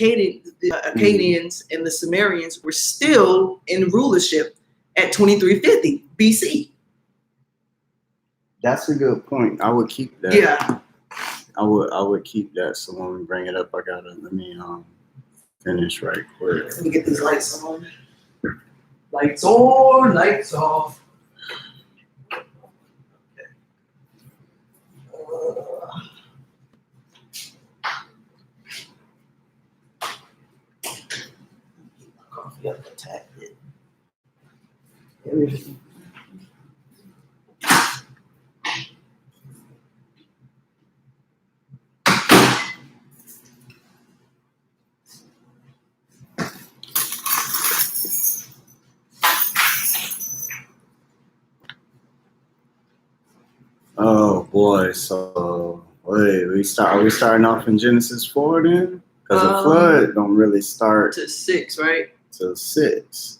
Akkadians and the Sumerians were still in rulership at 2350 BC. That's a good point. I would keep that. Yeah. I would keep that. So when we bring it up, let me finish right quick. Let me get these lights on. Lights on, lights off. Coffee up a tad bit. Everything. Oh boy! So wait, are we starting off in Genesis 4 then? Because the flood don't really start to 6, right? To 6.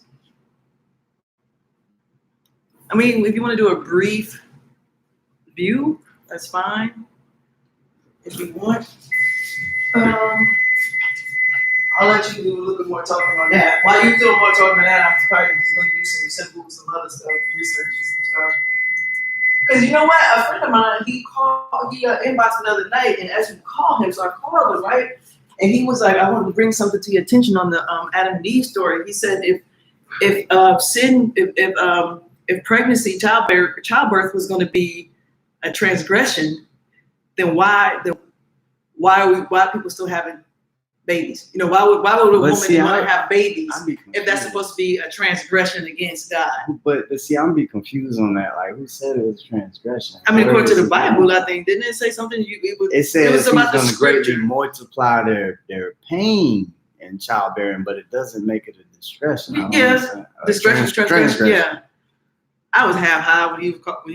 I mean, if you want to do a brief view, that's fine. If you want, I'll let you do a little bit more talking on that. While you're doing more talking on that, I'm probably just going to do some other stuff, research and some stuff. Because you know what? A friend of mine, he inboxed me the other night, and as we called him, so I called him, right? And he was like, I wanted to bring something to your attention on the Adam and Eve story. He said if pregnancy, childbirth was going to be a transgression, then why are people still having babies? You know, why would a woman want to have babies if that's supposed to be a transgression against God? But see, I'm be confused on that. Like, who said it was transgression? I mean, according to the Bible, I think, didn't it say something? It said he's going to greatly multiply their pain in childbearing, but it doesn't make it a discretion. Yeah, discretion, transgression. Yeah, I was half high when he was talking.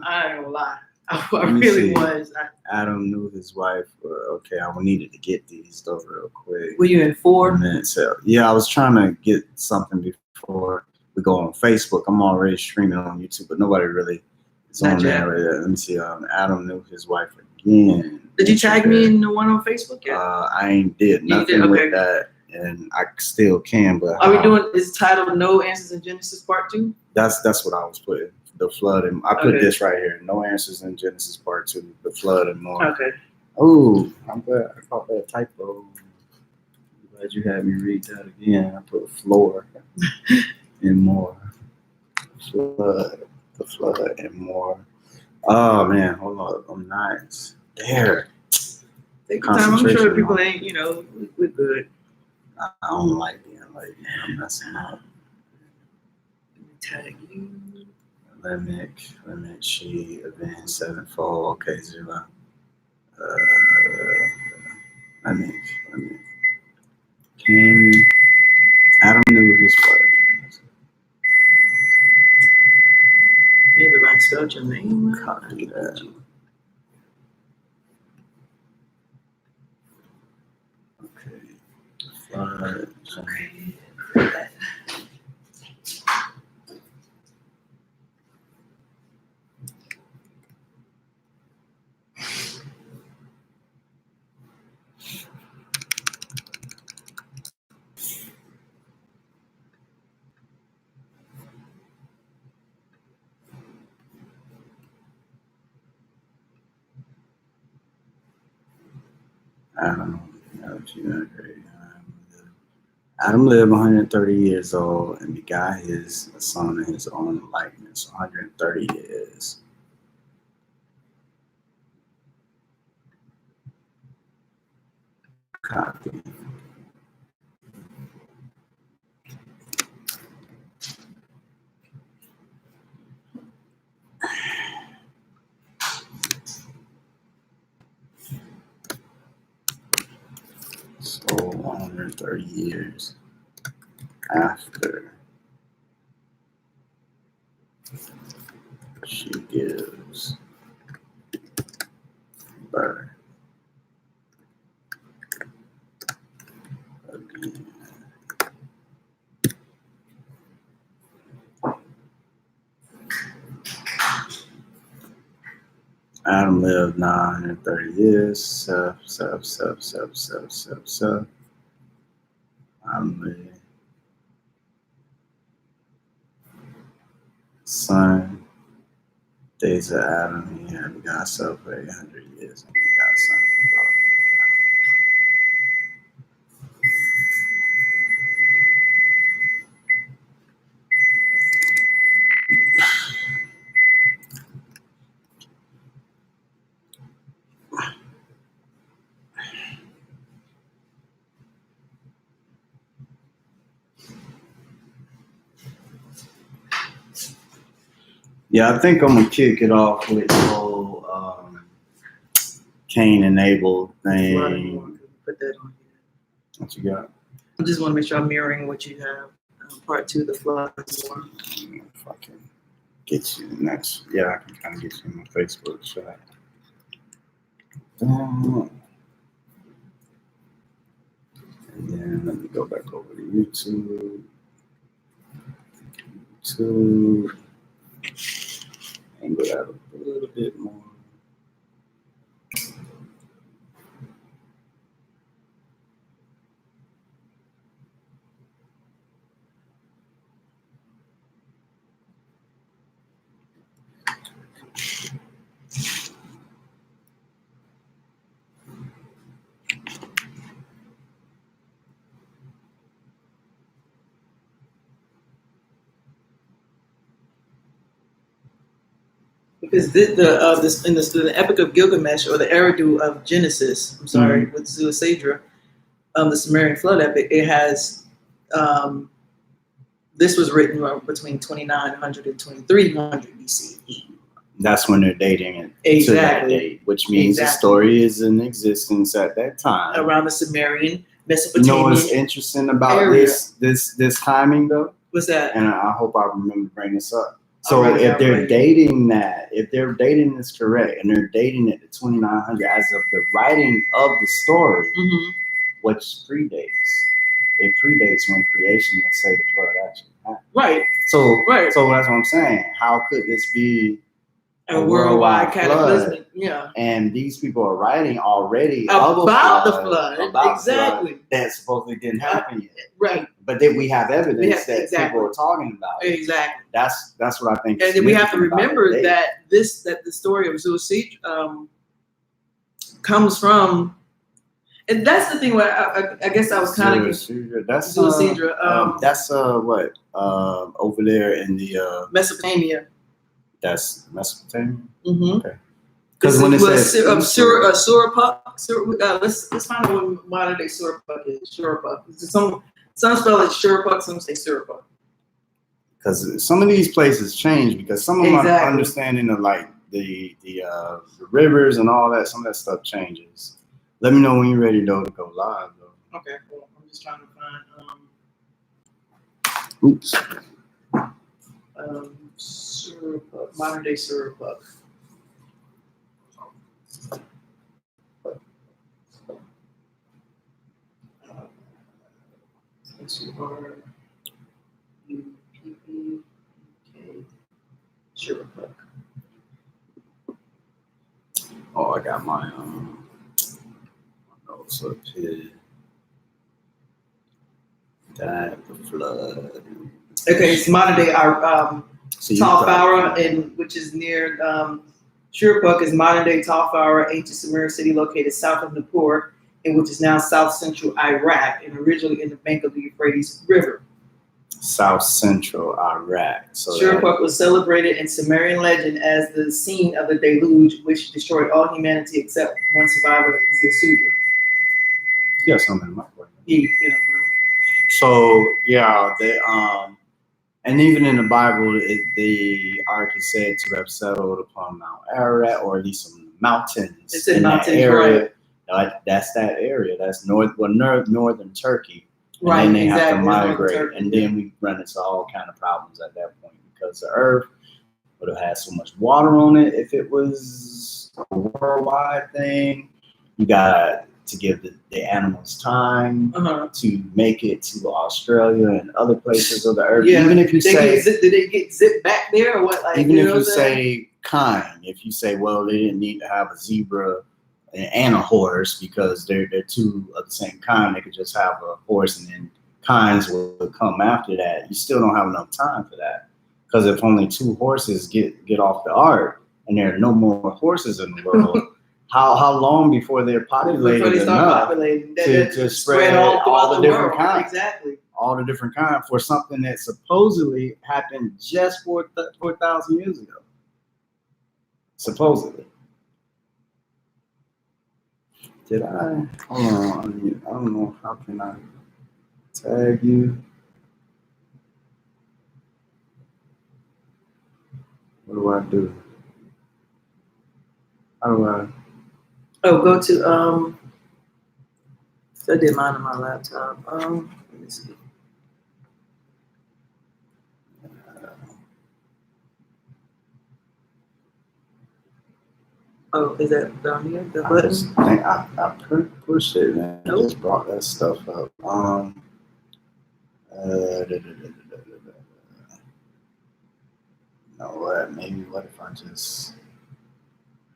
I ain't gonna lie. I really was. Adam knew his wife. Okay, I needed to get these though real quick. Were you in 4? So, yeah, I was trying to get something before we go on Facebook. I'm already streaming on YouTube, but nobody really is on there. Let me see. Adam knew his wife again. Did you tag me in the one on Facebook yet? I ain't did nothing with that, and I still can. But are we doing? Is titled "No Answers in Genesis Part 2"? That's what I was putting. The flood, and I put this right here. No answers in Genesis Part 2. The flood and more. Okay. Oh, I'm glad I caught that typo. I'm glad you had me read that again. I put floor and more. The flood and more. Oh man, hold on. I'm nice. There. Take your time. I'm sure people ain't. We're good. I don't like being late. I'm messing up. Let me tag you. Limit, she, event, 7-fold, okay, 0. Limit. King, Adam knew his wife. Maybe I spelled your name. Copy that. Okay. Okay. Adam lived 130 years old and begot his son in his own likeness. 130 years. Copy. So 130 years after she gives birth again. Adam lived 930 years. family, son, days of Adam, he had begotten self for 800 years, and he got sons and daughters. Yeah, I think I'm gonna kick it off with the whole Cain and Abel thing. Put that on here. What you got? I just want to make sure I'm mirroring what you have. Part 2, the flood. If I can get you the next, yeah, I can kind of get you in my Facebook chat. And then let me go back over to YouTube. Angle that a little bit more. Because the Epic of Gilgamesh, or the Eridu of Genesis, I'm sorry, with Zeusidra, the Sumerian flood epic, it has this was written between 2900 and 2300 BCE. That's when they're dating it Exactly. to that date, which means the story is in existence at that time. Around the Sumerian, You Mesopotamian. know what's interesting about area. this timing though? What's that? And I hope I remember to bring this up. So Alright, if they're alright. dating that, if they're dating this correct, and they're dating it to 2900 as of the writing of the story, Mm-hmm. which predates, it predates when creation and say the flood actually happened. Right. So Right. so that's what I'm saying. How could this be A worldwide flood? cataclysmic. Yeah. And these people are writing already About the about flood. the flood Exactly. that supposedly didn't happen yet. Right. But then we have evidence that exactly. people are talking about. Exactly. That's what I think. And then we have to remember about that the story of Zeusidra comes from, and that's the thing where I guess I was kind of Zeusidra. That's Zeusidra. That's what over there in the Mesopotamia. that's Mesopotamia. Mm-hmm. Okay. Because when it says Surapuk, let's find out what modern day Surapuk is. Surapuk. Some spell it Surapuk, some say Surapuk. because some of these places change because some of my Exactly. understanding of like the rivers and all that, some of that stuff changes. Let me know when you're ready though to go live though. Okay, cool. I'm just trying to find Oops. Surapuk, modern day Surapuk. S-U-R-U-P-P-K, Surapuk. Oh, I got my notes up here. That the flood. Okay, it's modern day So you Tal got- Farah, which is near Shurupuk, is modern day Tal Farah, ancient Sumerian city located south of Nippur, in which is now south central Iraq, and originally in the bank of the Euphrates River. South Central Iraq. So Shurupuk was celebrated in Sumerian legend as the scene of the deluge, which destroyed all humanity except one survivor, Zeusidra. you got something in my way. So, So yeah, they and even in the Bible, the ark is said to have settled upon Mount Ararat, or at least some mountains. It's in that mountains, area. Like that's that area. That's northern Turkey. And right, then they have exactly. to migrate, Turkey. and then we run into all kind of problems at that point because the Earth would have had so much water on it. If it was a worldwide thing, you got to give the animals time to make it to Australia and other places of the Earth. Yeah. Even if you say, did they get zipped back there or what? Like, even if know you what I'm saying? say kind, if you say, well, they didn't need to have a zebra and a horse because they're two of the same kind, they could just have a horse and then kinds will come after that. You still don't have enough time for that. Because if only 2 horses get off the ark and there are no more horses in the world, how long before they're populated Before they start enough populating, to spread all the different world. kinds? Exactly. All the different kinds for something that supposedly happened just 4,000 years ago. Supposedly. Did I? Hold on. I don't know. How can I tag you? What do I do? How do I? Oh, go to I did mine on my laptop. Let me see. Oh, is that down here? The button? I pushed it, man. Nope. I just brought that stuff up. You know what? Maybe what if I just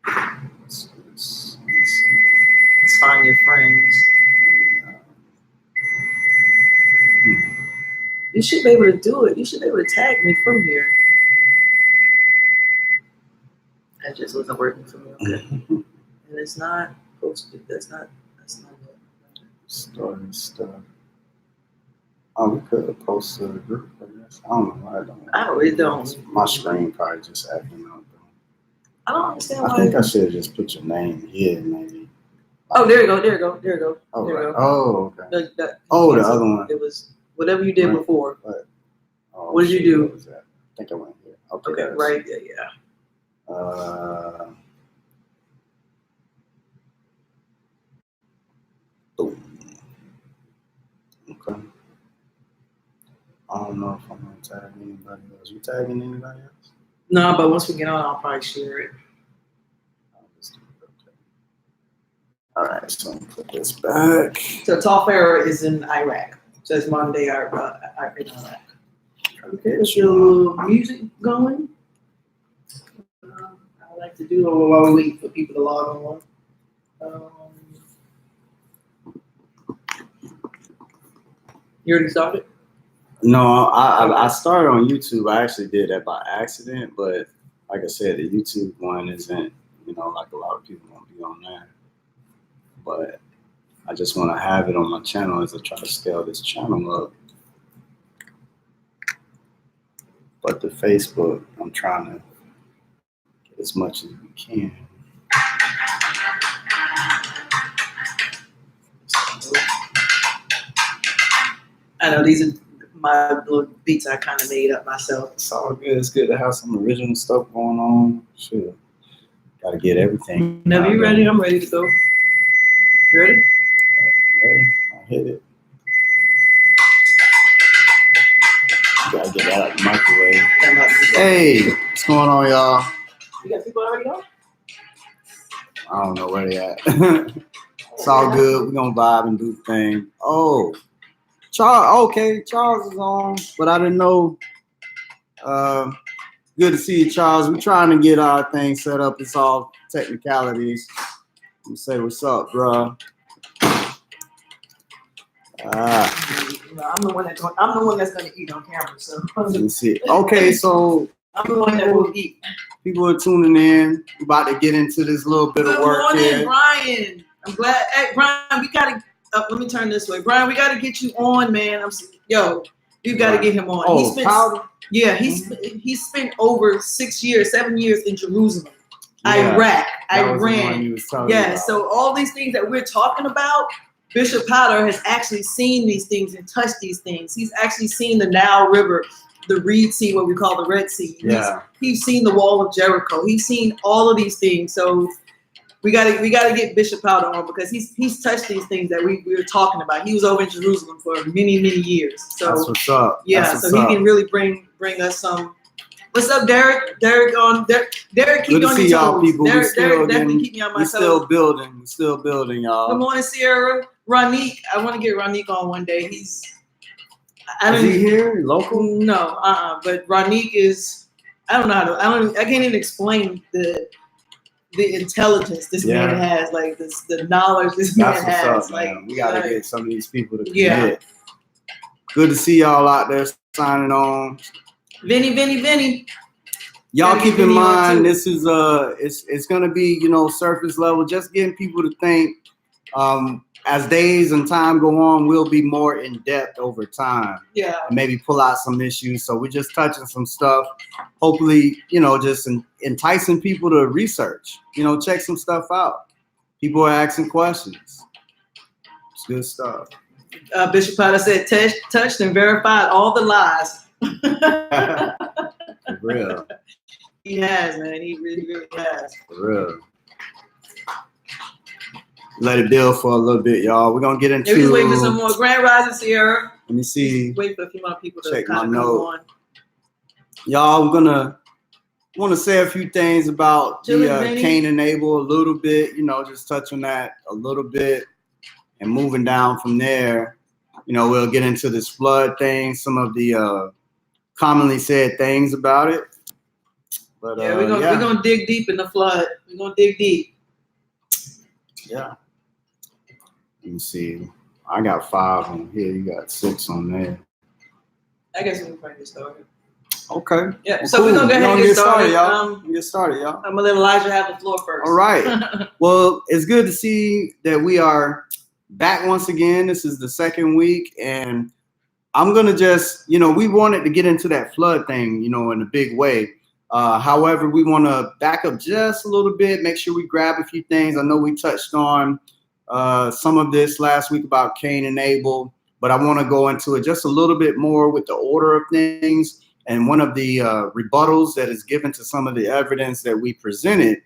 let's Let's find your friends. You should be able to do it. You should be able to tag me from here. That just wasn't working for me. Okay. And it's not posted. That's not it. Story stuff. Oh, we could have posted a group, I guess. I don't know why I don't. I really don't. My screen probably just acting up. I don't understand why. I think I should have just put your name here, maybe. Oh, there you go. There you go. There you go. Oh, there you right. go. Oh, okay. The Oh, the other one. It was whatever you did Right. before. Oh, What did you do? What was that? I think I went here. Okay, Okay, that's- right there, yeah. Boom. Okay. I don't know if I'm gonna tag anybody else. You tagging anybody else? No, but once we get on, I'll probably share it. Okay. All right, so I'm gonna put this back. So Tal Farah is in Iraq. So it's modern day Iraq. Okay, let's get a little music going. I like to do it while we wait for people to log on. You already started? No, I started on YouTube. I actually did that by accident, but like I said, the YouTube one isn't, like a lot of people won't be on that. But I just want to have it on my channel as I try to scale this channel up. But the Facebook, I'm trying to get as much as we can. I know these are my little beats I kind of made up myself. It's all good. It's good to have some original stuff going on. Sure. Got to get everything. Whenever you're ready, I'm ready to go. You ready? Ready? I'll hit it. Gotta get that out of the microwave. Hey, what's going on, y'all? You got people already on? I don't know where they at. It's all good. We're gonna vibe and do the thing. Oh, Charles. Okay, Charles is on, but I didn't know. Good to see you, Charles. We're trying to get our thing set up. It's all technicalities. Let me say what's up, bro. I'm the one that's gonna eat on camera. So Let me see. Okay, so I'm the one that will eat. people are tuning in. We're about to get into this little bit of work here. Brian. I'm glad. Hey, Brian, we gotta. Let me turn this way, Brian. We gotta get you on, man. We've got to get him on. Oh, Powder? Yeah, he spent over 7 years in Jerusalem, Yeah, Iraq, that was the one Iran. you was telling me Yeah, about. so all these things that we're talking about, Bishop Powder has actually seen these things and touched these things. He's actually seen the Nile River, the Reed Sea, what we call the Red Sea. Yeah. He's seen the Wall of Jericho. He's seen all of these things. So we gotta get Bishop Powder on because he's touched these things that we were talking about. He was over in Jerusalem for many, many years. So That's what's up. yeah, That's so what's he up. can really bring us some. What's up, Derek? Derek, keep Good to on see your y'all, toes. people. Derek definitely keep me on my We're toes. still building. We're still building, Good y'all. morning, Sierra. Ronique, I want to get Ronique on one day. Is he here? Local? No, but Ronique is. I don't know I can't even explain the intelligence this man has, like the knowledge this man That's what's has. up, Like man. We gotta get some of these people to commit. Yeah. Good to see y'all out there signing on. Vinny. Y'all Gotta keep get in Vinny on, mind, too. this is it's gonna be, you know, surface level, just getting people to think. As days and time go on, we'll be more in depth over time. Yeah. And maybe pull out some issues. So we're just touching some stuff. Hopefully, you know, just enticing people to research. You know, check some stuff out. People are asking questions. It's good stuff. Bishop Potter said, touched and verified all the lies. For real. He has, man. He really has. For real. Let it build for a little bit, y'all. We're gonna get into. Maybe waiting for some more Grand Rising Sierra. Let me see. Wait for a few more people to Check kind my of note. come on. Y'all, I'm gonna want to say a few things about the Cain and Abel a little bit. You know, just touch on that a little bit, and moving down from there. You know, we'll get into this flood thing. Some of the commonly said things about it. But yeah, we're gonna dig deep in the flood. We're gonna dig deep. Yeah. Let me see. I got 5 on here. You got 6 on there. I guess we can probably get started. Okay. Yeah. Well, So we're gonna go ahead and get started, y'all. Get started, y'all. I'm gonna let Elijah have the floor first. All right. Well, it's good to see that we are back once again. This is the second week, and I'm gonna just, you know, we wanted to get into that flood thing, you know, in a big way. However, we want to back up just a little bit, make sure we grab a few things. I know we touched on some of this last week about Cain and Abel, but I want to go into it just a little bit more with the order of things. And one of the rebuttals that is given to some of the evidence that we presented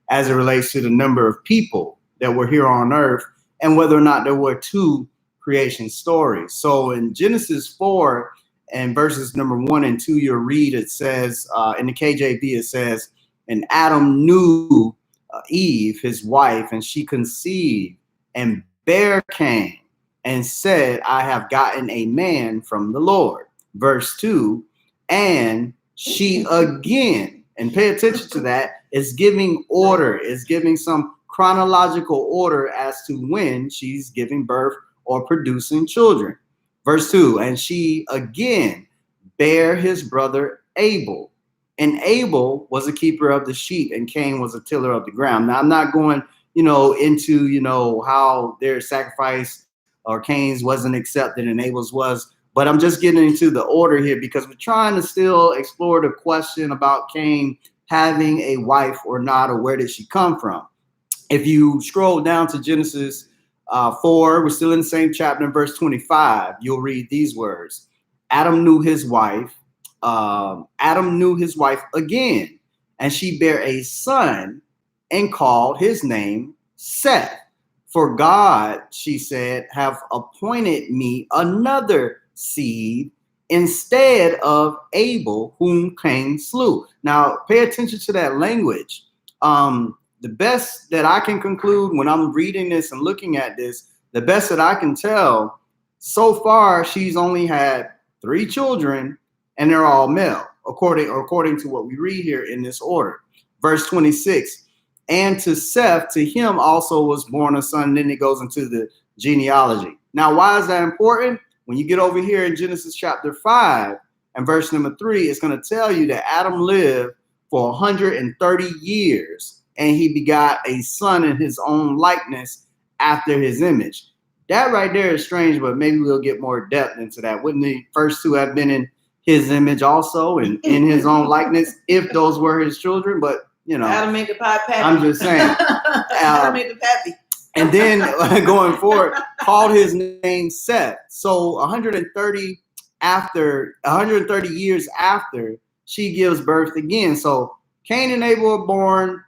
as it relates to the number of people that were here on earth and whether or not there were 2 creation stories. So in Genesis 4 and verses number 1 and 2, you'll read, it says, in the KJV, it says, and Adam knew Eve, his wife, and she conceived and bare Cain and said, I have gotten a man from the Lord. Verse 2, and she again, and pay attention to that, is giving order, is giving some chronological order as to when she's giving birth or producing children. Verse 2, and she again bare his brother Abel. And Abel was a keeper of the sheep, and Cain was a tiller of the ground. Now, I'm not going, you know, into, you know, how their sacrifice or Cain's wasn't accepted and Abel's was, but I'm just getting into the order here because we're trying to still explore the question about Cain having a wife or not, or where did she come from? If you scroll down to Genesis 4, we're still in the same chapter, in verse 25, you'll read these words. Adam knew his wife again, and she bare a son and called his name Seth. For God, she said, have appointed me another seed instead of Abel, whom Cain slew. Now, pay attention to that language. The best that I can conclude when I'm reading this and looking at this, the best that I can tell, so far, she's only had 3 children, and they're all male, according to what we read here in this order. Verse 26, and to Seth, to him also was born a son. And then it goes into the genealogy. Now, why is that important? When you get over here in Genesis chapter 5 and verse number 3, it's going to tell you that Adam lived for 130 years, and he begot a son in his own likeness after his image. That right there is strange, but maybe we'll get more depth into that. Wouldn't the first 2 have been in his image also and in his own likeness if those were his children? But, you know, Adam made the pie patty. I'm just saying. Adam made the patty. And then going forward, called his name Seth. So 130 years after, she gives birth again. So Cain and Abel are born.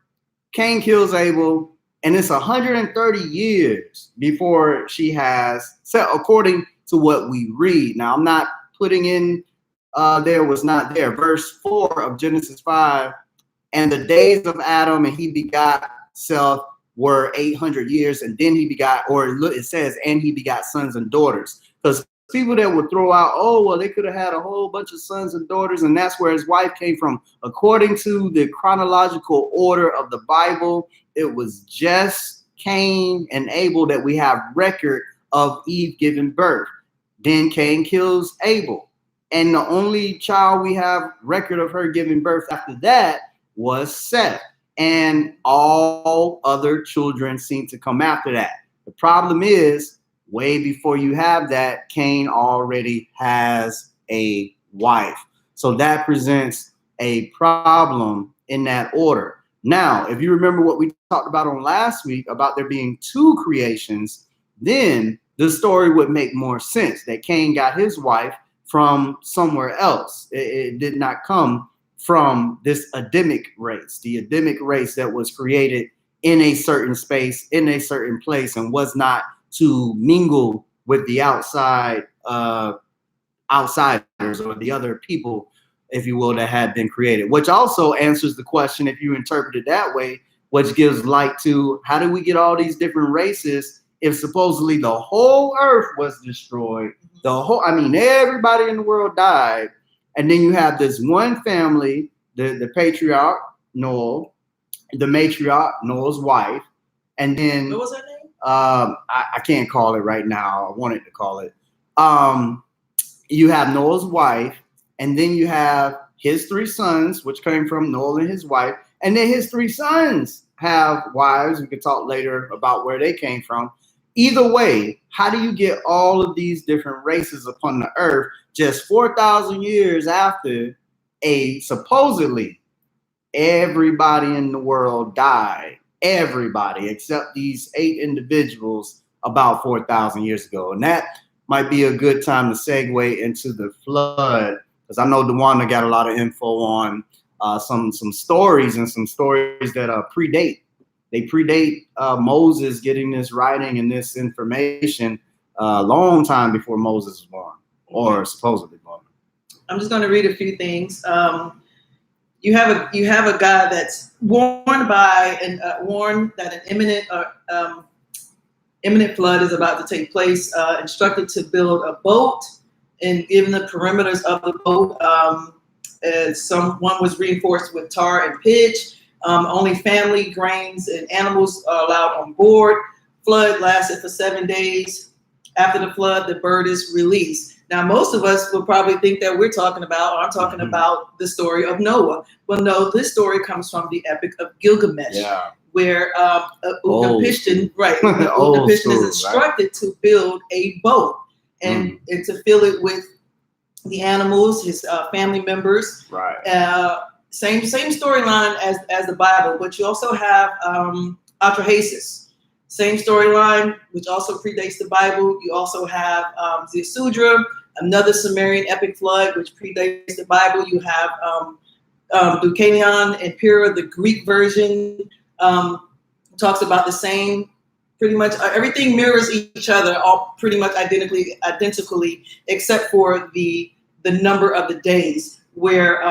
Cain kills Abel, and it's 130 years before she has, according to what we read. Now, I'm not putting in there was not there. Verse 4 of Genesis 5, and the days of Adam, and he begot Seth, were 800 years, and then he begot, or it says, and he begot sons and daughters. Because people that would throw out, oh, well, they could have had a whole bunch of sons and daughters, and that's where his wife came from. According to the chronological order of the Bible, it was just Cain and Abel that we have record of Eve giving birth. Then Cain kills Abel. And the only child we have record of her giving birth after that was Seth. And all other children seem to come after that. The problem is, way before you have that, Cain already has a wife. So that presents a problem in that order. Now, if you remember what we talked about on last week about there being two creations, then the story would make more sense that Cain got his wife from somewhere else. It did not come from this Adamic race, the Adamic race that was created in a certain space, in a certain place, and was not to mingle with the outsiders or the other people, if you will, that had been created, which also answers the question, if you interpret it that way, which gives light to how do we get all these different races if supposedly the whole earth was destroyed, everybody in the world died, and then you have this one family, the patriarch, Noah, the matriarch, Noah's wife, and then What was her name? I can't call it right now. I wanted to call it. You have Noah's wife, and then you have his three sons, which came from Noah and his wife, and then his three sons have wives. We could talk later about where they came from. Either way, how do you get all of these different races upon the earth just 4,000 years after supposedly everybody in the world died? Everybody except these 8 individuals about 4,000 years ago. And that might be a good time to segue into the flood, because I know DeWanda got a lot of info on some stories and some stories that predate. They predate Moses getting this writing and this information a long time before Moses was born, or supposedly born. I'm just going to read a few things. You have a guy that's warned that an imminent flood is about to take place. Instructed to build a boat, and given the perimeters of the boat, one was reinforced with tar and pitch. Only family, grains, and animals are allowed on board. Flood lasted for 7 days. After the flood, the bird is released. Now, most of us will probably think that I'm talking about the story of Noah. Well, no, this story comes from the Epic of Gilgamesh, where Utnapishtim is instructed to build a boat and to fill it with the animals, his family members. Right. Same storyline as the Bible, but you also have Atrahasis. Same storyline, which also predates the Bible. You also have Ziusudra, another Sumerian epic flood, which predates the Bible. You have Deucalion and Pyrrha, the Greek version, talks about the same. Pretty much everything mirrors each other, all pretty much identically, except for the number of the days, where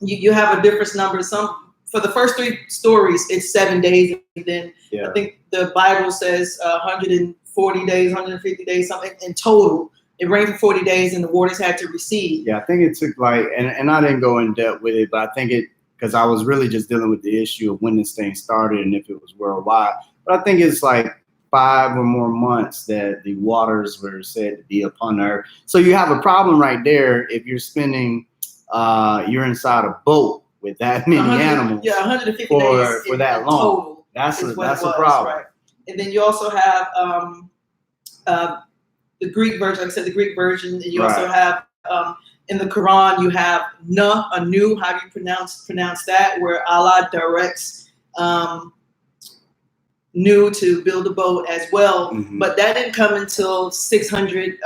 you have a different number. For the first 3 stories, it's 7 days, and then I think the Bible says 140 days, 150 days, something in total. It rained for 40 days, and the waters had to recede. Yeah, I think it took and I didn't go in depth with it, but I think because I was really just dealing with the issue of when this thing started and if it was worldwide. But I think it's like 5 or more months that the waters were said to be upon the earth. So you have a problem right there if you're spending, you're inside a boat with that many animals. Yeah, 150 days for that long. Total. That's a problem. Right? And then you also have the Greek version. Like I said, the Greek version. And you also have in the Quran, you have Anu. How do you pronounce that? Where Allah directs Nu to build a boat as well. Mm-hmm. But that didn't come until 600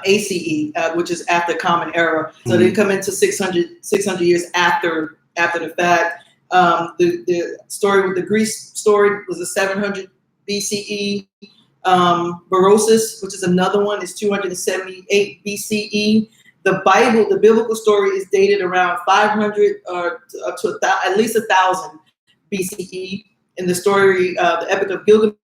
ACE, which is after Common Era. So they come into 600 years after the fact. The story with the Greece story was a 700 BCE. Berosus, which is another one, is 278 BCE. The Bible, the biblical story, is dated around 500 to at least 1,000 BCE. In the story, the Epic of Gilgamesh,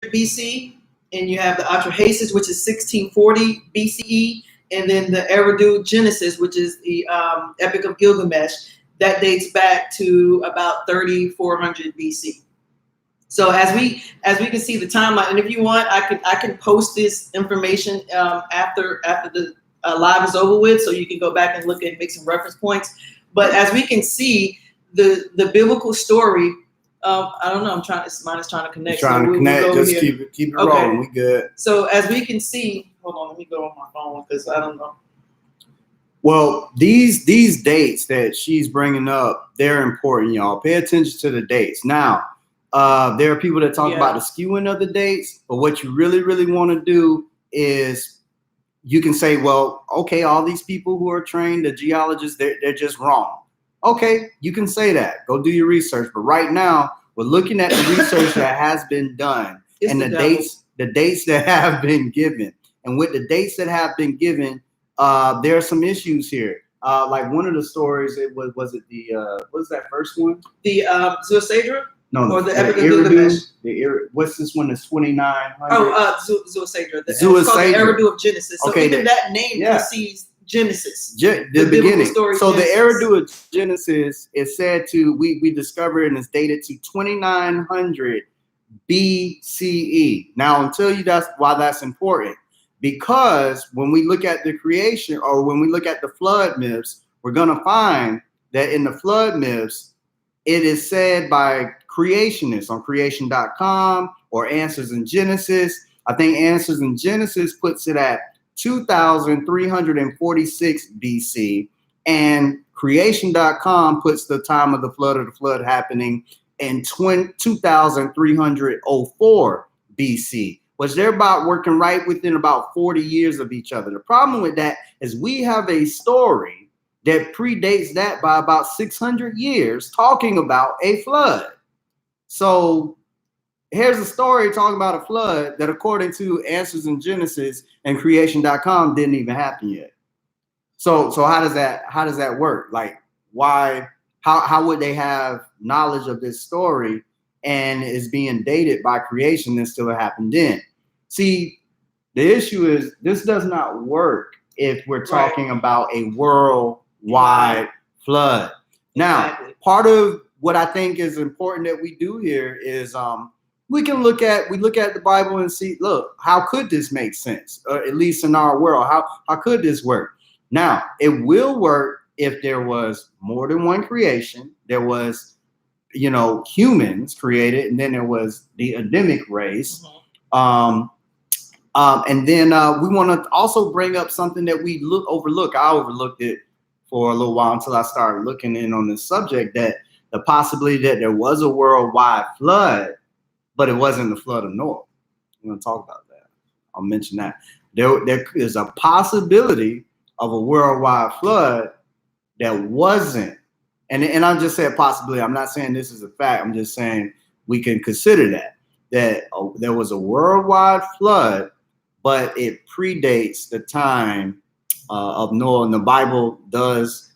BC. And you have the Atrahasis, which is 1640 BCE, and then the Eridu Genesis, which is the Epic of Gilgamesh, that dates back to about 3400 BC. So as we can see the timeline, and if you want, I can post this information after the live is over with, so you can go back and look and make some reference points. But as we can see, the biblical story. I don't know. Mine is trying to connect. Trying to connect. Just keep it rolling. We good. So as we can see, hold on. Let me go on my phone because I don't know. Well, these dates that she's bringing up, they're important, y'all. Pay attention to the dates. Now, there are people that talk about the skewing of the dates, but what you really, really want to do is you can say, well, okay, all these people who are trained, the geologists, they're just wrong. Okay, you can say that. Go do your research. But right now, we're looking at the research that has been done and the dates that have been given. And with the dates that have been given, there are some issues here. Like one of the stories, was it the what was that first one? The Zoosadra? No, or the Epic of Gilgamesh. What's this one? Is 2900? Oh, Zoosadra. It's called the Eridu of Genesis. So okay, even that name precedes Genesis. The beginning. So the Eridu of Genesis is said to, we discovered and it's dated to 2900 BCE. Now, I'll tell you why that's important. Because when we look at the creation, or when we look at the flood myths, we're going to find that in the flood myths, it is said by creationists on creation.com or Answers in Genesis. I think Answers in Genesis puts it at 2346 BC, and creation.com puts the time of the flood happening in 2304 BC, which they're about working right within about 40 years of each other. The problem with that is we have a story that predates that by about 600 years talking about a flood. So here's a story talking about a flood that, according to Answers in Genesis and creation.com, didn't even happen yet. So how does that work? Like, why, how would they have knowledge of this story and is being dated by creation and still happened then? See, the issue is this does not work if we're talking about a worldwide flood. Now, part of what I think is important that we do here is we look at the Bible and see, look, how could this make sense? At least in our world, how could this work? Now, it will work if there was more than one creation. There was, humans created, and then there was the Adamic race. And then we want to also bring up something that we overlook. I overlooked it for a little while until I started looking in on this subject, that the possibility that there was a worldwide flood, but it wasn't the flood of Noah. I'm going to talk about that. I'll mention that. There is a possibility of a worldwide flood that wasn't, and I just said possibility. I'm not saying this is a fact. I'm just saying we can consider that there was a worldwide flood, but it predates the time of Noah, and the Bible does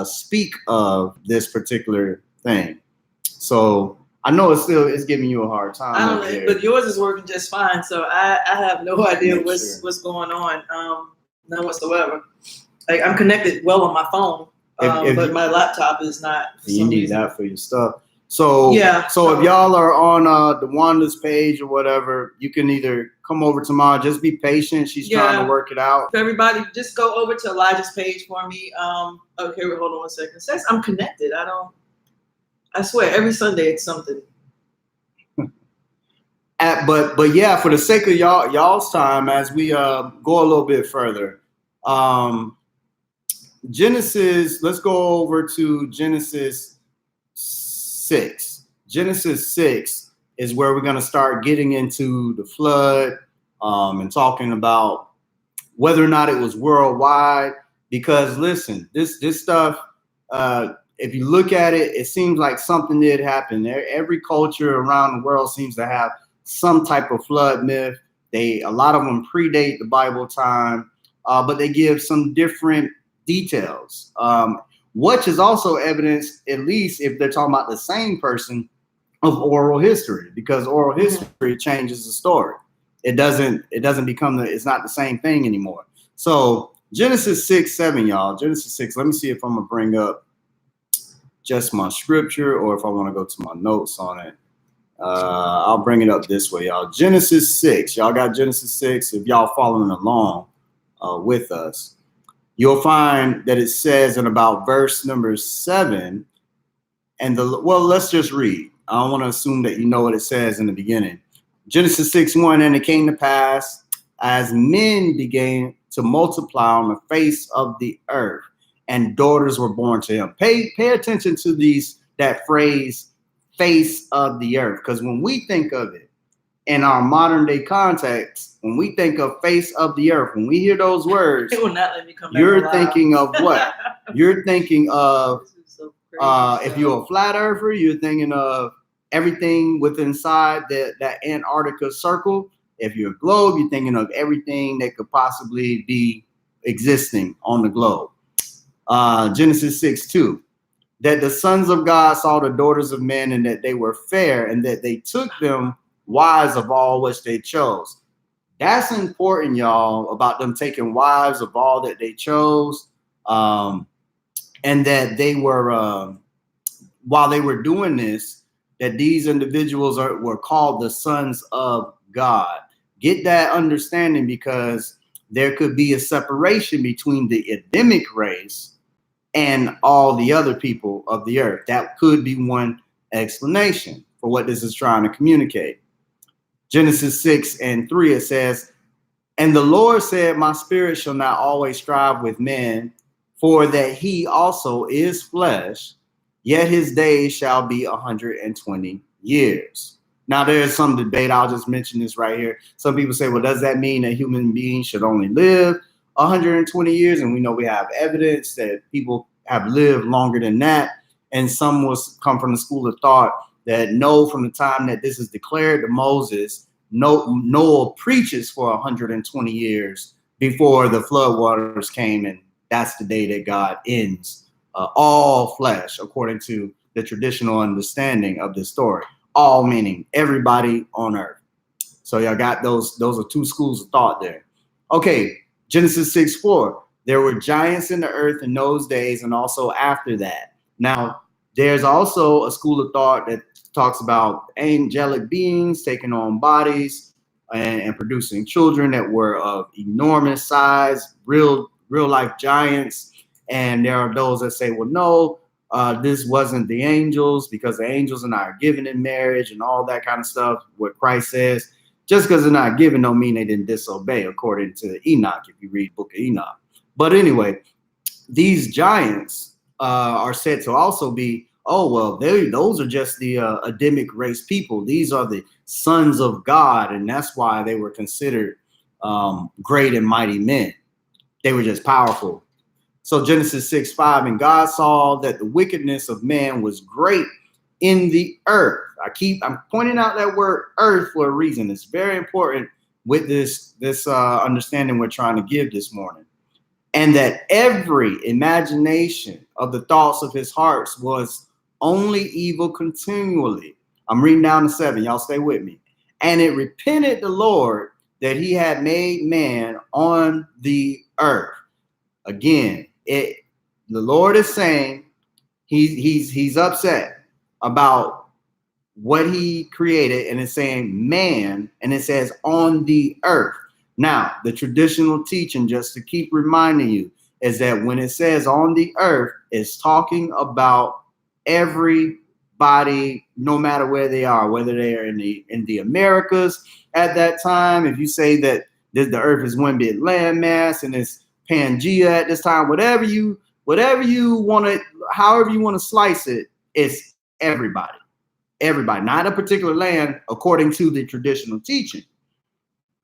speak of this particular thing. So I know it's giving you a hard time. I don't know, but yours is working just fine. So I have no idea what's going on. None whatsoever. Like, I'm connected well on my phone, but my laptop is not. You need that for your stuff. So if y'all are on the Wanda's page or whatever, you can either come over tomorrow. Just be patient. She's trying to work it out. For everybody, just go over to Elijah's page for me. Okay, hold on one second. It says I'm connected. I swear, every Sunday it's something. But yeah, for the sake of y'all's time, as we go a little bit further, Genesis. Let's go over to Genesis 6. Genesis 6 is where we're going to start getting into the flood and talking about whether or not it was worldwide. Because listen, this stuff. If you look at it, it seems like something did happen. Every culture around the world seems to have some type of flood myth. A lot of them predate the Bible time, but they give some different details, which is also evidence, at least if they're talking about the same person, of oral history, because oral history changes the story. It doesn't become it's not the same thing anymore. So Genesis 6:7, y'all. Genesis 6. Let me see if I'm gonna bring up just my scripture or if I want to go to my notes on it. I'll bring it up this way, y'all. Genesis 6. Y'all got Genesis 6. If y'all following along with us, you'll find that it says in about verse number 7. And let's just read. I don't want to assume that you know what it says in the beginning. Genesis 6:1, and it came to pass as men began to multiply on the face of the earth, and daughters were born to him. Pay attention to that phrase, face of the earth, because when we think of it in our modern day context, when we think of face of the earth, when we hear those words, it will not let me come back you're alive. thinking of what? You're thinking of So if you're a flat earther, you're thinking of everything within inside that Antarctica circle. If you're a globe, you're thinking of everything that could possibly be existing on the globe. Genesis 6:2, that the sons of God saw the daughters of men, and that they were fair, and that they took them wives of all which they chose. That's important, y'all, about them taking wives of all that they chose. And that they were, while they were doing this, that these individuals were called the sons of God. Get that understanding, because there could be a separation between the Adamic race and all the other people of the earth. That could be one explanation for what this is trying to communicate. Genesis 6:3, it says, and the Lord said, my spirit shall not always strive with men, for that he also is flesh, yet his days shall be 120 years. Now, there's some debate. I'll just mention this right here. Some people say, well, does that mean that human beings should only live 120 years? And we know we have evidence that people have lived longer than that. And some will come from the school of thought that no, from the time that this is declared to Moses, Noah preaches for 120 years before the flood waters came, and that's the day that God ends all flesh, according to the traditional understanding of this story. All meaning everybody on earth. So y'all got those are two schools of thought there. Okay, Genesis 6:4. There were giants in the earth in those days, and also after that. Now, there's also a school of thought that talks about angelic beings taking on bodies and producing children that were of enormous size, real life giants. And there are those that say, well, no, this wasn't the angels, because the angels are not given in marriage and all that kind of stuff. What Christ says, just because they're not given don't mean they didn't disobey, according to Enoch, if you read Book of Enoch. But anyway, these giants are said to also be, oh, well, those are just the Adamic race people. These are the sons of God, and that's why they were considered great and mighty men. They were just powerful. So Genesis 6:5, and God saw that the wickedness of man was great in the earth. I'm pointing out that word earth for a reason. It's very important with this understanding we're trying to give this morning. And that every imagination of the thoughts of his hearts was only evil continually. I'm reading down to 7. Y'all stay with me. And it repented the Lord that he had made man on the earth. Again, the Lord is saying he's upset about what he created, and it's saying man, and it says on the earth. Now, the traditional teaching, just to keep reminding you, is that when it says on the earth, it's talking about everybody, no matter where they are, whether they are in the Americas at that time. If you say that the earth is one big landmass and it's Pangea at this time, whatever you want to, however you want to slice it, it's everybody, not a particular land, according to the traditional teaching.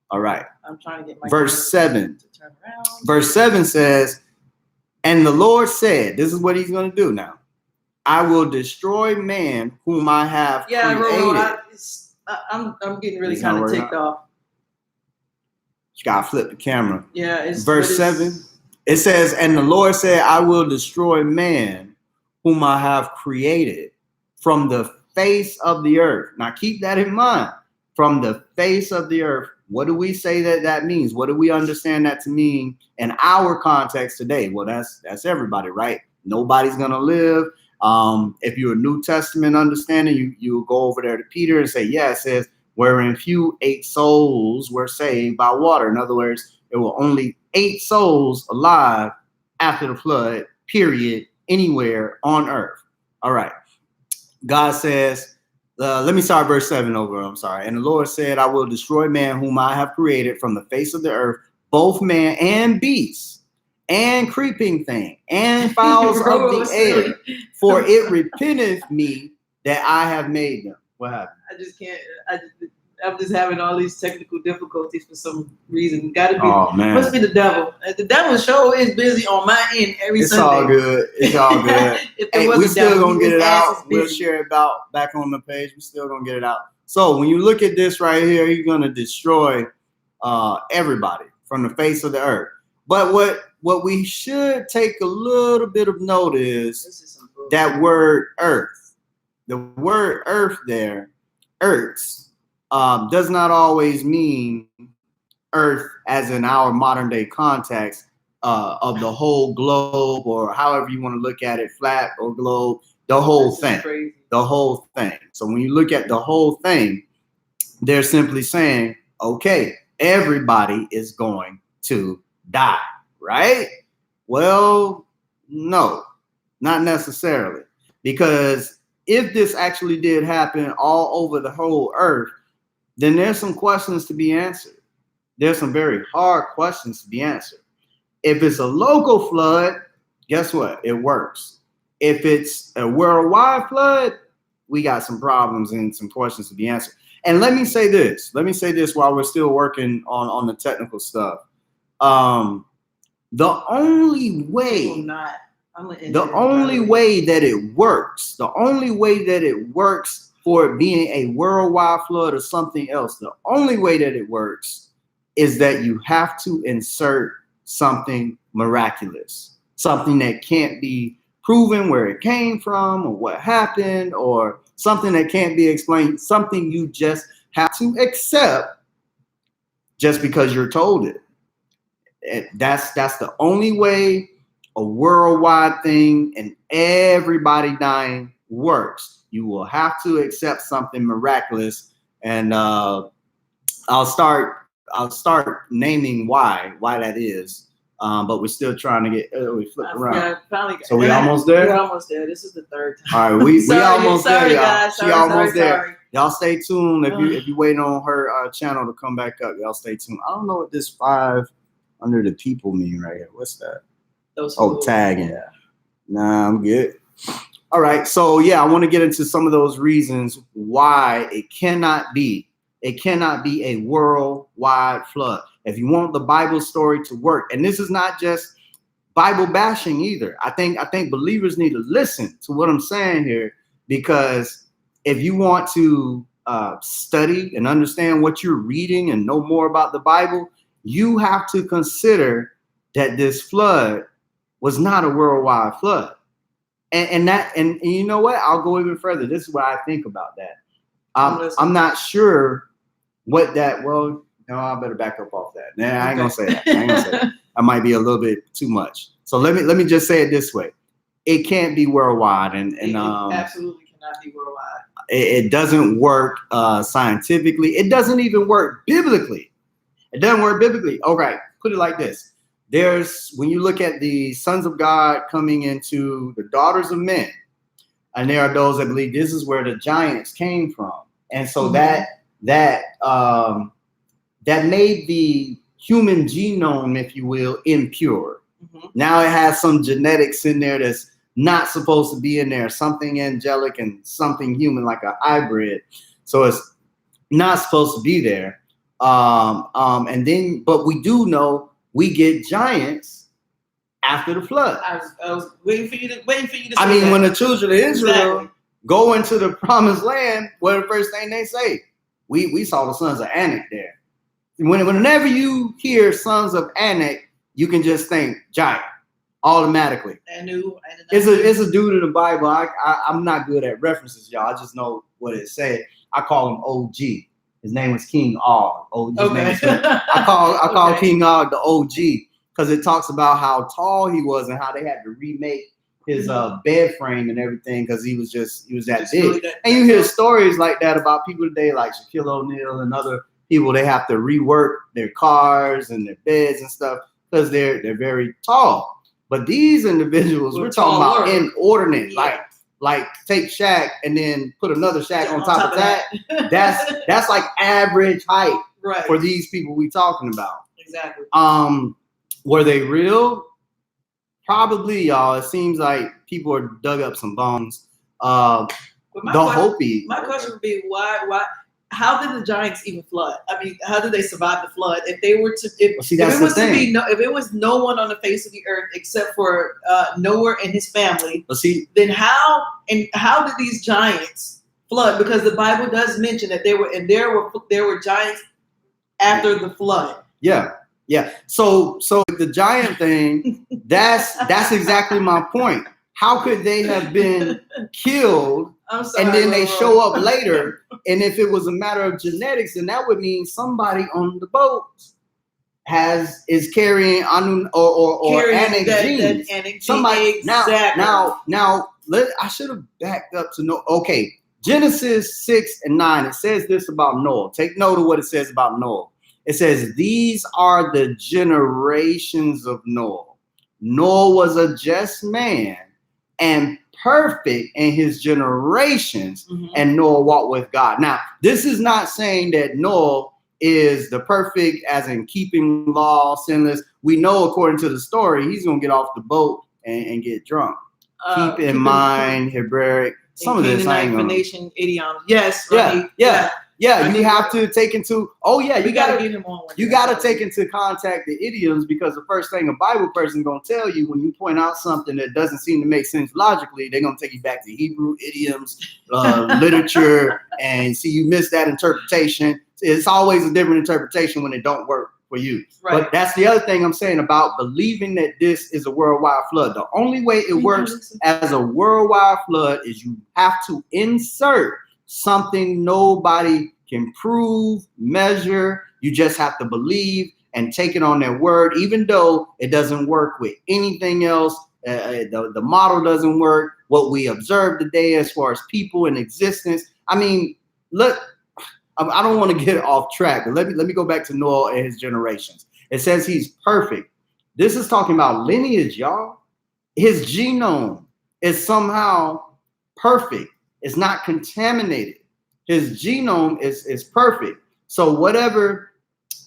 All right. I'm trying to get my verse 7. to turn around. Verse 7 says, and the Lord said, this is what he's going to do now. I will destroy man whom I have created. I'm getting really It's kind not of working ticked off. You got to flip the camera. Yeah. Verse 7. It says, and the Lord said, I will destroy man whom I have created from the face of the earth. Now keep that in mind. From the face of the earth. What do we say that means? What do we understand that to mean in our context today? Well, that's everybody, right? Nobody's going to live If you're a New Testament understanding, you will go over there to Peter and say, yeah, it says, wherein few 8 souls were saved by water. In other words, there were only 8 souls alive after the flood, period, anywhere on earth. All right. God says, let me start verse 7 over. I'm sorry. And the Lord said, I will destroy man whom I have created from the face of the earth, both man and beast, and creeping thing, and fowls of the air, for it repenteth me that I have made them. What happened? I just can't. I'm just having all these technical difficulties for some reason. Gotta be. Oh man, must be the devil. The devil show is busy on my end every Sunday. All good. It's all good. Hey, we still gonna get it out. We'll share it about back on the page. We still gonna get it out. So when you look at this right here, you're gonna destroy everybody from the face of the earth. But what we should take a little bit of note is that word earth. The word earth there, earths, does not always mean earth as in our modern day context of the whole globe, or however you want to look at it, flat or globe, the whole thing. The whole thing. So when you look at the whole thing, they're simply saying, okay, everybody is going to die, right? Well, no, not necessarily. Because if this actually did happen all over the whole earth, then there's some questions to be answered. There's some very hard questions to be answered. If it's a local flood, guess what? It works. If it's a worldwide flood, we got some problems and some questions to be answered. And let me say this while we're still working on the technical stuff. The only way that it works for it being a worldwide flood or something else, the only way that it works is that you have to insert something miraculous, something that can't be proven where it came from or what happened, or something that can't be explained, something you just have to accept just because you're told it. That's the only way a worldwide thing and everybody dying works. You will have to accept something miraculous, and I'll start naming why that is. But we're still trying to get. We flipped around. Yeah, finally. So we almost there. We're almost there. This is the third time. All right, we almost there, y'all. Guys. She almost there. Y'all stay tuned. If you waiting on her channel to come back up, y'all stay tuned. I don't know what this 5 under the people mean right here. What's that? Tagging. Yeah. Nah, I'm good. All right. So yeah, I want to get into some of those reasons why it cannot be a worldwide flood. If you want the Bible story to work, and this is not just Bible bashing either. I think believers need to listen to what I'm saying here, because if you want to study and understand what you're reading and know more about the Bible, you have to consider that this flood was not a worldwide flood. And you know what? I'll go even further. This is what I think about that. I'm not sure what that. Well, no, I better back up off that. Nah, I ain't gonna say that. That might be a little bit too much. So let me just say it this way: it can't be worldwide, and it absolutely cannot be worldwide. It doesn't work scientifically. It doesn't even work biblically. It doesn't work biblically. All right, put it like this. When you look at the sons of God coming into the daughters of men, and there are those that believe this is where the giants came from. And so that made the human genome, if you will, impure. Mm-hmm. Now it has some genetics in there that's not supposed to be in there, something angelic and something human, like a hybrid. So it's not supposed to be there. But we do know we get giants after the flood. I was waiting for you to say when the children of Israel go into the promised land, what the first thing they say? We saw the sons of Anak there. Whenever you hear sons of Anak, you can just think giant automatically. It's a dude in the Bible. I'm not good at references, y'all. I just know what it said. I call him OG. His name was King Og. I call King Og the OG because it talks about how tall he was and how they had to remake bed frame and everything because he was that Just big. really that- And you hear stories like that about people today, like Shaquille O'Neal and other people. They have to rework their cars and their beds and stuff because they're very tall. But these individuals, we're talking about inordinate, like take Shaq and then put another Shaq on top of that. That's like average height right. for these people we talking about. Exactly. Were they real? Probably, y'all. It seems like people are dug up some bones. But Hopi. My question would be why? How did the giants even flood? I mean, how did they survive the flood? If they were to, if it was no one on the face of the earth except for Noah and his family, then how did these giants flood? Because the Bible does mention that there were giants after the flood. Yeah. So the giant thing, that's exactly my point. How could they have been killed and then they show up later? And if it was a matter of genetics, then that would mean somebody on the boat is carrying or Anak genes. Somebody exactly. now I should have backed up to know. Okay, Genesis 6:9. It says this about Noah. Take note of what it says about Noah. It says, these are the generations of Noah. Noah was a just man and perfect in his generations, and Noah walked with God. Now, this is not saying that Noah is the perfect as in keeping law, sinless. We know, according to the story, he's going to get off the boat and get drunk. Keep in mind, Hebraic, some of this I ain't gonna... Phoenician idiom. Yes. Yeah, you have to take into. Oh yeah, you gotta get him on. You gotta take into contact the idioms, because the first thing a Bible person gonna tell you when you point out something that doesn't seem to make sense logically, they're gonna take you back to Hebrew idioms, literature, and see you miss that interpretation. It's always a different interpretation when it don't work for you. Right. But that's the other thing I'm saying about believing that this is a worldwide flood. The only way it works as a worldwide flood is you have to insert something nobody can prove, measure. You just have to believe and take it on their word, even though it doesn't work with anything else. The model doesn't work. What we observe today as far as people in existence. I mean, look, I don't want to get off track, but let me go back to Noah and his generations. It says he's perfect. This is talking about lineage, y'all. His genome is somehow perfect. It's not contaminated. His genome is perfect. So whatever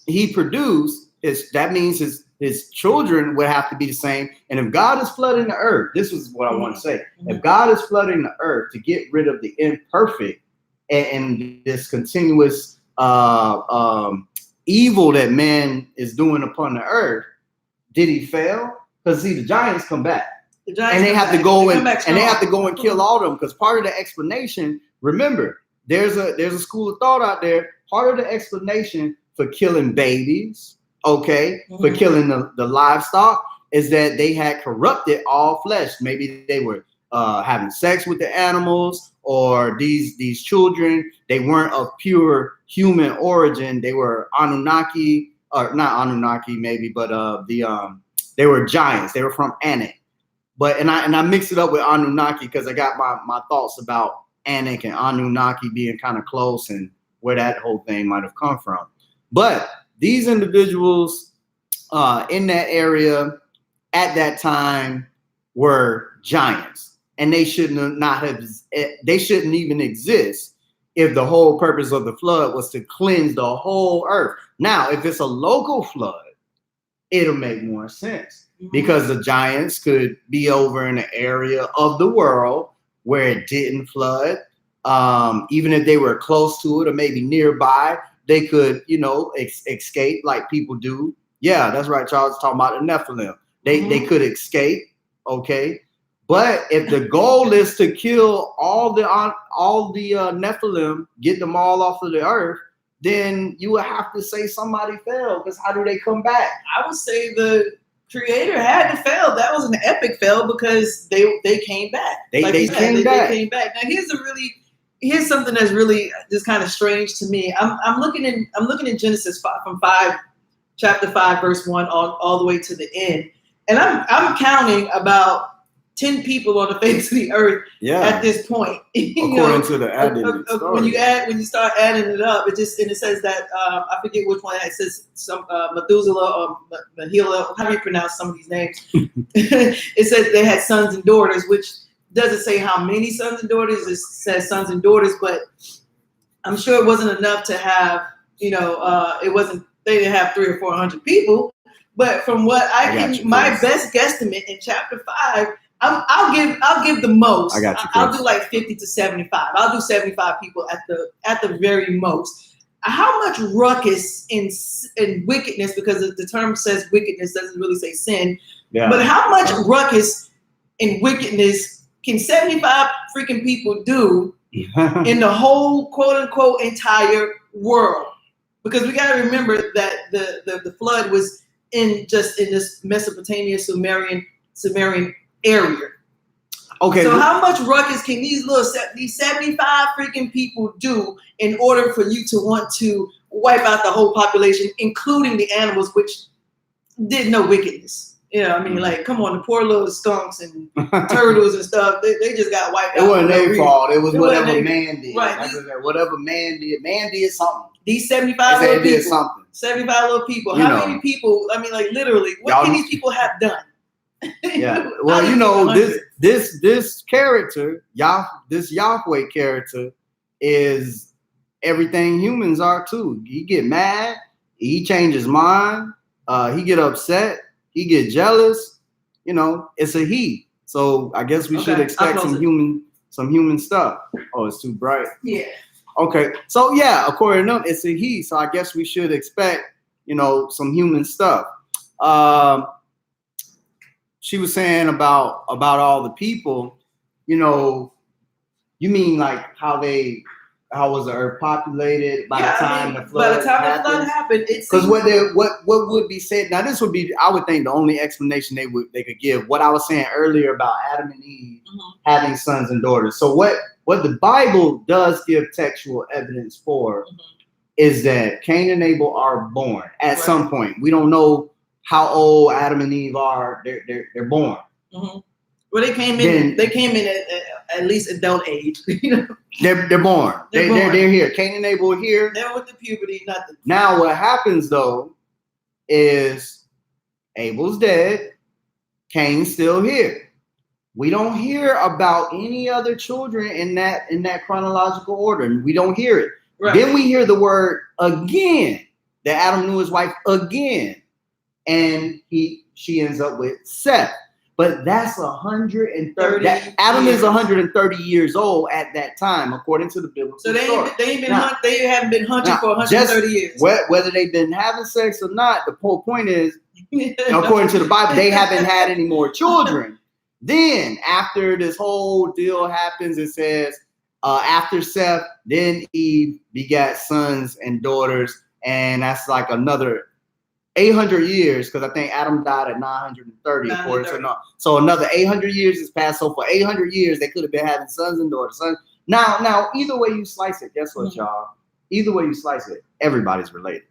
he produced, that means his children would have to be the same. And if God is flooding the earth, this is what I want to say. If God is flooding the earth to get rid of the imperfect and this continuous evil that man is doing upon the earth, did he fail? Because see, the giants come back. And they have to go and kill all of them, because part of the explanation, remember, there's a school of thought out there. Part of the explanation for killing babies, for killing the livestock, is that they had corrupted all flesh. Maybe they were having sex with the animals, or these children, they weren't of pure human origin. They were Anunnaki, or not Anunnaki maybe, but they were giants. They were from Anak. But and I mix it up with Anunnaki because I got my thoughts about Anak and Anunnaki being kind of close and where that whole thing might have come from. But these individuals in that area at that time were giants, and they shouldn't even exist if the whole purpose of the flood was to cleanse the whole earth. Now, if it's a local flood, it'll make more sense. Because the giants could be over in an area of the world where it didn't flood. Even if they were close to it or maybe nearby, they could, escape like people do. Yeah, that's right. Charles is talking about the Nephilim. They could escape. Okay. But if the goal is to kill all the Nephilim, get them all off of the earth, then you would have to say somebody fell, because how do they come back? I would say the Creator had to fail. That was an epic fail, because they came back. They came back. Now here's something that's really just kind of strange to me. I'm looking in Genesis 5, from chapter 5, verse 1 all the way to the end, and I'm counting about 10 people on the face of the earth at this point. According to the added when you start adding it up, it says that I forget which one. It says some Methuselah or Mahila. How do you pronounce some of these names? It says they had sons and daughters, which doesn't say how many sons and daughters. It says sons and daughters, but I'm sure it wasn't enough to have. It wasn't. They didn't have 300 or 400 people. But from what my best guesstimate in chapter 5. I'll give the most. I got you. I'll do like 50 to 75. I'll do 75 people at the very most. How much ruckus in wickedness, because the term says wickedness, doesn't really say sin. Yeah. But how much ruckus in wickedness can 75 freaking people do in the whole quote unquote entire world? Because we got to remember that the flood was in this Mesopotamia Sumerian area. Okay. So how much ruckus can these 75 freaking people do in order for you to want to wipe out the whole population, including the animals, which did no wickedness? Like, come on, the poor little skunks and turtles and stuff, they just got wiped out. It wasn't their fault. It was whatever man did. Right. Whatever man did. Man did something. These 75 little people. Did something. 75 little people. How many people, literally, what can these people have done? Yeah. Well, this character, this Yahweh character is everything humans are too. He get mad, he change his mind, he get upset, he get jealous. It's a he. So I guess we should expect some human stuff. Oh, it's too bright. Yeah. Okay. So yeah, according to them, it's a he. So I guess we should expect, some human stuff. She was saying about all the people, you mean like how was the earth populated by the time the flood happened? Because what would be said now, this would be, I would think, the only explanation they could give. What I was saying earlier about Adam and Eve having sons and daughters. So what the Bible does give textual evidence for is that Cain and Abel are born at some point. We don't know how old Adam and Eve are. They're born. Mm-hmm. Well, they came in at least adult age. They're born. They're here. Cain and Abel are here. They're with the puberty, nothing. Now what happens though is Abel's dead, Cain's still here. We don't hear about any other children in that chronological order. We don't hear it. Right. Then we hear the word again, that Adam knew his wife again. And she ends up with Seth. But that's 130. Adam is 130 years old at that time, according to the biblical story. So they haven't been hunting for 130 years. Whether they've been having sex or not, the whole point is, according to the Bible, they haven't had any more children. Then, after this whole deal happens, it says, after Seth, then Eve begat sons and daughters, and that's like another 800 years, because I think Adam died at 930. So another 800 years has passed. So for 800 years, they could have been having sons and daughters. Now, either way you slice it, guess what, y'all? Either way you slice it, everybody's related.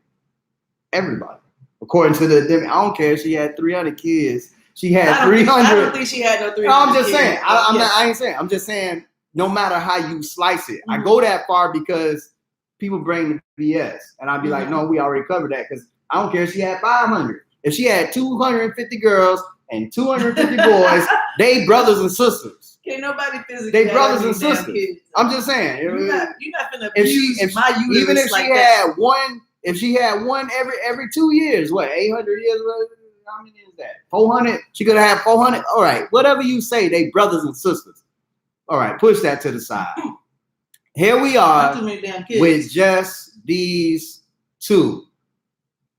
Everybody. According to I don't care if she had 300 kids. She had 300. I don't think she had no 300. No, I'm just saying. I ain't saying. I'm just saying, no matter how you slice it. I go that far because people bring the BS. And I'd be like, no, we already covered that, because I don't care if she had 500. If she had 250 girls and 250 boys, they brothers and sisters. Can't nobody physically. They brothers and sisters. Kids. I'm just saying. You're not gonna abuse my uterus. Even if she had one, every 2 years, what, 800 years? How many is that? 400? She could have had 400. All right, whatever you say, they brothers and sisters. All right, push that to the side. Here we are with just these two.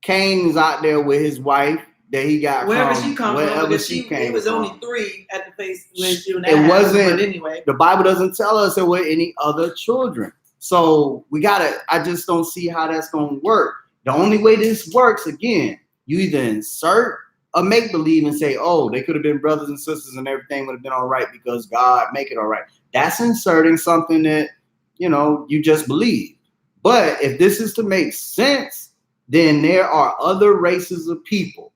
Cain's out there with his wife that he got wherever from, she comes wherever from. she came it was from. only 3 at the face when it wasn't. But anyway, the Bible doesn't tell us there were any other children. So I just don't see how that's going to work. The only way this works, again, you either insert a make-believe and say, oh, they could have been brothers and sisters and everything would have been all right because God make it all right. That's inserting something that, you just believe. But if this is to make sense, then there are other races of people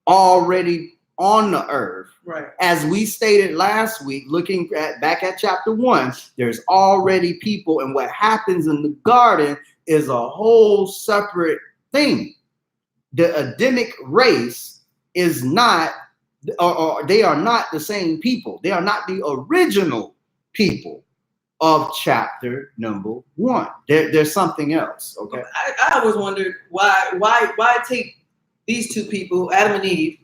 already on the earth. Right. As we stated last week, looking back at chapter 1, there's already people, and what happens in the garden is a whole separate thing. The Adamic race is not, or they are not the same people. They are not the original people of chapter number 1. There's something else. Okay. I always wondered why take these two people, Adam and Eve,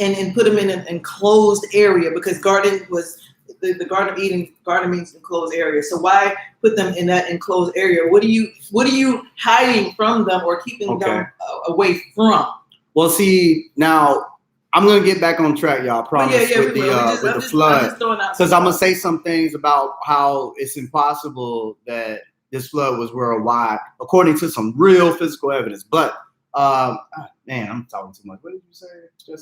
and put them in an enclosed area, because garden was the Garden of Eden. Garden means enclosed area. So why put them in that enclosed area? What are you hiding from them or keeping them away from? Well, see, now I'm gonna get back on track, y'all. I promise with the flood, because I'm gonna say some things about how it's impossible that this flood was worldwide, according to some real physical evidence. But man, I'm talking too much. What did you say?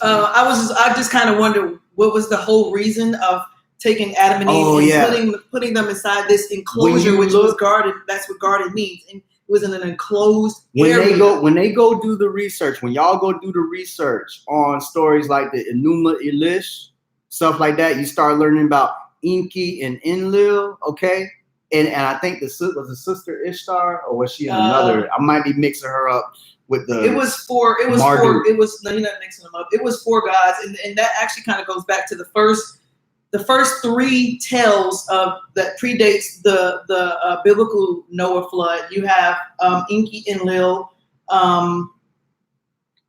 I just kind of wondered what was the whole reason of taking Adam and Eve and putting them inside this enclosure, which was garden. That's what garden means, and it was in an enclosed area. When they go do the research, when y'all go do the research on stories like the Enuma Elish, stuff like that, you start learning about Enki and Enlil, okay? And I think was the sister Ishtar, or was she another? I might be mixing her up with the. You're not mixing them up. It was 4 gods, and that actually kind of goes back to the first 3 tales of that predates the biblical Noah flood. You have Enki, Enlil,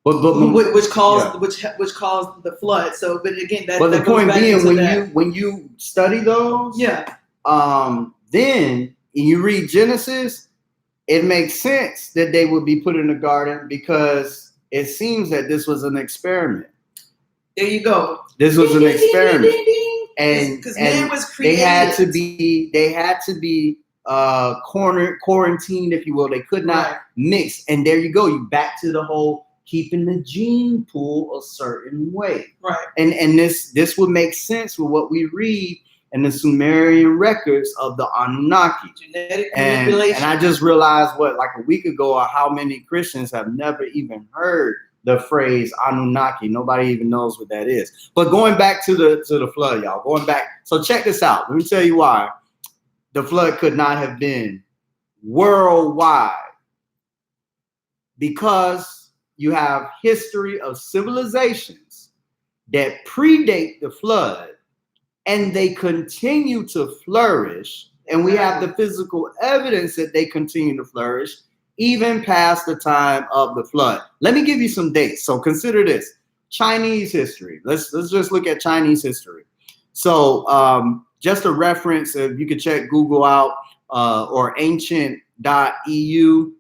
which caused the flood. So, but again, the point being, when you study those, then you read Genesis, it makes sense that they would be put in the garden, because it seems that this was an experiment. There you go. This was an experiment. And man was created. They had to be quarantined, if you will. They could not mix. And there you go. You back to the whole keeping the gene pool a certain way. Right. And this would make sense with what we read in the Sumerian records of the Anunnaki. Genetic manipulation. And I just realized like a week ago, how many Christians have never even heard the phrase Anunnaki. Nobody even knows what that is. But going back to the flood, y'all. Going back. So check this out. Let me tell you why the flood could not have been worldwide. Because you have history of civilizations that predate the flood, and they continue to flourish. And we have the physical evidence that they continue to flourish even past the time of the flood. Let me give you some dates. So consider this. Chinese history. Let's just look at Chinese history. So just a reference, if you could check Google out, or ancient.eu.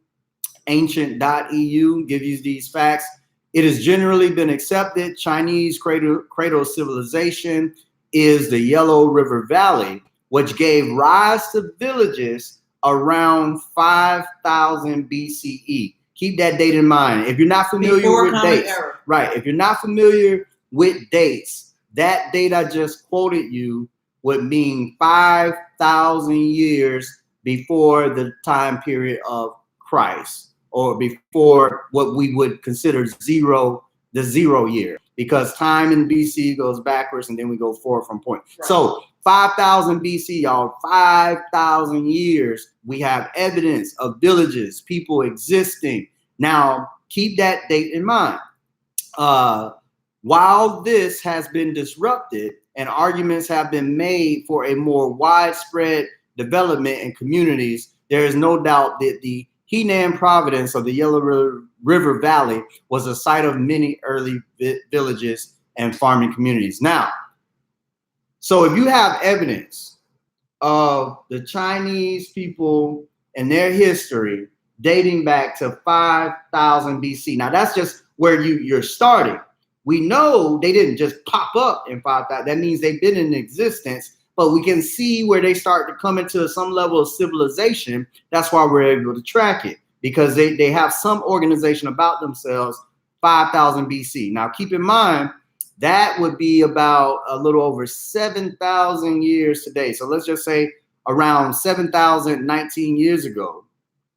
Ancient.eu give you these facts. It has generally been accepted Chinese cradle civilization is the Yellow River Valley, which gave rise to villages around 5000 BCE. Keep that date in mind. If you're not familiar with dates, right? If you're not familiar with dates, that date I just quoted you would mean 5,000 years before the time period of Christ, or before what we would consider the 0 year, because time in BC goes backwards and then we go forward from point. Right. So 5,000 BC, y'all, 5,000 years, we have evidence of villages, people existing. Now, keep that date in mind. While this has been disrupted and arguments have been made for a more widespread development in communities, there is no doubt that the Henan province of the Yellow River Valley was a site of many early villages and farming communities. Now, so if you have evidence of the Chinese people and their history dating back to 5,000 BC, now that's just where you're starting. We know they didn't just pop up in 5,000. That means they've been in existence, but we can see where they start to come into some level of civilization. That's why we're able to track it, because they have some organization about themselves 5,000 BC. Now, keep in mind, that would be about a little over 7,000 years today. So let's just say around 7,019 years ago,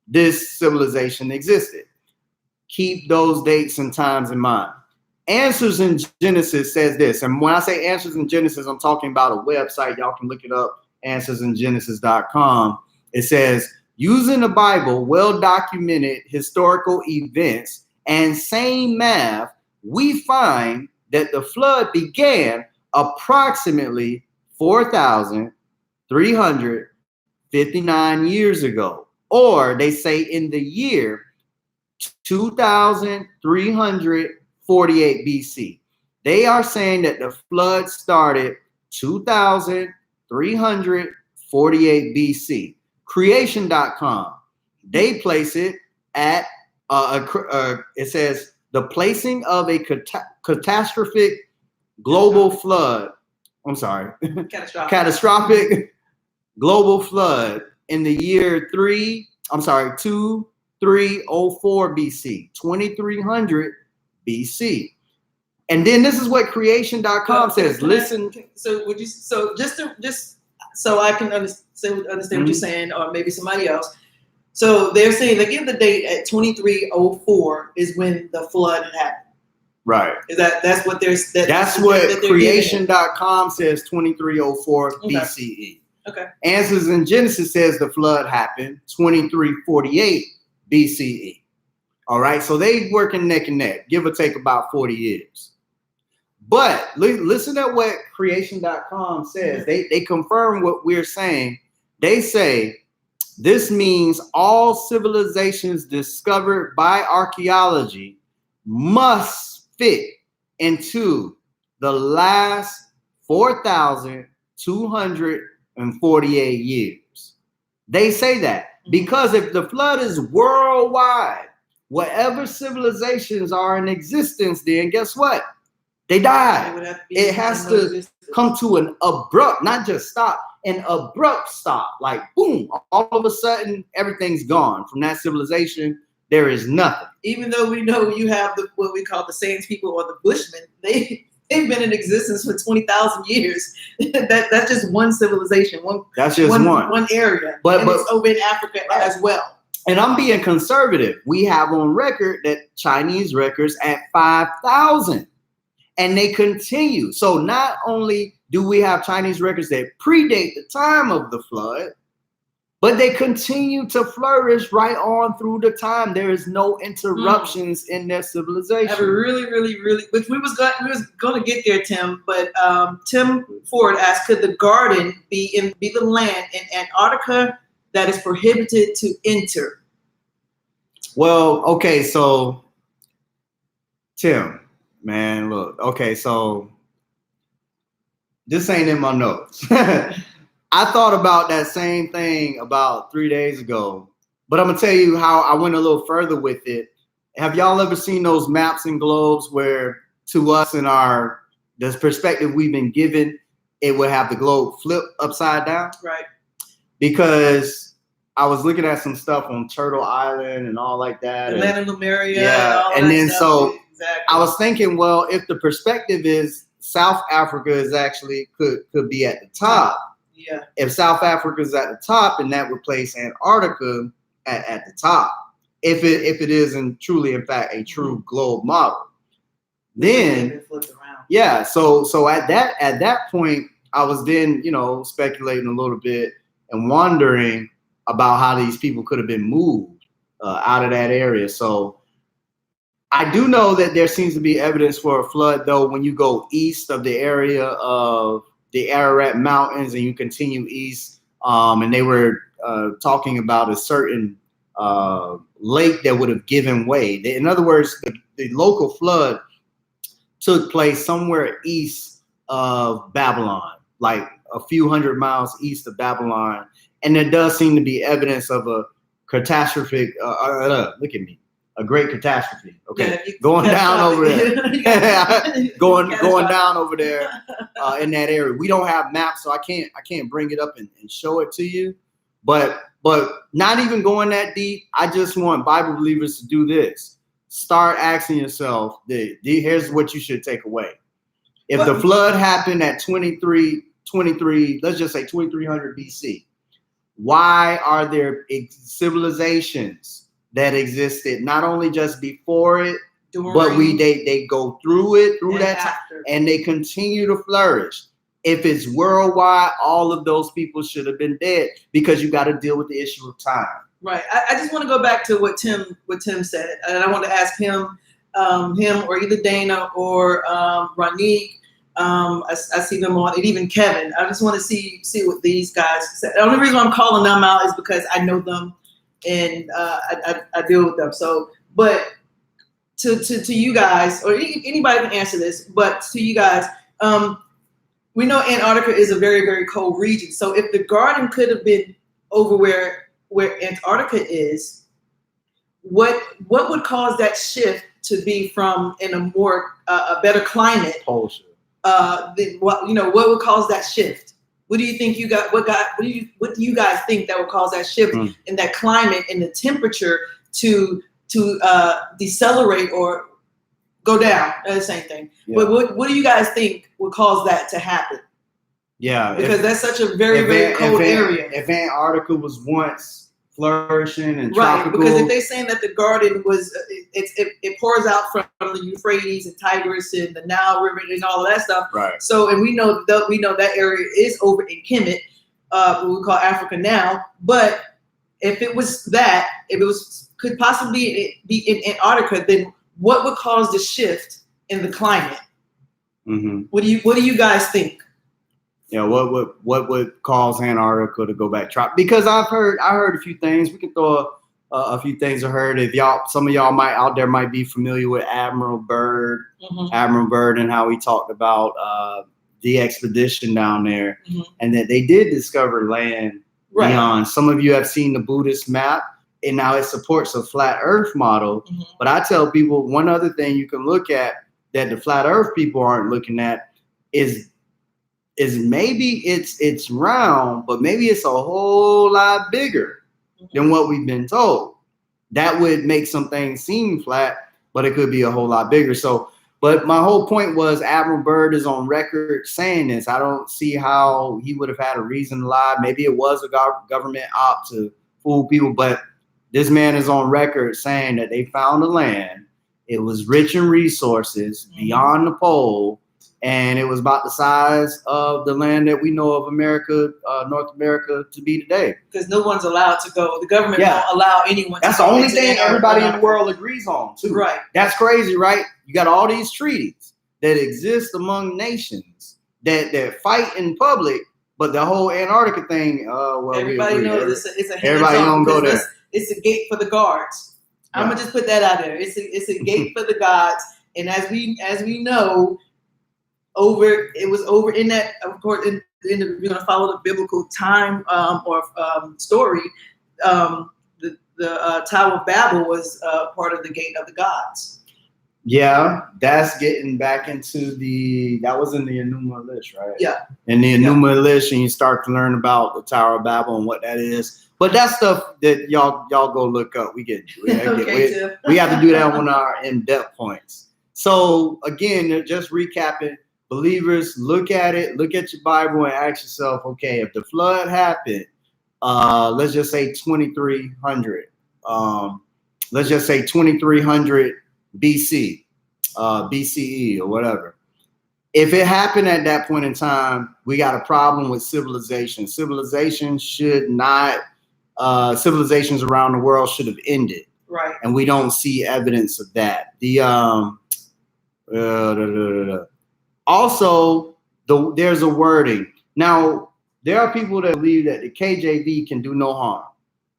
this civilization existed. Keep those dates and times in mind. Answers in Genesis says this. And when I say Answers in Genesis, I'm talking about a website. Y'all can look it up, answersingenesis.com. It says, using the Bible, well-documented historical events, and sane math, we find that the flood began approximately 4,359 years ago. Or they say in the year 2,348 BC. They are saying that the flood started 2,348 BC. Creation.com, they place it at, it says, the placing of a catastrophic global flood. I'm sorry. Catastrophic global flood in the year 2304 BC, 2300 BC. And then this is what creation.com says. Listen. So would you, so just so I can understand what you're saying, or maybe somebody else. So they're saying they give the date at 2304 is when the flood happened. Right. Is that's what they're that's what creation.com says, 2304 BCE. Okay. Answers in Genesis says the flood happened 2348 BCE. All right. So they working neck and neck, give or take about 40 years. But listen to what creation.com says. They confirm what we're saying. They say this means all civilizations discovered by archaeology must fit into the last 4,248 years. They say that because if the flood is worldwide, whatever civilizations are in existence, then guess what? They die. It has to come to an abrupt, not just stop, an abrupt stop. Like boom, all of a sudden, everything's gone from that civilization. There is nothing. Even though we know you have what we call the Sands people or the Bushmen, they've been in existence for 20,000 years. That's just one civilization. That's just one area. But it's over in Africa as well. And I'm being conservative. We have on record that Chinese records at 5,000. And they continue. So not only do we have Chinese records that predate the time of the flood, but they continue to flourish right on through the time. There is no interruptions in their civilization. I have a really, which we was going to get there, Tim. But Tim Ford asked, could the garden be the land in Antarctica that is prohibited to enter? Well, okay, so Tim. Man, look, okay, so this ain't in my notes. I thought about that same thing about 3 days ago, but I'm gonna tell you how I went a little further with it. Have y'all ever seen those maps and globes where to us in the perspective we've been given, it would have the globe flip upside down? Right. Because I was looking at some stuff on Turtle Island and all like that. Atlanta, Lemuria. Yeah, and then so exactly. I was thinking, well, if the perspective is South Africa is actually could be at the top. Yeah. If South Africa is at the top, and that would place Antarctica at the top. If it is truly in fact a true globe model, then yeah. So at that point, I was then speculating a little bit and wondering about how these people could have been moved out of that area. So I do know that there seems to be evidence for a flood, though, when you go east of the area of the Ararat Mountains and you continue east, and they were talking about a certain lake that would have given way. In other words, the local flood took place somewhere east of Babylon, like a few hundred miles east of Babylon. And there does seem to be evidence of a catastrophic, look at me, a great catastrophe. Okay, yeah, going down over there, going down over there in that area. We don't have maps, so I can't bring it up and show it to you. But not even going that deep. I just want Bible believers to do this. Start asking yourself, here's what you should take away. If the flood happened at 23, let's just say 2300 BC, why are there civilizations that existed not only just before it, During but they go through it through and that time, after. and they continue to flourish. If it's worldwide, all of those people should have been dead because you got to deal with the issue of time. Right. I just want to go back to what Tim said, and I want to ask him or either Dana or Ronique. I see them on, and even Kevin. I just want to see what these guys said. The only reason I'm calling them out is because I know them and I deal with them. So, but to you guys, or anybody can answer this, but to you guys, we know Antarctica is a very, very cold region. So if the garden could have been over where Antarctica is, what would cause that shift to be from in a more a better climate? Polar. What would cause that shift? What do you think what do you guys think that would cause that shift in that climate and the temperature to decelerate or go down? The same thing. Yeah. But what do you guys think would cause that to happen? Yeah, because that's such a very, very cold area. If Antarctica was once flourishing and right, tropical, because if they're saying that the garden was, it pours out from the Euphrates and Tigris and the Nile River and all of that stuff. Right. So, and we know that area is over in Kemet, what we call Africa now. But if it was that, could possibly be in Antarctica, then what would cause the shift in the climate? Mm-hmm. What do you guys think? Yeah, what would cause Antarctica to go back? Because I heard a few things. We can throw a few things I heard. If some of y'all out there might be familiar with Admiral Byrd, and how he talked about the expedition down there, and that they did discover land beyond. Some of you have seen the Buddhist map, and now it supports a flat Earth model. But I tell people one other thing you can look at that the flat Earth people aren't looking at is maybe it's round, but maybe it's a whole lot bigger than what we've been told. That would make some things seem flat, but it could be a whole lot bigger. So, but my whole point was Admiral Byrd is on record saying this. I don't see how he would have had a reason to lie. Maybe it was a government op to fool people, but this man is on record saying that they found a land. It was rich in resources beyond the pole. And it was about the size of the land that we know of America, North America, to be today. Because no one's allowed to go. The government won't allow anyone to go. That's the only thing everybody in the world agrees on, too. Right. That's crazy, right? You got all these treaties that exist among nations that fight in public, but the whole Antarctica thing, everybody knows it's a everybody don't go there. It's a gate for the guards. I'm gonna just put that out there. It's a gate for the gods, and as we know. It was over in that, of course, we're going to follow the biblical time or story. The Tower of Babel was part of the gate of the gods. Yeah, that's getting back into that was in the Enuma Elish, right? Yeah. In the Enuma Elish, and you start to learn about the Tower of Babel and what that is. But that's stuff that y'all go look up. We have to do that on our in-depth points. So again, just recapping. Believers, look at it, look at your Bible and ask yourself, okay, if the flood happened, let's just say 2300, let's just say 2300 BC, BCE or whatever. If it happened at that point in time, we got a problem with civilization. Civilizations around the world should have ended. Right. And we don't see evidence of that. Also, there's a wording. Now, there are people that believe that the KJV can do no harm,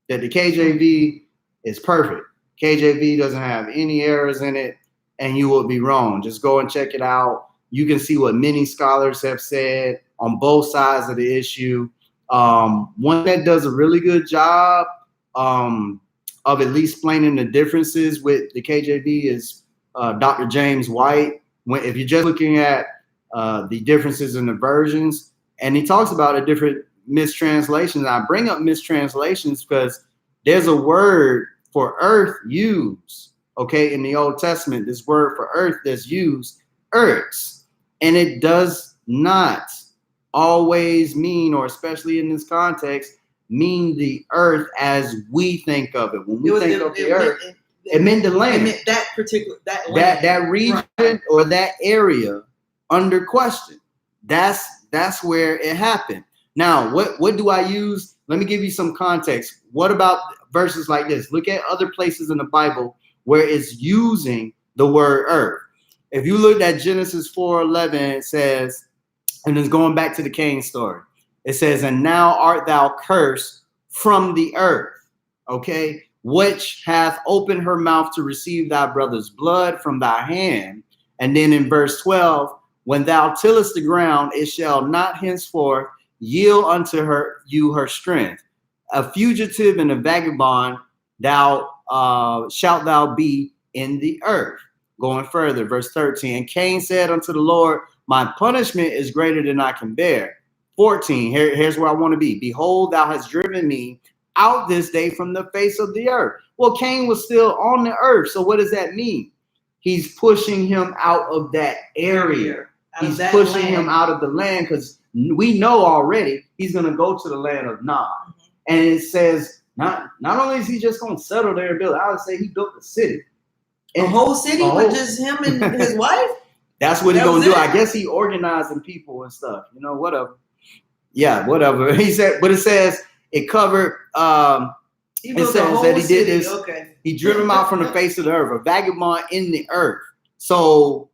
that the KJV is perfect. KJV doesn't have any errors in it, and you will be wrong. Just go and check it out. You can see what many scholars have said on both sides of the issue. One that does a really good job of at least explaining the differences with the KJV is Dr. James White. If you're just looking at the differences in the versions, and he talks about the different mistranslations. I bring up mistranslations because there's a word for earth used, okay, in the Old Testament. This word for earth that's used, earths, and it does not always mean, or especially in this context, mean the earth as we think of it. When we think of the earth, It meant the It land. meant that particular that land. That region or that area under question. That's where it happened. Now, what do I use? Let me give you some context. What about verses like this? Look at other places in the Bible where it's using the word earth. If you look at Genesis 4:11, it says, and it's going back to the Cain story. It says, and now art thou cursed from the earth, okay, which hath opened her mouth to receive thy brother's blood from thy hand. And then in verse 12, when thou tillest the ground, it shall not henceforth yield unto you her strength. A fugitive and a vagabond thou shalt thou be in the earth. Going further, verse 13, and Cain said unto the Lord, my punishment is greater than I can bear. 14, here's where I want to be. Behold, thou hast driven me out this day from the face of the earth. Well, Cain was still on the earth. So what does that mean? He's pushing him out of that area. He's pushing him out of the land because we know already he's going to go to the land of Nod. Mm-hmm. And it says not only is he just going to settle there and build, I would say he built a city. And a whole city with just him and his wife? That's what he's going to do. I guess he organizing people and stuff. You know, whatever. Yeah, whatever. He said, but it says it covered. It says that he did this. Okay. He drew him out from the face of the earth, a vagabond in the earth. So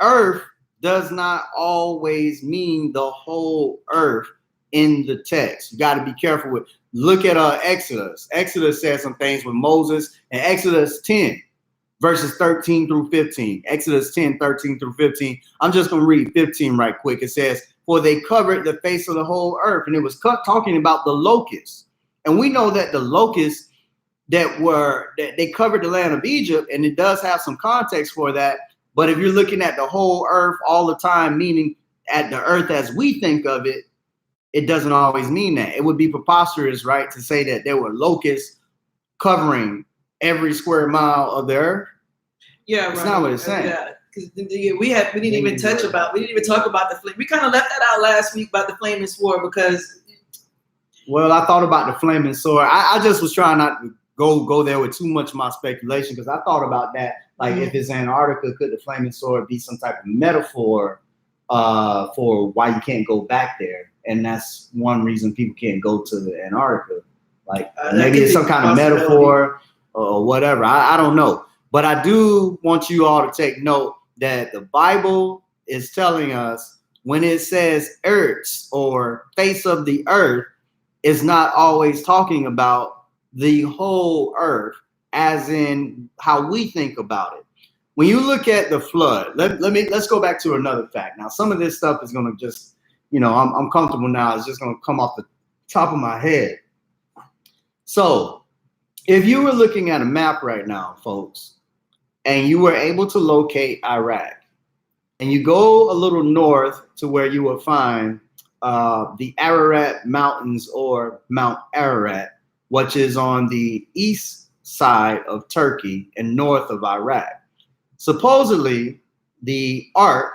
earth does not always mean the whole earth in the text. You got to be careful with. Look at Exodus. Exodus says some things with Moses, and Exodus 10, verses 13 through 15. Exodus 10, 13 through 15. I'm just going to read 15 right quick. It says, for they covered the face of the whole earth. And it was talking about the locusts. And we know that the locusts that they covered the land of Egypt, and it does have some context for that. But if you're looking at the whole earth all the time, meaning at the earth as we think of it, it doesn't always mean that. It would be preposterous, right, to say that there were locusts covering every square mile of the earth. Yeah, that's not what it's saying. Yeah. Because we didn't even talk about the flame. We kind of left that out last week about the flaming sword because. Well, I thought about the flaming sword. I just was trying not to go there with too much of my speculation because I thought about that. Like if it's Antarctica, could the flaming sword be some type of metaphor for why you can't go back there? And that's one reason people can't go to Antarctica. Like maybe it's some kind of metaphor or whatever. I don't know. But I do want you all to take note that the Bible is telling us when it says earths or face of the earth, it's not always talking about the whole earth as in how we think about it. When you look at the flood, let's go back to another fact. Now, some of this stuff is going to just, I'm comfortable now. It's just going to come off the top of my head. So if you were looking at a map right now, folks, and you were able to locate Iraq, and you go a little north to where you will find the Ararat Mountains or Mount Ararat, which is on the east side of Turkey and north of Iraq. Supposedly, the ark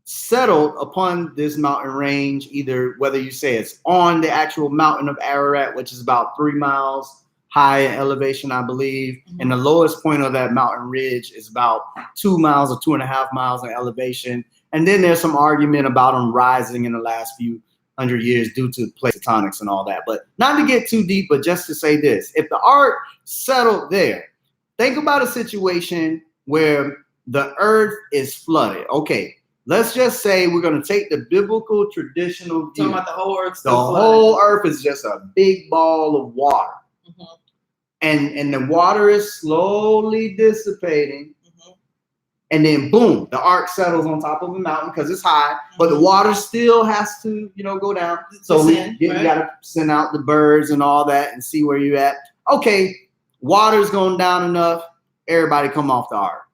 settled upon this mountain range, either whether you say it's on the actual mountain of Ararat, which is about 3 miles high in elevation, I believe. Mm-hmm. And the lowest point of that mountain ridge is about 2 miles or 2.5 miles in elevation. And then there's some argument about them rising in the last few hundred years due to plate tectonics and all that. But not to get too deep, but just to say this, if the ark settled there, think about a situation where the earth is flooded. Okay, let's just say we're going to take the biblical traditional view. Talking about the whole earth. The whole earth is just a big ball of water. Mm-hmm. And the water is slowly dissipating. Mm-hmm. And then boom, the ark settles on top of a mountain because it's high, but the water still has to, go down. So we got to send out the birds and all that and see where you're at. Okay, water's going down enough. Everybody come off the ark.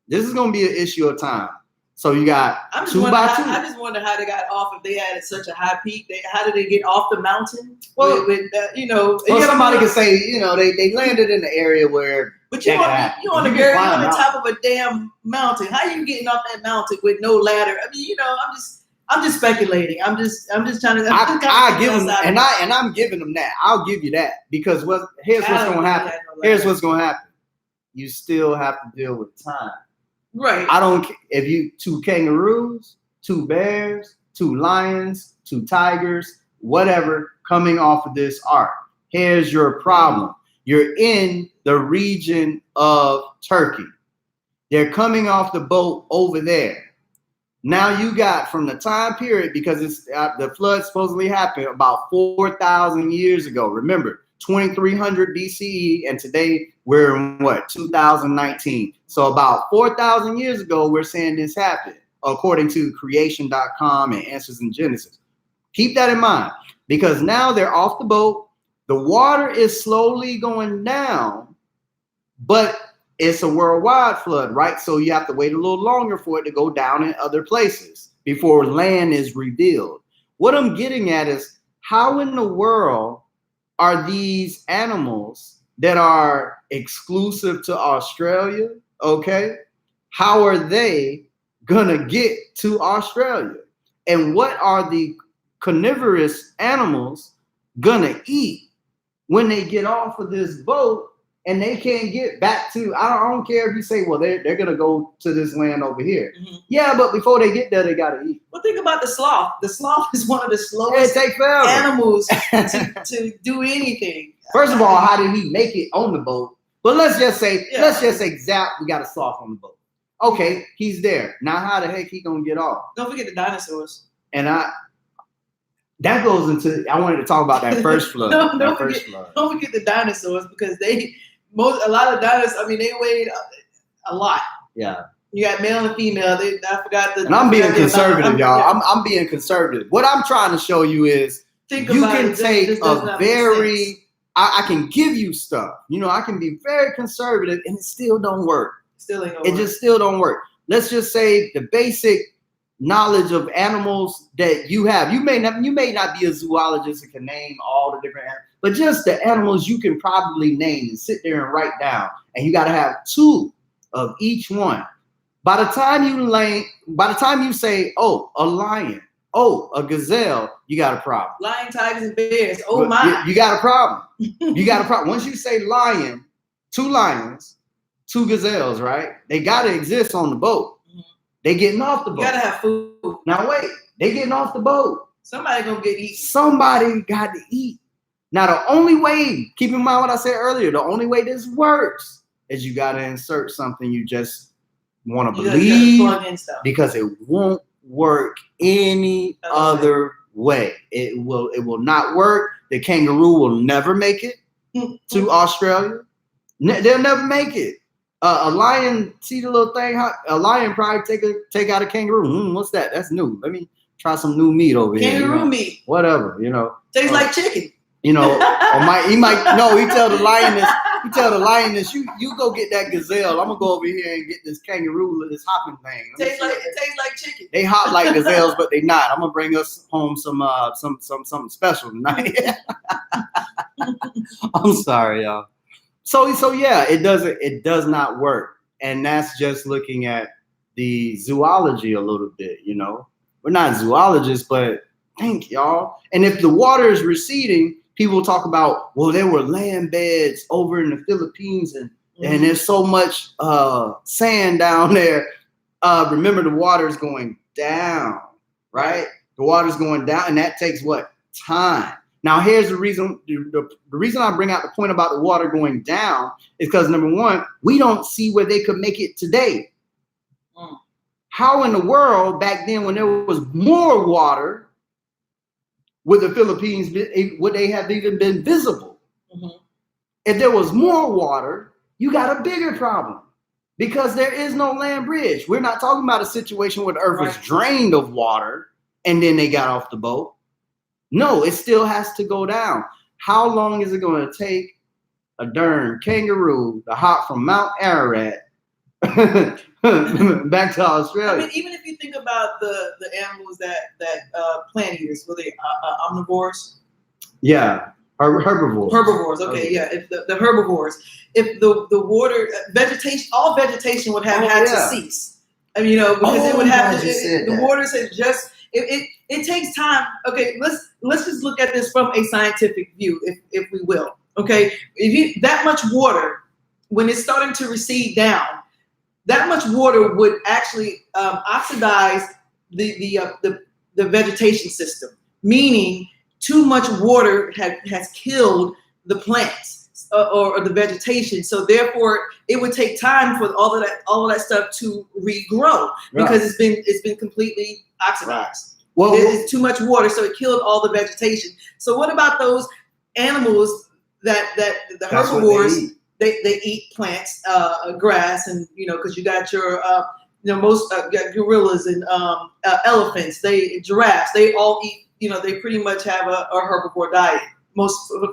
This is going to be an issue of time. So you got 2 by 2. I just wonder how they got off if they had such a high peak. How did they get off the mountain? Well, somebody could say, they landed in the area where. But you on the top of a damn mountain. How you getting off that mountain with no ladder? I mean, I'm just speculating. I'm just trying to. I give them, and I'm giving them that. I'll give you that because here's what's going to happen. Here's what's going to happen. you still have to deal with time. Right. I don't if you 2 kangaroos, 2 bears, 2 lions, 2 tigers, whatever coming off of this ark. Here's your problem. You're in the region of Turkey. They're coming off the boat over there. Now you got from the time period, because it's the flood supposedly happened about 4,000 years ago. Remember, 2300 BCE, and today we're in what, 2019. So about 4,000 years ago, we're saying this happened, according to creation.com and Answers in Genesis. Keep that in mind, because now they're off the boat. The water is slowly going down, but it's a worldwide flood, right? So you have to wait a little longer for it to go down in other places before land is revealed. What I'm getting at is, how in the world are these animals that are exclusive to Australia, okay? How are they gonna get to Australia? And what are the carnivorous animals gonna eat when they get off of this boat and they can't get back to, I don't care if you say, well, they're going to go to this land over here. Mm-hmm. Yeah, but before they get there, they got to eat. Well, think about the sloth. The sloth is one of the slowest animals to do anything. First of all, how did he make it on the boat? But let's just say, we got a sloth on the boat. Okay, he's there. Now how the heck he going to get off? Don't forget the dinosaurs. And that goes into, I wanted to talk about that first flood. Don't forget the dinosaurs, because a lot of dinosaurs, I mean, they weighed a lot. Yeah. You got male and female. I forgot the. And I'm being conservative, y'all. I'm being conservative. What I'm trying to show you is I can give you stuff. You know, I can be very conservative and it still don't work. It just still don't work. Let's just say the basic knowledge of animals that you have. You may not be a zoologist and can name all the different animals, but just the animals you can probably name and sit there and write down. And you got to have 2 of each one. By the time you say, oh, a lion, oh, a gazelle, you got a problem. Lion, tigers, and bears. Oh my. You got a problem. You got a problem. Once you say lion, 2 lions, 2 gazelles, right? They got to exist on the boat. They getting off the boat. You gotta have food. Now wait, they getting off the boat. Somebody gonna get eaten. Somebody got to eat. Now the only way, keep in mind what I said earlier, the only way this works is you gotta insert something you just want to believe, because it won't work any other way. It will not work. The kangaroo will never make it to Australia. They'll never make it. A lion, see the little thing? A lion probably take out a kangaroo. What's that? That's new. Let me try some new meat over here. Kangaroo meat. Whatever, Tastes like chicken. He tell the lioness, you go get that gazelle. I'm gonna go over here and get this kangaroo, this hopping thing. It tastes like chicken. They hop like gazelles, but they not. I'm gonna bring us home some something special tonight. I'm sorry, y'all. So yeah, it does not work. And that's just looking at the zoology a little bit, We're not zoologists, but think, y'all. And if the water is receding, people talk about, well, there were land beds over in the Philippines and there's so much sand down there. Remember, the water is going down, right? The water's going down, and that takes what? Time. Now, here's the reason. The reason I bring out the point about the water going down is because, number one, we don't see where they could make it today. How in the world back then, when there was more water, would the Philippines would they have even been visible? If there was more water, you got a bigger problem, because there is no land bridge. We're not talking about a situation where the earth was drained of water and then they got off the boat. No, it still has to go down. How long is it going to take a darn kangaroo to hop from Mount Ararat back to Australia? I mean, even if you think about the animals that plant eaters, were they omnivores? Yeah, herbivores. Herbivores. Okay, yeah. If the herbivores, if the water vegetation, all vegetation would have had to cease. I mean, because it would have to. The waters had just. It takes time. Okay, let's just look at this from a scientific view, if we will. Okay, that much water when it's starting to recede down, that much water would actually oxidize the vegetation system, meaning too much water has killed the plants or the vegetation. So therefore, it would take time for all of that stuff to regrow because it's been completely oxidized. Well, There's too much water, so it killed all the vegetation. So what about those animals that the herbivores? They eat plants, grass, and because you got your most gorillas and elephants, giraffes, they all eat. They pretty much have a herbivore diet for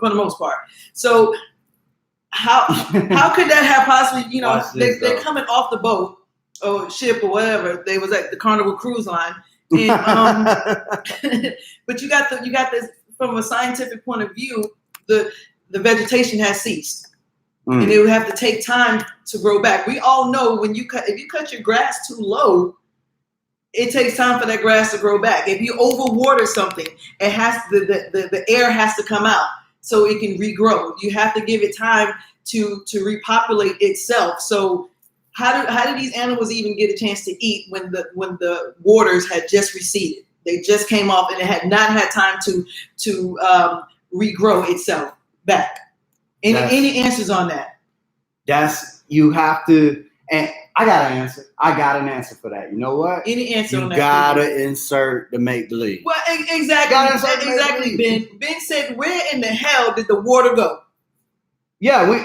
the most part. So how could that have possibly? They're coming off the boat or ship or whatever. They was at the Carnival Cruise Line, and but you got this from a scientific point of view. The vegetation has ceased. And it would have to take time to grow back. We all know if you cut your grass too low, it takes time for that grass to grow back. If you overwater something, it has the air has to come out so it can regrow. You have to give it time to repopulate itself. So how do these animals even get a chance to eat when the waters had just receded? They just came off and it had not had time to regrow itself back. Any answers on that? You have to, and I got an answer. I got an answer for that. You know what? Any answer on that? You gotta insert the make believe. Well, exactly, Ben. Ben said, "Where in the hell did the water go?" Yeah, we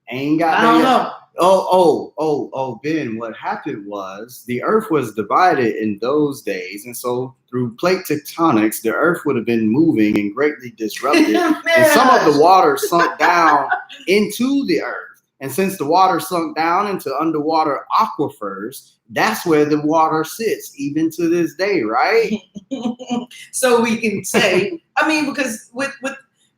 ain't got. I don't know. Oh, Ben. What happened was the Earth was divided in those days, and so through plate tectonics, the Earth would have been moving and greatly disrupted, and some of the water sunk down into the Earth. And since the water sunk down into underwater aquifers, that's where the water sits, even to this day, right? So we can say, because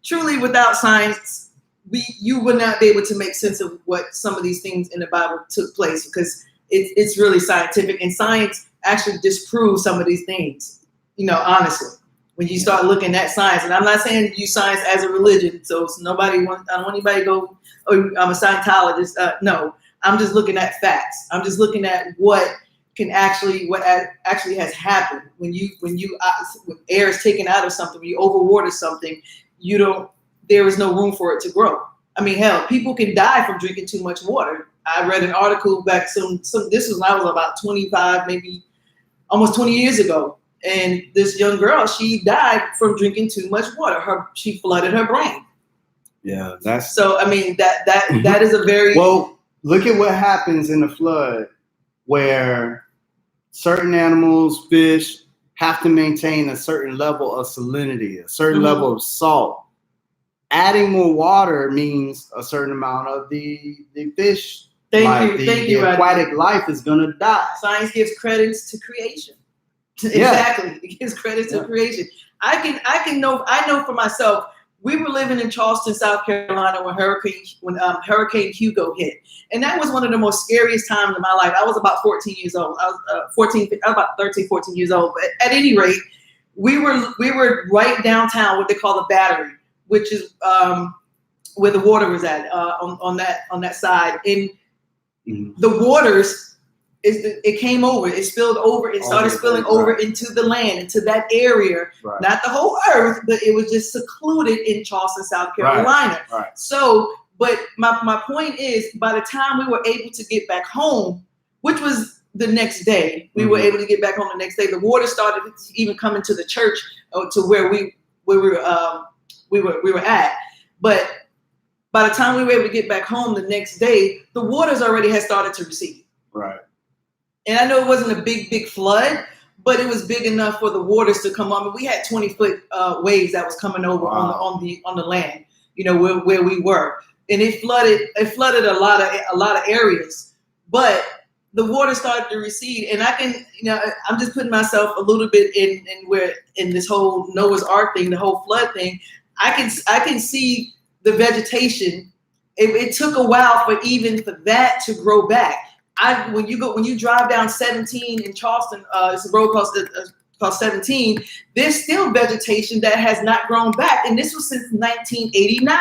truly without science, you would not be able to make sense of what some of these things in the Bible took place because it's really scientific, and science actually disproves some of these things. Honestly, when you start looking at science, and I'm not saying use science as a religion, so I don't want anybody to go, "Oh, I'm a Scientologist." No, I'm just looking at facts. I'm just looking at what actually has happened when air is taken out of something, when you overwater something, there is no room for it to grow. Hell, people can die from drinking too much water. I read an article back this was when I was about 25, maybe almost 20 years ago. And this young girl, she died from drinking too much water. She flooded her brain. Yeah, that's so. That is a very well. Look at what happens in the flood, where certain animals, fish, have to maintain a certain level of salinity, a certain level of salt. Adding more water means a certain amount of the fish. Thank you. The aquatic life is gonna die. Science gives credits to creation. Exactly, it gives credits to creation. I know for myself. We were living in Charleston, South Carolina when Hurricane Hugo hit, and that was one of the most scariest times of my life. I was about 14 years old. I was about 13, 14 years old. But at any rate, we were right downtown, what they call the Battery, which is where the water was at on that side. And the waters, it came over, it spilled over, it started spilling over into the land, into that area, not the whole earth, but it was just secluded in Charleston, South Carolina. Right. So, but my point is, by the time we were able to get back home, which was the next day, we were able to get back home the next day. The water started to even come into the church to where we were at. But by the time we were able to get back home the next day, the waters already had started to recede. Right. And I know it wasn't a big flood, but it was big enough for the waters to come on. We had 20-foot waves that was coming over on the land, where we were, and it flooded a lot of areas. But the water started to recede, and I can, I'm just putting myself a little bit in this whole Noah's Ark thing, the whole flood thing. I can see the vegetation. It took a while for that to grow back. When you drive down 17 in Charleston, it's a road called 17. There's still vegetation that has not grown back, and this was since 1989.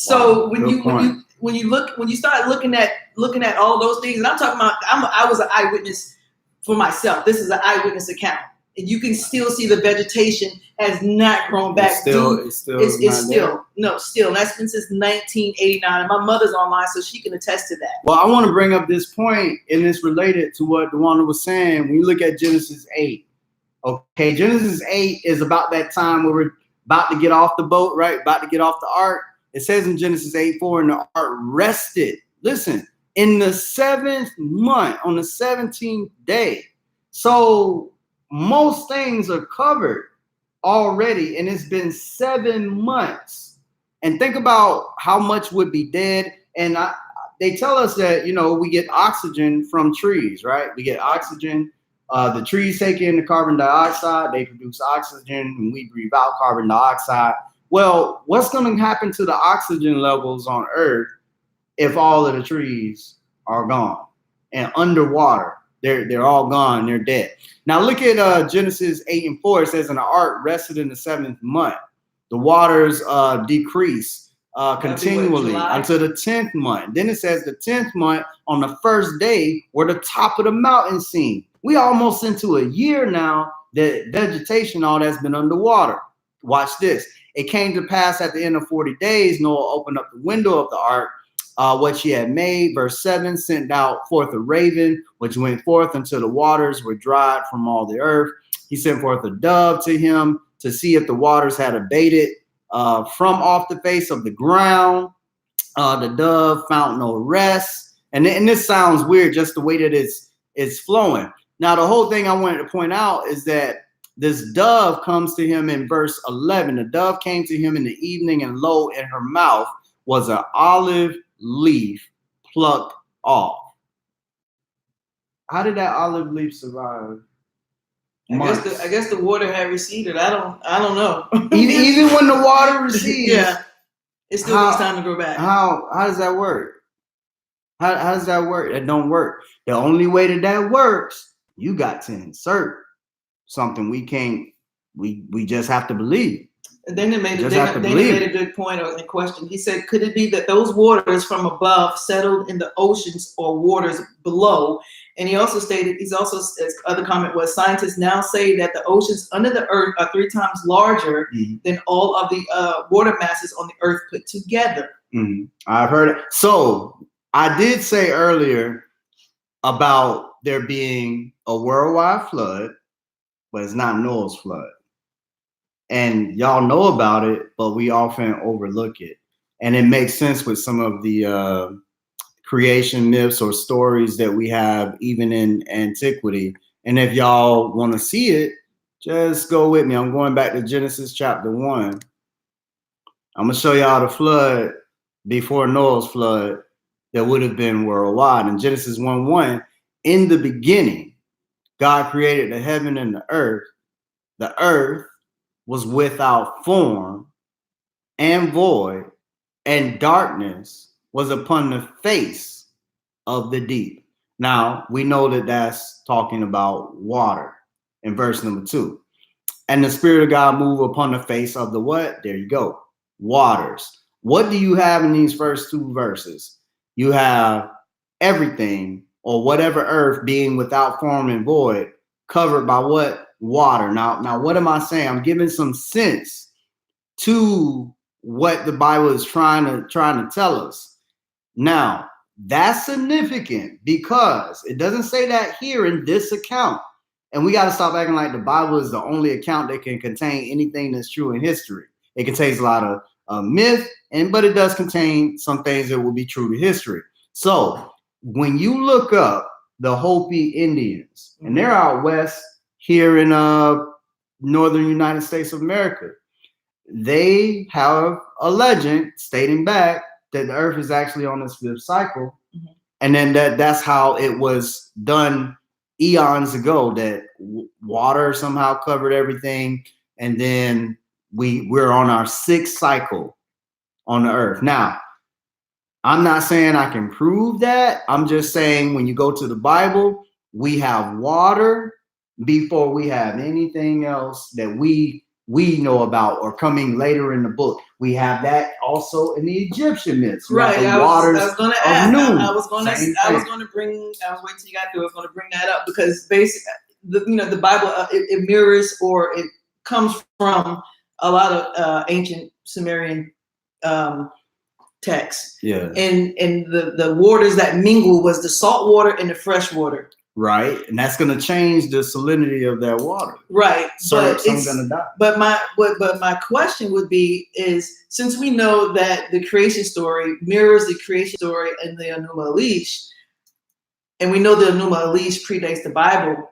So Wow, good point. when you start looking at all those things, and I'm talking about, I was an eyewitness for myself. This is an eyewitness account, and you can still see the vegetation has not grown back. It's still It's not still there? no, still. And that's been since 1989. My mother's online, so she can attest to that. Well, I want to bring up this point, and it's related to what Dwana was saying. When you look at Genesis 8, okay, Genesis 8 is about that time where we're about to get off the boat, right? About to get off the ark. It says in Genesis 8:4, and the ark rested. Listen, in the 7th month, on the 17th day. So most things are covered already, and it's been 7 months. And think about how much would be dead. And they tell us that, we get oxygen from trees, right? We get oxygen. The trees take in the carbon dioxide, they produce oxygen, and we breathe out carbon dioxide. Well, what's going to happen to the oxygen levels on Earth if all of the trees are gone and underwater? They're all gone. They're dead. Now look at Genesis 8:4. It says, and the ark rested in the 7th month. The waters decrease continually until the 10th month. Then it says the 10th month, on the first day, were the top of the mountain seen. We almost into a year now that vegetation, all that's been underwater. Watch this. It came to pass at the end of 40 days, Noah opened up the window of the ark, what she had made. Verse 7, sent out forth a raven, which went forth until the waters were dried from all the earth. He sent forth a dove to him to see if the waters had abated from off the face of the ground. The dove found no rest. And this sounds weird, just the way that it's flowing. Now, the whole thing I wanted to point out is that this dove comes to him in verse 11. The dove came to him in the evening, and lo, in her mouth was an olive leaf plucked off. How did that olive leaf survive? I guess the water had receded. I don't know. Even when the water recedes, yeah, it still needs time to grow back. How does that work? How does that work? It don't work. The only way that works, you got to insert something we can't. We just have to believe. And then they made a good point or a question. He said, could it be that those waters from above settled in the oceans or waters below? And he also stated, his other comment was, scientists now say that the oceans under the earth are 3 times larger than all of the water masses on the earth put together. I've heard it. So I did say earlier about there being a worldwide flood, but it's not Noah's flood. And y'all know about it, but we often overlook it. And it makes sense with some of the creation myths or stories that we have even in antiquity. And if y'all want to see it, just go with me. I'm going back to Genesis chapter 1. I'm going to show y'all the flood before Noah's flood that would have been worldwide. In Genesis 1:1, in the beginning, God created the heaven and the earth. The earth was without form and void, and darkness was upon the face of the deep. Now, we know that that's talking about water in verse number 2. And the Spirit of God moved upon the face of the what? There you go. Waters. What do you have in these first 2 verses? You have everything, or whatever earth being without form and void, covered by what? Water. Now, what am I saying? I'm giving some sense to what the Bible is trying to tell us. Now, that's significant because it doesn't say that here in this account. And we got to stop acting like the Bible is the only account that can contain anything that's true in history. It contains a lot of myth, but it does contain some things that will be true to history. So when you look up the Hopi Indians, and they're out west here in northern United States of America, they have a legend stating back that the earth is actually on its 5th cycle. And then that's how it was done eons ago, that water somehow covered everything. And then we're on our 6th cycle on the earth. Now, I'm not saying I can prove that. I'm just saying when you go to the Bible, we have water before we have anything else that we we know about or coming later in the book. We have that also in the Egyptian myths. You have Right. the I waters was going to of ask. Nun. I was going to bring. I was waiting till you got through. I was going to bring that up because basically, the Bible it mirrors or it comes from a lot of ancient Sumerian texts. Yeah. And the waters that mingle was the salt water and the fresh water. Right, and that's going to change the salinity of that water. Right, So some going to die. But my question would be is, since we know that the creation story mirrors the creation story in the Enuma Elish, and we know the Enuma Elish predates the Bible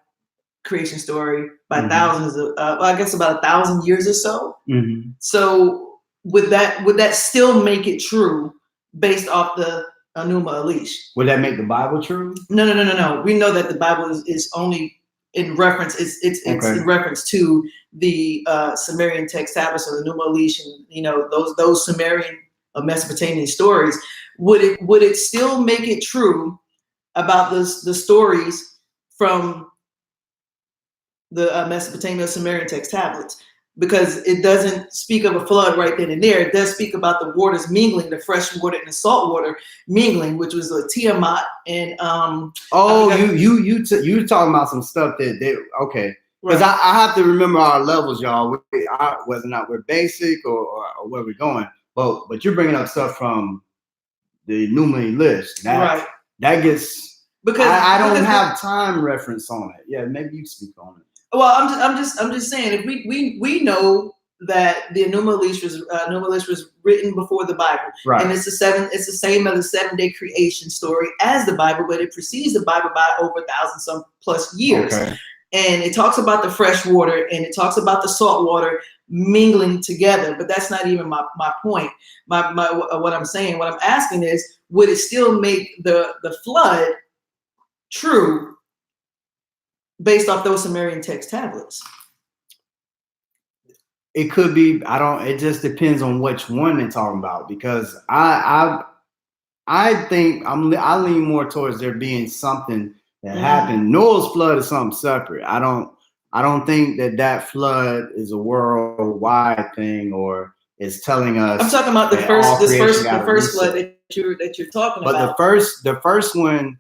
creation story by thousands of, I guess about 1,000 years or so. Mm-hmm. So would that still make it true based off the Enuma Elish? Would that make the Bible true? No. We know that the Bible is only in reference. It's in reference to the Sumerian text tablets of the Enuma Elish, and those Sumerian Mesopotamian stories. Would it still make it true about the stories from the Mesopotamian Sumerian text tablets? Because it doesn't speak of a flood right then and there. It does speak about the waters mingling, the fresh water and the salt water mingling, which was Tiamat and you talking about some stuff that okay. Because I have to remember our levels, y'all. Whether or not we're basic or where we're going, but you're bringing up stuff from the Enuma Elish. That gets because I don't have time reference on it. Yeah, maybe you speak on it. Well, I'm just saying, if we know that the Enuma Elish was written before the Bible, right? And it's the same as the 7-day creation story as the Bible, but it precedes the Bible by over 1,000 some plus years. Okay. And it talks about the fresh water and it talks about the salt water mingling together, but that's not even my point. My what I'm saying, what I'm asking is, would it still make the flood true based off those Sumerian text tablets? It could be. It just depends on which one they're talking about, because I think I lean more towards there being something that happened. Noah's flood is something separate. I don't think that flood is a worldwide thing or is telling us. I'm talking about the first flood that you're talking about. But the first one,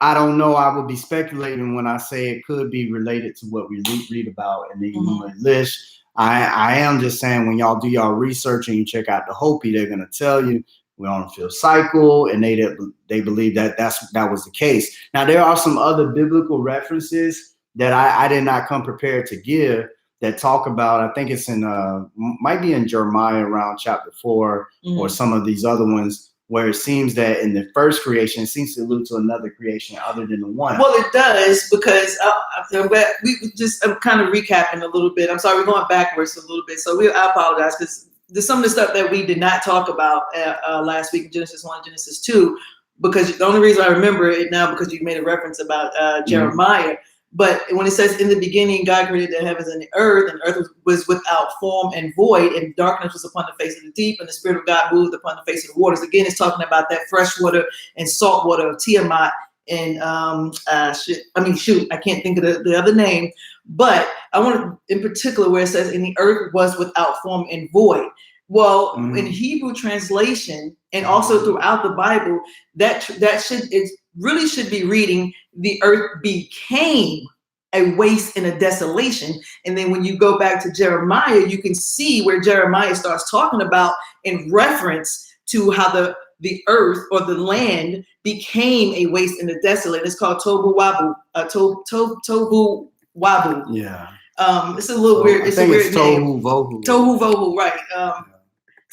I don't know. I would be speculating when I say it could be related to what we read about in the Enuma Elish. I am just saying, when y'all do y'all research and you check out the Hopi, they're going to tell you we're on a field cycle, and they believe that was the case. Now, there are some other biblical references that I did not come prepared to give that talk about. I think it's might be in Jeremiah around chapter 4 or some of these other ones, where it seems that in the first creation, it seems to allude to another creation other than the one. Well, it does, because I'm kind of recapping a little bit. I'm sorry, we're going backwards a little bit. So I apologize, because there's some of the stuff that we did not talk about last week in Genesis 1 and Genesis 2, because the only reason I remember it now, because you made a reference about Jeremiah. But when it says, in the beginning, God created the heavens and the earth was without form and void, and darkness was upon the face of the deep, and the Spirit of God moved upon the face of the waters. Again, it's talking about that fresh water and salt water of Tiamat. And I can't think of the other name. But I want to, in particular, where it says, in the earth was without form and void. Well, in Hebrew translation, and also throughout the Bible, it really should be reading, the earth became a waste and a desolation. And then when you go back to Jeremiah, you can see where Jeremiah starts talking about in reference to how the earth or the land became a waste and a desolate. It's called Tohu Wabu. Tohu Wabu. Yeah. It's a little weird. It's a weird name. Tohu Vohu. Tohu Vohu, right.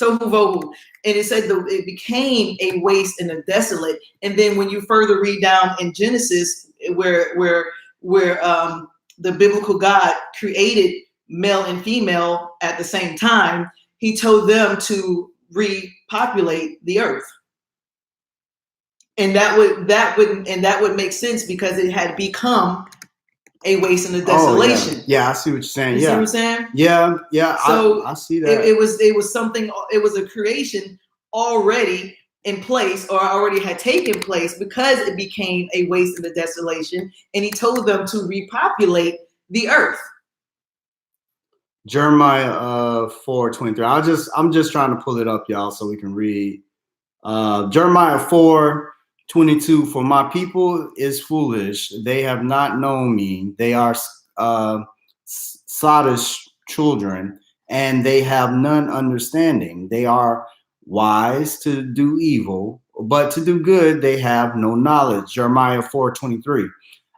Tohu Vohu. And it said it became a waste and a desolate. And then when you further read down in Genesis, where the biblical God created male and female at the same time, he told them to repopulate the earth. And that would make sense, because it had become a waste and a desolation. Yeah, I see what you're saying. You see what I'm saying? Yeah. So I see that. It was something. It was a creation already in place, or already had taken place, because it became a waste and a desolation. And he told them to repopulate the earth. Jeremiah 4:23. I'm just trying to pull it up, y'all, so we can read. Jeremiah 4:22. For my people is foolish; they have not known me. They are sottish children, and they have none understanding. They are wise to do evil, but to do good they have no knowledge. Jeremiah 4:23.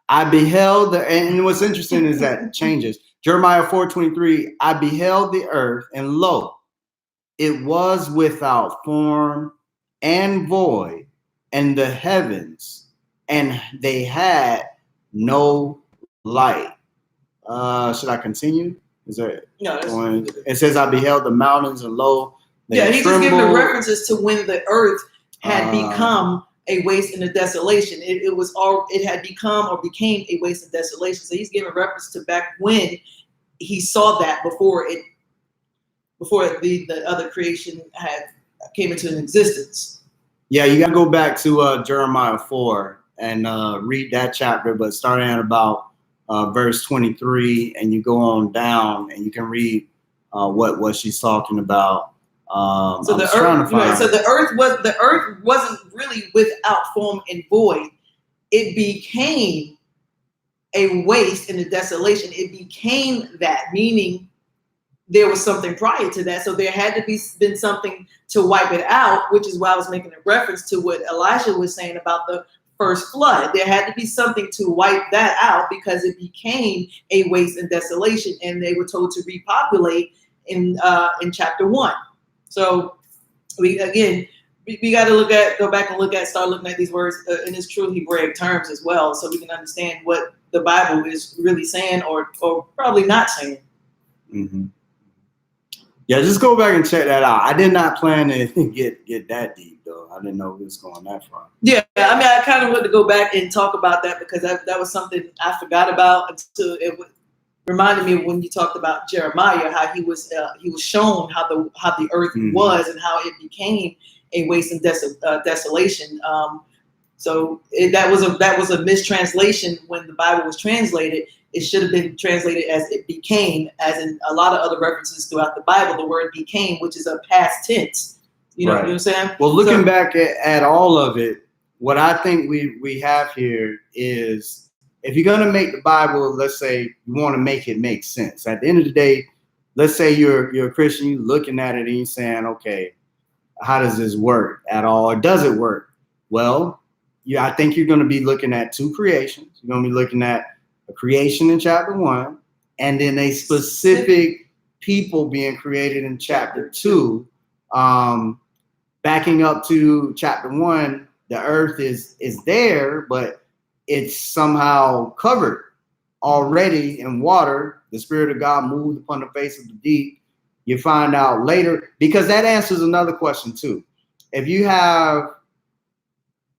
I beheld and what's interesting is that it changes. Jeremiah 4:23. I beheld the earth, and lo, it was without form and void, and the heavens, and they had no light. Should I continue? Is there? No, It says, I beheld the mountains, and lo, they he's just giving the trembled. references to when the earth had become a waste and a desolation. It had become or became a waste and desolation. So he's giving reference to back when he saw that before the other creation had came into an existence. Yeah, you got to go back to Jeremiah 4 and read that chapter, but starting at about verse 23, and you go on down, and you can read what she's talking about. So the earth wasn't really without form and void. It became a waste and a desolation. It became that, meaning there was something prior to that. So there had to been something to wipe it out, which is why I was making a reference to what Elijah was saying about the first flood. There had to be something to wipe that out because it became a waste and desolation, and they were told to repopulate in chapter 1. So we got to go back and start looking at these words in its true Hebraic terms as well, so we can understand what the Bible is really saying or probably not saying. Mm-hmm. Yeah, just go back and check that out. I did not plan to get that deep, though. I didn't know it was going that far. Yeah, I mean, I kind of wanted to go back and talk about that because that was something I forgot about until it reminded me of when you talked about Jeremiah, how he was shown how the earth was and how it became a waste and desolation. So that was a mistranslation when the Bible was translated. It should have been translated as it became, as in a lot of other references throughout the Bible, the word became, which is a past tense. You know what I'm saying? Well, looking back at all of it, what I think we have here is, if you're going to make the Bible, let's say you want to make it make sense. At the end of the day, let's say you're a Christian, you're looking at it and you're saying, okay, how does this work at all? Or does it work? Well, I think you're going to be looking at two creations. You're going to be looking at a creation in chapter 1, and then a specific people being created in chapter 2. Backing up to chapter 1, the earth is there, but it's somehow covered already in water. The Spirit of God moved upon the face of the deep. You find out later, because that answers another question too. If you have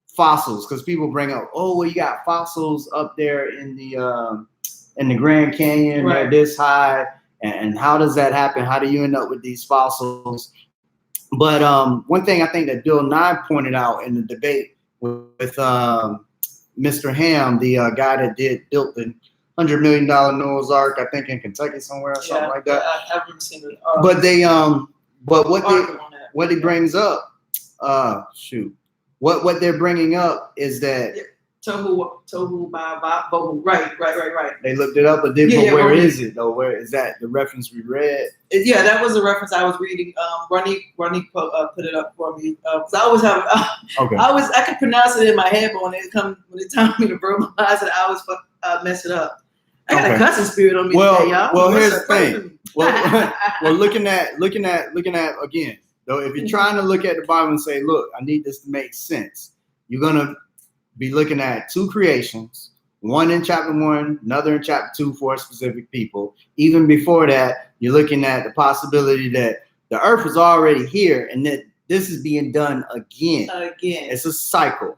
fossils, because people bring up, oh, well, you got fossils up there in the Grand Canyon, right, they're this high, and how does that happen? How do you end up with these fossils? But one thing I think that Bill Nye pointed out in the debate with Mr. Ham, the guy that built the $100 million Noah's Ark, I think in Kentucky somewhere or something like that. I've never seen it. But what he brings up, what they're bringing up is that Tohu Bohu. Right. They looked it up, but where is it though? Where is that? The reference we read? Yeah, that was a reference I was reading. Ronnie put it up for me. Cause I always have. I could pronounce it in my head, but when it time for me to verbalize it, I always mess it up. I got a cussing spirit on me today, y'all. Well, here's the thing. Well, looking at again, though, if you're trying to look at the Bible and say, look, I need this to make sense, you're gonna be looking at two creations, one in chapter 1, another in chapter 2 for a specific people. Even before that, you're looking at the possibility that the earth was already here and that this is being done again. It's a cycle.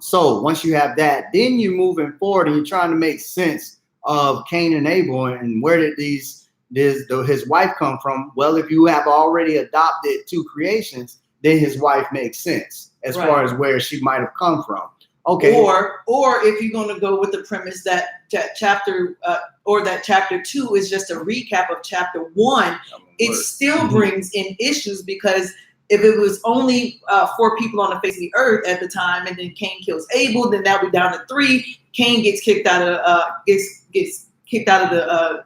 So once you have that, then you're moving forward and you're trying to make sense of Cain and Abel and where did his wife come from? Well, if you have already adopted two creations, then his wife makes sense as far as where she might have come from. Okay. Or if you're going to go with the premise that chapter 2 is just a recap of chapter 1, it still brings in issues, because if it was only 4 people on the face of the earth at the time, and then Cain kills Abel, then that would be down to 3. Cain gets kicked out of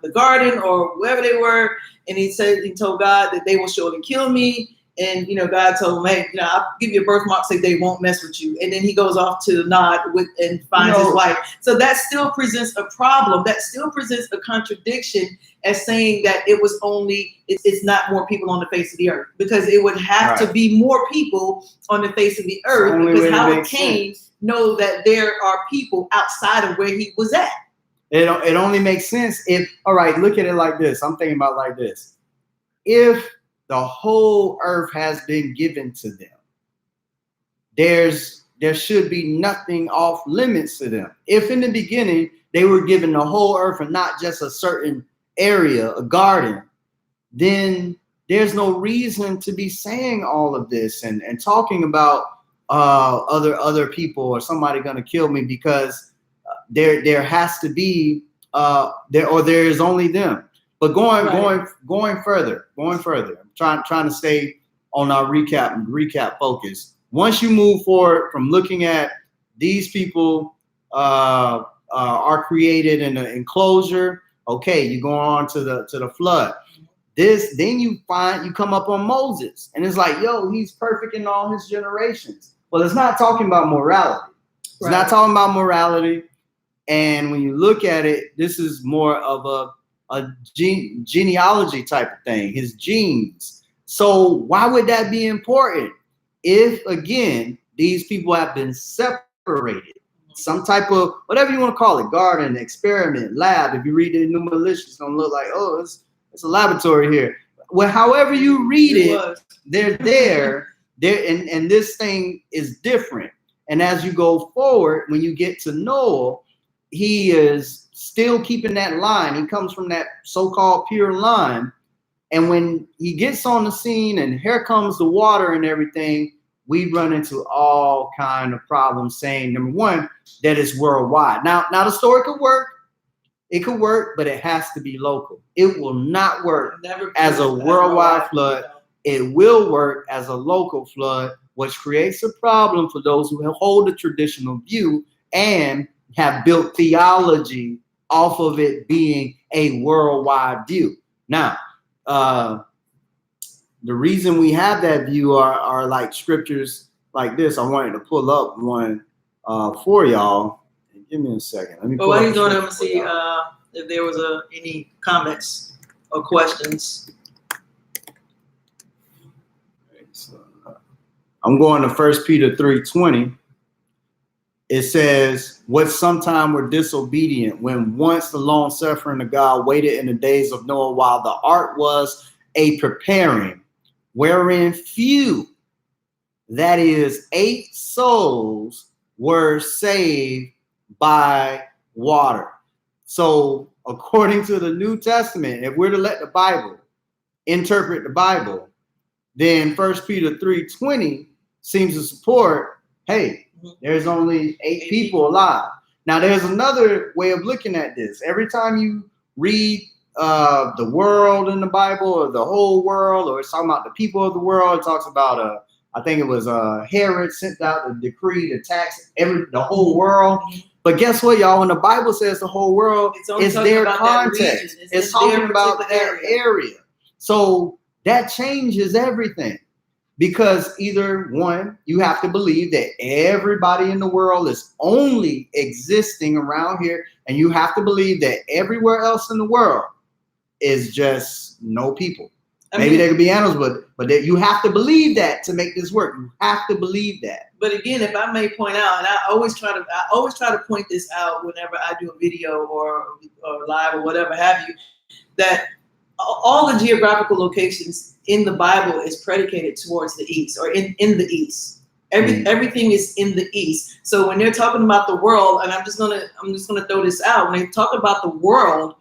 the garden or wherever they were, and he told God that they will surely kill me. And God told him, hey, I'll give you a birthmark so they won't mess with you. And then he goes off to Nod and finds his wife. So that still presents a problem. That still presents a contradiction as saying that it's not more people on the face of the earth, because it would have to be more people on the face of the earth, because how would Cain know that there are people outside of where he was at? It only makes sense if, all right, look at it like this. I'm thinking about like this. If the whole earth has been given to them, there should be nothing off limits to them. If in the beginning they were given the whole earth and not just a certain area, a garden, then there's no reason to be saying all of this and talking about other people or somebody going to kill me, because there has to be there is only them. But going further, I'm trying to stay on our recap focus. Once you move forward from looking at these people are created in an enclosure, okay, you go on to the flood. Then you come up on Moses, and it's like, yo, he's perfect in all his generations. Well, it's not talking about morality. It's not talking about morality. And when you look at it, this is more of a genealogy type of thing, his genes. So why would that be important? If, again, these people have been separated, some type of, whatever you want to call it, garden, experiment, lab. If you read the New Militia, it's going to look like, oh, it's a laboratory here. Well, however you read it, they're there, and this thing is different. And as you go forward, when you get to Noah, he is still keeping that line. He comes from that so-called pure line. And when he gets on the scene and here comes the water and everything, we run into all kind of problems, saying, number one, that it's worldwide. Now the story could work. It could work, but it has to be local. It will not work as a worldwide flood. It will work as a local flood, which creates a problem for those who hold the traditional view and have built theology off of it being a worldwide view. Now, the reason we have that view are like scriptures like this. I wanted to pull up one for y'all. Give me a second. Let me. Well, while he's doing it, I'm gonna see if there was any comments or questions. Okay, so, I'm going to 1 Peter 3:20. It says, what sometime were disobedient, when once the long suffering of God waited in the days of Noah, while the ark was a preparing, wherein few, that is 8 souls, were saved by water. So according to the New Testament, if we're to let the Bible interpret the Bible, then 1 Peter 3:20 seems to support, hey, there's only 8 people alive. Now, there's another way of looking at this. Every time you read the world in the Bible, or the whole world, or it's talking about the people of the world, it talks about, I think it was Herod sent out a decree to tax the whole world. But guess what, y'all? When the Bible says the whole world, it's their context. It's talking about that area. So that changes everything. Because either one, you have to believe that everybody in the world is only existing around here, and you have to believe that everywhere else in the world is just no people. Maybe there could be animals, but you have to believe that to make this work. You have to believe that. But again, if I may point out, and I always try to point this out whenever I do a video or live or whatever have you, that all the geographical locations in the Bible is predicated towards the east, or in the east. Everything is in the east. So when they're talking about the world, and I'm just gonna throw this out, when they talk about the world,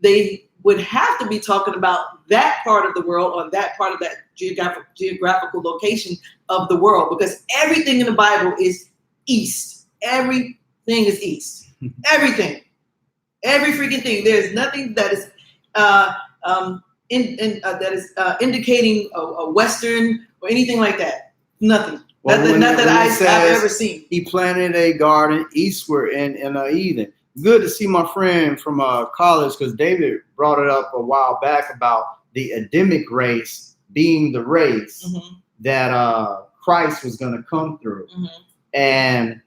they would have to be talking about that part of the world, or that part of that geographical location of the world, because everything in the Bible is east. everything is east. Everything. Every freaking thing. There's nothing that is indicating a Western or anything like that. Nothing. Well, not that when it I've says ever seen. He planted a garden eastward in Eden. Good to see my friend from college, because David brought it up a while back about the Adamic race being the race that Christ was going to come through. And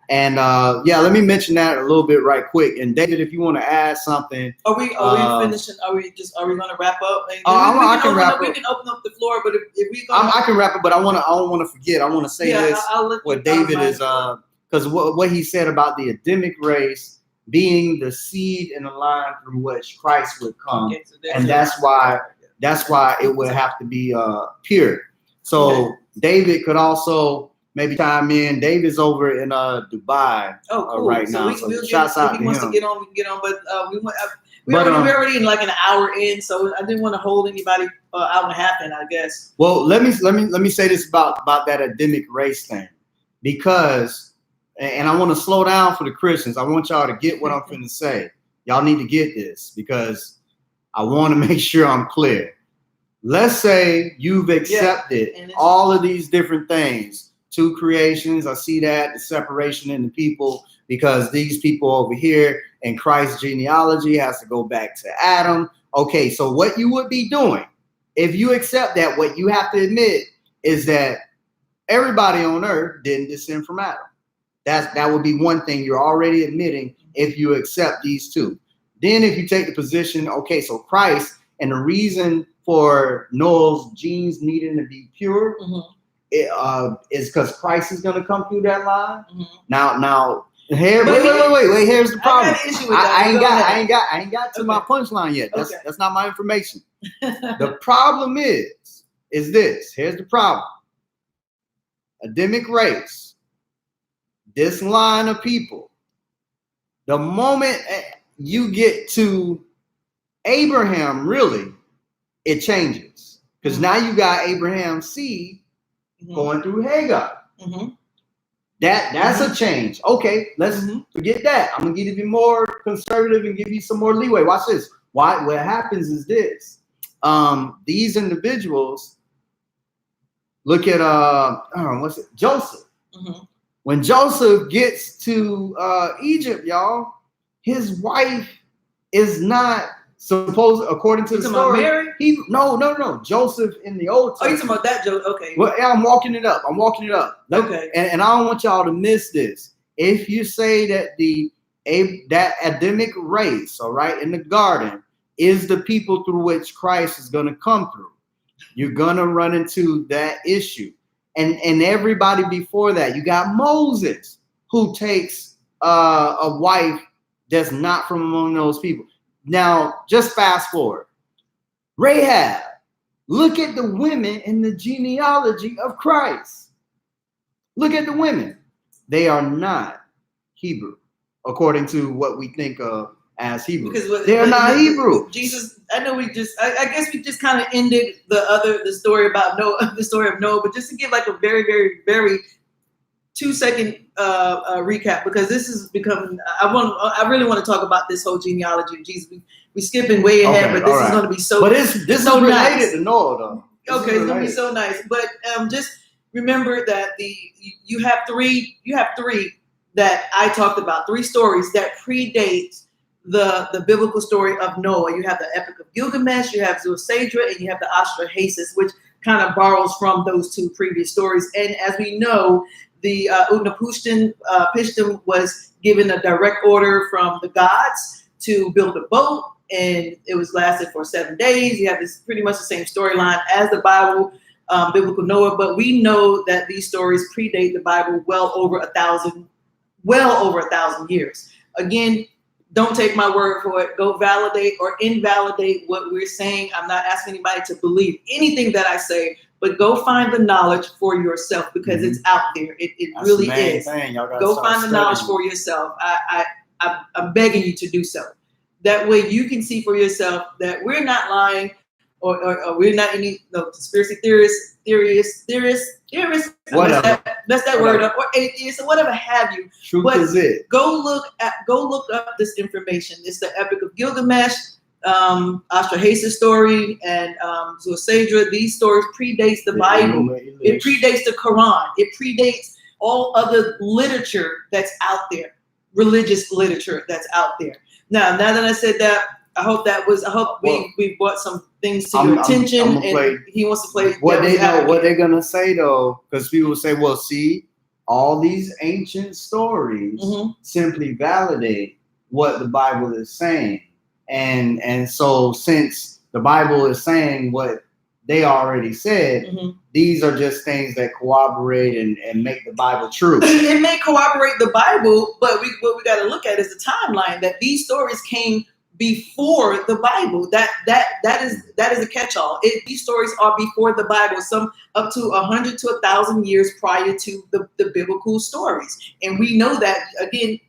yeah, let me mention that a little bit right quick. And David, if you want to add something, Are we finishing? Are we going to wrap up? I can wrap up. We can open up the floor, but if we go, I can wrap up. But I don't want to forget. I want to say this. What David is because what he said about the Adamic race being the seed in the line through which Christ would come, okay, so and that's why it would have to be pure. So David could also maybe chime in. David's over in Dubai right now. So shouts out to him. If he wants to get on, we can get on. But we're already in like an hour in, so I didn't want to hold anybody hour and a half in, I guess. Well, let me say this about that Adamic race thing, because, and I want to slow down for the Christians. I want y'all to get what I'm finna say. Y'all need to get this, because I want to make sure I'm clear. Let's say you've accepted all of these different things. Two creations, I see that, the separation in the people, because these people over here in Christ's genealogy has to go back to Adam. Okay, so what you would be doing, if you accept that, what you have to admit is that everybody on earth didn't descend from Adam. That would be one thing you're already admitting if you accept these two. Then if you take the position, okay, so Christ, and the reason for Noah's genes needing to be pure, is because Christ is going to come through that line. Now, here, wait. Here's the problem. I ain't got to my punchline yet. That's not my information. The problem is this. Here's the problem. Adamic race, this line of people, the moment you get to Abraham, really, it changes. Because now you got Abraham's seed going through Hagar. That's a change. Okay, let's forget that. I'm gonna get even more conservative and give you some more leeway. Watch this. What happens is this. These individuals look at Joseph. When Joseph gets to Egypt, y'all, his wife is not supposed, according to the story. No. Joseph in the Old Testament. Oh, you talking about that Joseph? Okay. Well, I'm walking it up. Okay. And I don't want y'all to miss this. If you say that that Adamic race, all right, in the garden, is the people through which Christ is going to come through, you're going to run into that issue. And everybody before that, you got Moses, who takes a wife that's not from among those people. Now, just fast forward. Rahab, look at the women in the genealogy of Christ. Look at the women. They are not Hebrew, according to what we think of as Hebrew. They're not Hebrew. Jesus, I know I guess we just kind of ended the story about Noah, the story of Noah, but just to give like a very, very, very 2-second recap, because this is becoming. I really want to talk about this whole genealogy of Jesus. We skipping way ahead, but this is going to be so. But this is related nice. To Noah, though. Okay, it's going to be so nice. But just remember that you have three that I talked about, 3 stories that predate the biblical story of Noah. You have the Epic of Gilgamesh, you have Zulsadra, and you have the Astrahasis, which kind of borrows from those 2 previous stories. And as we know, the Utnapishtim was given a direct order from the gods to build a boat, and it was lasted for 7 days. You have this pretty much the same storyline as the Bible, biblical Noah, but we know that these stories predate the Bible well over 1,000 years. Again, don't take my word for it. Go validate or invalidate what we're saying. I'm not asking anybody to believe anything that I say, but go find the knowledge for yourself, because it's out there. It really is. Go find the knowledge for yourself. I'm begging you to do so. That way you can see for yourself that we're not lying, or we're not any conspiracy theorists. Whatever. mess that word up, or atheist, or whatever have you. Truth But is it. Go look up this information. It's the Epic of Gilgamesh, Astrahasis story, and Zusadra. These stories predates the Bible. It predates the Quran. It predates all other literature that's out there, religious literature that's out there. Now that I said that, I hope we brought some things to your attention. He wants to play what they're gonna say though, because people will say, well, see, all these ancient stories simply validate what the Bible is saying. And so since the Bible is saying what they already said, these are just things that corroborate and make the Bible true. It may corroborate the Bible, but what we got to look at is the timeline, that these stories came before the Bible. That is a catch-all. These stories are before the Bible, some up to 100 to 1,000 years prior to the biblical stories. And we know that, again,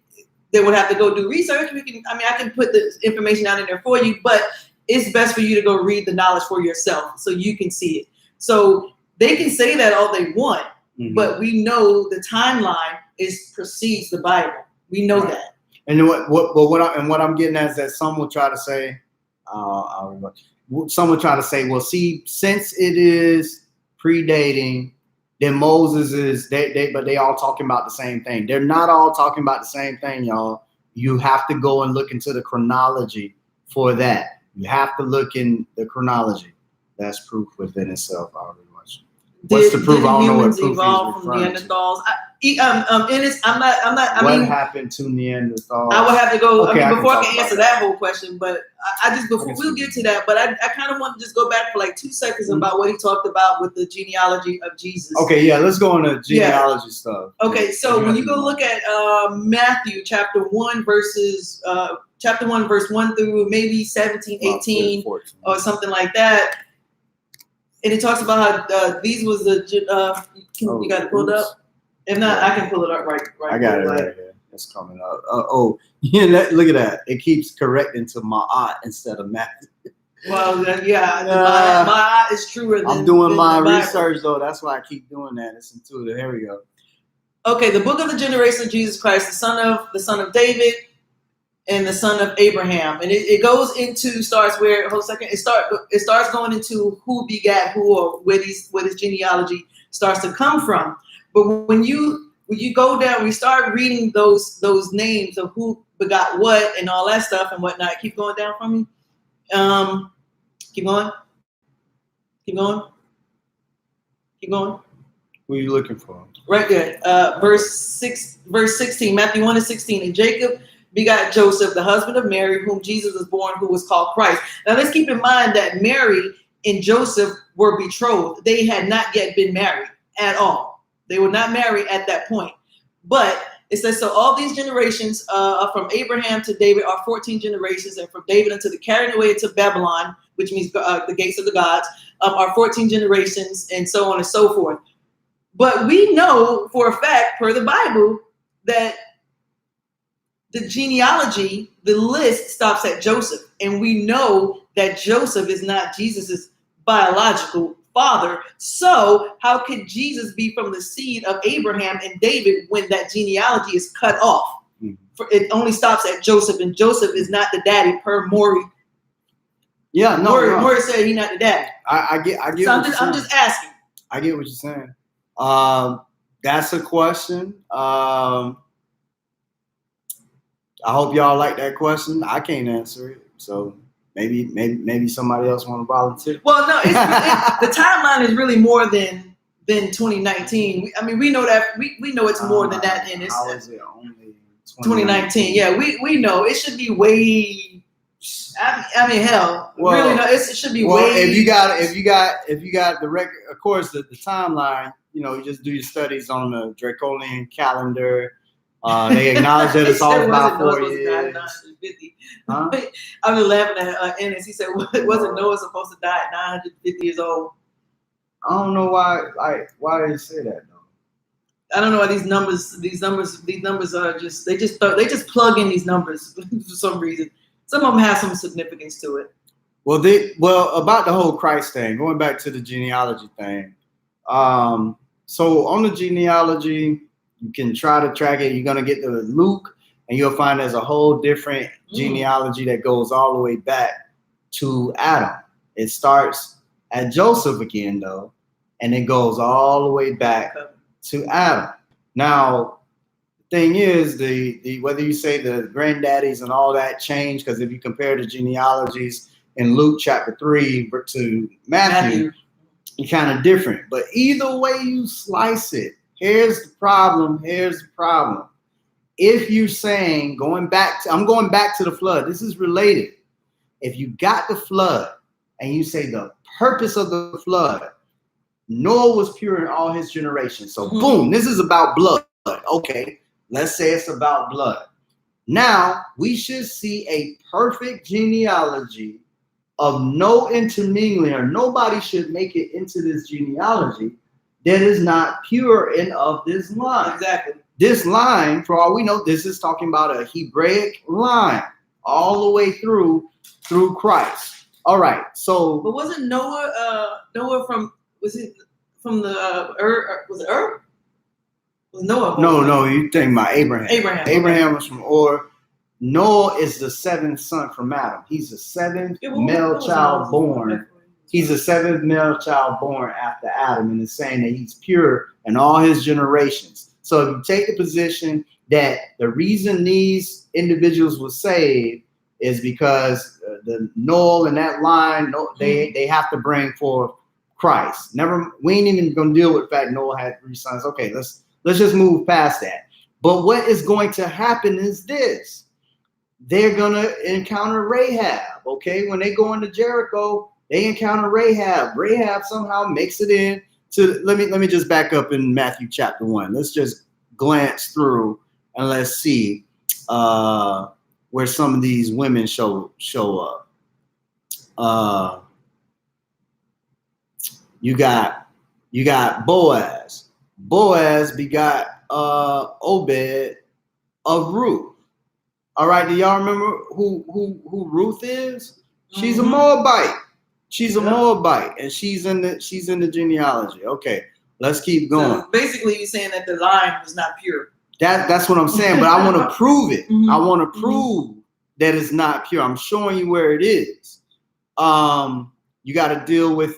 they would have to go do research. I can put the information out in there for you, but it's best for you to go read the knowledge for yourself so you can see it. So they can say that all they want, but we know the timeline precedes the Bible. We know that. And what I'm getting at is that some will try to say, well, see, since it is predating, then Moses is but they all talking about the same thing. They're not all talking about the same thing, y'all. You have to go and look into the chronology for that. You have to look in the chronology. That's proof within itself. What's the proof? I don't know what proof evolved from Neanderthals. What happened to Neanderthals? I would have to go. Okay, before I can answer that whole question, but we'll get to that. But I kind of want to just go back for like 2 seconds about what he talked about with the genealogy of Jesus. Okay, yeah, let's go into genealogy stuff. Okay, so when you go look at Matthew chapter 1 verse 1 through maybe 17, 18, or something like that. And it talks about how these was the you got it pulled up? If not, I can pull it up right. I got it right here. It's coming up. Look at that. It keeps correcting to Ma'at instead of Matthew. Well, Ma'at is truer than I'm doing my Bible. research though. That's why I keep doing that. It's intuitive. Here we go. Okay, the book of the generation of Jesus Christ, the son of David, and the son of Abraham, and it goes into starts going into who begat who, or where this genealogy starts to come from. But when you go down, we start reading those names of who begot what and all that stuff and whatnot. Keep going down for me. Keep going. Who are you looking for? Right there. Verse 16, Matthew 1:16, and Jacob begot Joseph, the husband of Mary, whom Jesus was born, who was called Christ. Now let's keep in mind that Mary and Joseph were betrothed. They had not yet been married at all. They were not married at that point. But it says, so all these generations from Abraham to David are 14 generations, and from David unto the carrying away to Babylon, which means the gates of the gods, are 14 generations, and so on and so forth. But we know for a fact, per the Bible, that the genealogy, the list stops at Joseph. And we know that Joseph is not Jesus's biological father. So how could Jesus be from the seed of Abraham and David when that genealogy is cut off? It only stops at Joseph, and Joseph is not the daddy per Maury. Yeah, no. Maury said he's not the daddy. I get. So I'm just asking. I get what you're saying. That's a question. I hope y'all like that question. I can't answer it, so maybe somebody else want to volunteer. Well, no, the timeline is really more than 2019. I mean, we know that we know it's more than that. And it's how is it only 2019? Yeah, we know it should be way. I mean, hell, well, really, no, it should be well, way. If you got the record, of course, the timeline. You just do your studies on the Draconian calendar. They acknowledge that it's all about 4 years. Huh? I was laughing at Ennis. He said, "Wasn't Noah supposed to die at 950 years old?" I don't know why. Why they say that though? I don't know why these numbers are just they just plug in these numbers for some reason. Some of them have some significance to it. Well, about the whole Christ thing. Going back to the genealogy thing. So on the genealogy, you can try to track it. You're gonna get to Luke, and you'll find there's a whole different genealogy that goes all the way back to Adam. It starts at Joseph again, though, and it goes all the way back to Adam. Now, the thing is, the whether you say the granddaddies and all that change, because if you compare the genealogies in Luke chapter 3 to Matthew, you're kind of different. But either way you slice it, here's the problem. If you're saying I'm going back to the flood. This is related. If you got the flood and you say the purpose of the flood, Noah was pure in all his generations. So boom, this is about blood. Okay, let's say it's about blood. Now we should see a perfect genealogy of no intermingling, or nobody should make it into this genealogy that is not pure and of this line. Exactly. This line, for all we know, this is talking about a Hebraic line all the way through Christ. All right. So, but wasn't Noah from the was it Ur? Was Noah? No, you think about Abraham. Abraham was from Ur. Noah is the seventh son from Adam. He's the seventh male child born. He's the seventh male child born after Adam, and it's saying that he's pure in all his generations. So if you take the position that the reason these individuals were saved is because the Noah and that line, they have to bring forth Christ. We ain't even gonna deal with the fact Noah had 3 sons. Okay, let's just move past that. But what is going to happen is this. They're gonna encounter Rahab. Okay, when they go into Jericho, they encounter Rahab. Rahab somehow makes it in to. Let me just back up in Matthew chapter 1. Let's just glance through and let's see where some of these women show up. You got Boaz. Boaz begot Obed of Ruth. All right, do y'all remember who Ruth is? She's a Moabite. She's a Moabite, and she's in the genealogy. Okay, let's keep going. So basically, you're saying that the line was not pure. That's what I'm saying, but I want to prove it. I want to prove that it's not pure. I'm showing you where it is. You got to deal with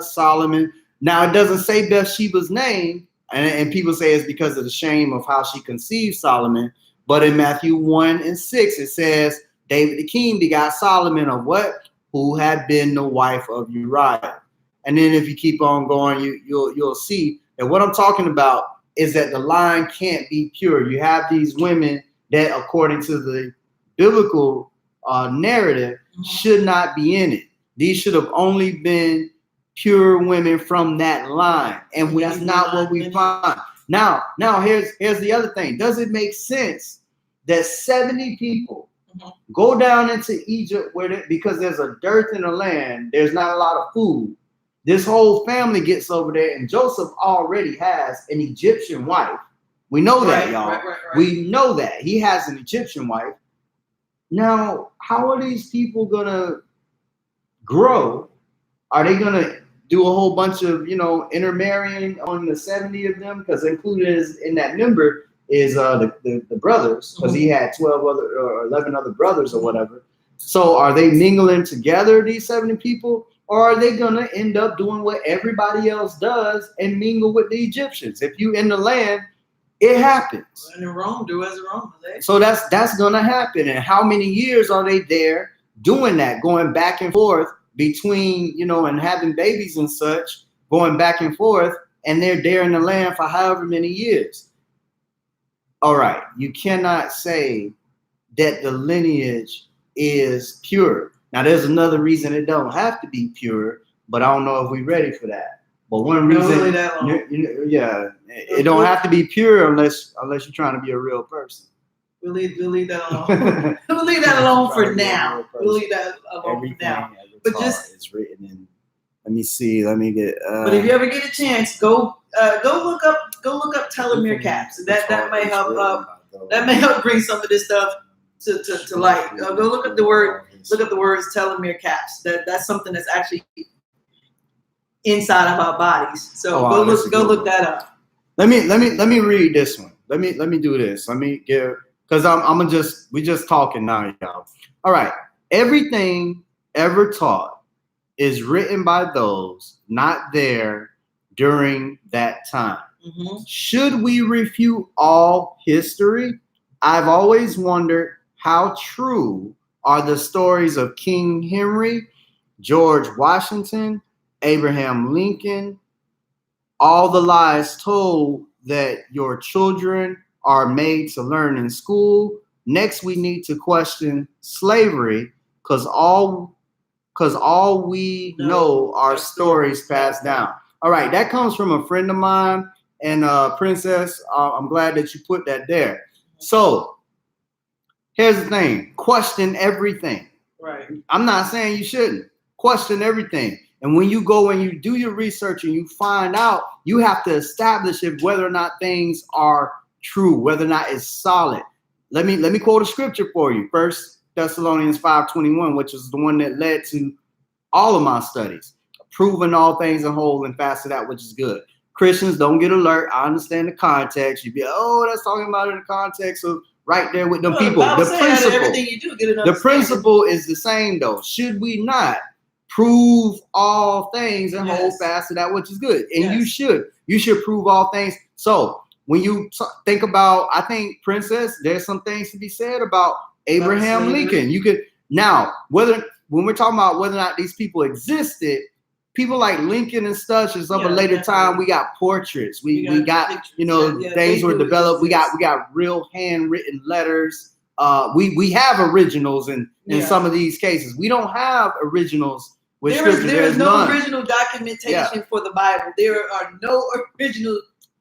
Solomon. Now it doesn't say Bathsheba's name. And people say it's because of the shame of how she conceived Solomon. But in Matthew 1:6, it says, David the king begot Solomon of what? Who had been the wife of Uriah. And then if you keep on going, you'll see that what I'm talking about is that the line can't be pure. You have these women that, according to the biblical narrative, should not be in it. These should have only been pure women from that line, and that's not what we find. Now here's the other thing. Does it make sense that 70 people go down into Egypt because there's a dearth in the land, there's not a lot of food? This whole family gets over there, and Joseph already has an Egyptian wife. We know that, y'all. Right. We know that he has an Egyptian wife. Now, how are these people gonna grow? Are they gonna do a whole bunch of, intermarrying on the 70 of them? Because included in that number is the brothers, because he had 12 other or 11 other brothers or whatever. So are they mingling together, these 70 people, or are they gonna end up doing what everybody else does and mingle with the Egyptians? If you in the land, it happens. When in Rome, do as Rome. So that's gonna happen. And how many years are they there doing that, going back and forth between, and having babies and such, going back and forth, and they're there in the land for however many years? All right, you cannot say that the lineage is pure. Now, there's another reason it don't have to be pure, but I don't know if we're ready for that. But one reason, it don't have to be pure unless you're trying to be a real person. We'll leave that alone. We'll leave that alone for now. We'll leave that alone for now. But it's written in. Let me see. Let me get. But if you ever get a chance, go look up telomere caps. That may help. That may help bring some of this stuff to light. Go look up the word. Look up the words telomere caps. That's something that's actually inside of our bodies. So Oh, wow, that's a go good look one. that up. Let me read this one. Let me do this. Let me give, because we just talking now, y'all. All right. Everything ever taught is written by those not there during that time. Mm-hmm. Should we refute all history? I've always wondered how true are the stories of King Henry, George Washington, Abraham Lincoln, all the lies told that your children are made to learn in school. Next, we need to question slavery because all we know are stories passed down. All right, that comes from a friend of mine, and Princess, I'm glad that you put that there. So here's the thing: question everything. Right. I'm not saying you shouldn't question everything. And when you go and you do your research and you find out, you have to establish if whether or not things are true, whether or not it's solid. Let me quote a scripture for you. 1 Thessalonians 5:21, which is the one that led to all of my studies. Proving all things and whole and fast to that which is good. Christians, don't get alert. I understand the context. You'd be, oh, that's talking about it in the context of right there with them people. The principle, everything you do, get it the principle is the same though. Should we not prove all things and hold fast to that which is good? And you should prove all things. So when you think about, I think, Princess, there's some things to be said about Abraham Lincoln. You could now, when we're talking about whether or not these people existed, people like Lincoln and such is of a later time. We got portraits. We got pictures. Things were developed. We got real handwritten letters. We have originals in some of these cases. We don't have originals with scripture. There is no original documentation for the Bible. There are no original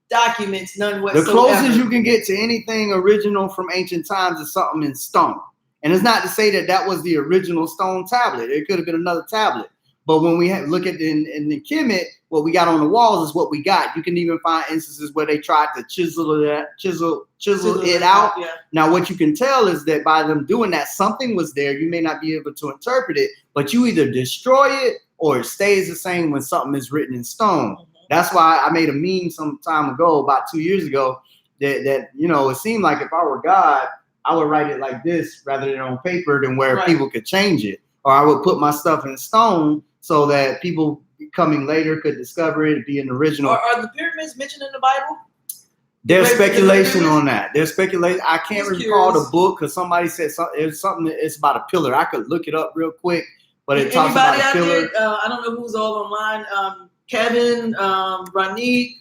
documents, none whatsoever. The closest you can get to anything original from ancient times is something in stone. And it's not to say that that was the original stone tablet. It could have been another tablet. But when we look at in the Kemet, what we got on the walls is what we got. You can even find instances where they tried to chisel it out. Yeah. Now, what you can tell is that by them doing that, something was there. You may not be able to interpret it, but you either destroy it or it stays the same when something is written in stone. Mm-hmm. That's why I made a meme some time ago, about 2 years ago, that it seemed like if I were God, I would write it like this rather than on paper, than where people could change it. Or I would put my stuff in stone so that people coming later could discover it, be an original. Are the pyramids mentioned in the Bible? There's speculation on that. There's speculation. I can't recall the book because somebody said it's something. It's about a pillar. I could look it up real quick, but it talks about a pillar. I don't know who's all online. Kevin, Ranique,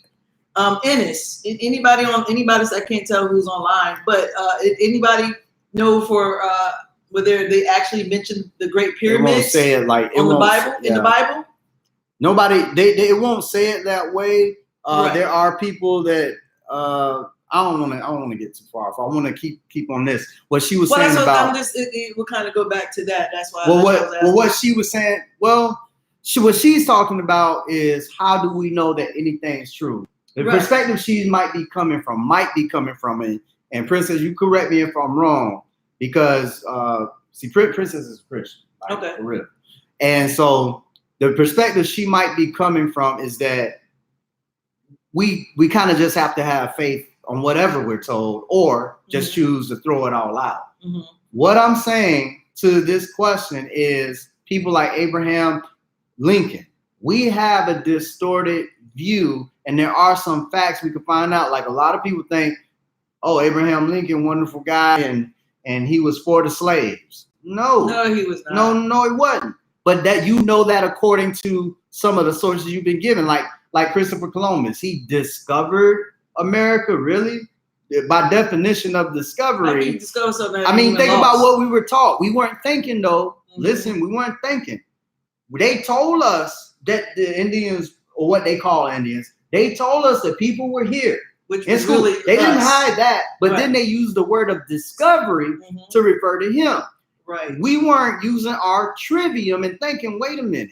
Ennis. Anybody I can't tell who's online, but anybody know for whether they actually mentioned the Great Pyramids? It won't say it like on the Bible. In the Bible, nobody. They won't say it that way. There are people that I don't want to get too far off. I want to keep on this. What she was saying about. It will kind of go back to that. That's why. What she was saying. What she's talking about is how do we know that anything is true? The perspective she might be coming from, and Princess, you correct me if I'm wrong, because Princess is a Christian, like, for real. And so the perspective she might be coming from is that we kind of just have to have faith on whatever we're told, or just choose to throw it all out. Mm-hmm. What I'm saying to this question is people like Abraham Lincoln, we have a distorted view, and there are some facts we can find out. Like a lot of people think, oh, Abraham Lincoln, wonderful guy, and he was for the slaves. No, he was not. No, he wasn't. But that that according to some of the sources you've been given, like Christopher Columbus, he discovered America. Really, by definition of discovery. I mean, think about what we were taught. We weren't thinking though. Mm-hmm. Listen, we weren't thinking. They told us that the Indians, or what they call Indians, they told us that people were here. Which was really they didn't hide that, but then they used the word of discovery to refer to him. Right. We weren't using our trivium and thinking, wait a minute.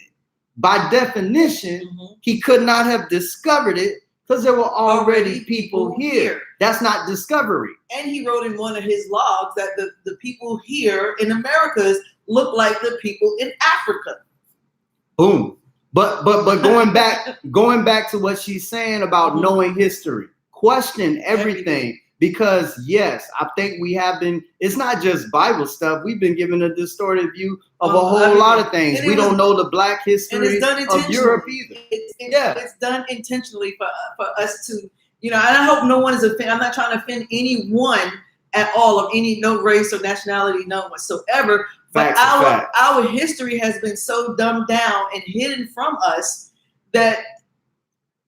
By definition, he could not have discovered it because there were already people here. That's not discovery. And he wrote in one of his logs that the people here in Americas look like the people in Africa. Boom. But going back to what she's saying about knowing history, question everything. Because yes, I think we have been, it's not just Bible stuff. We've been given a distorted view of a whole lot of things. We don't know the Black history of Europe either. It's done intentionally for us to, and I hope no one is offended. I'm not trying to offend anyone at all of no race or nationality, none whatsoever. But our history has been so dumbed down and hidden from us that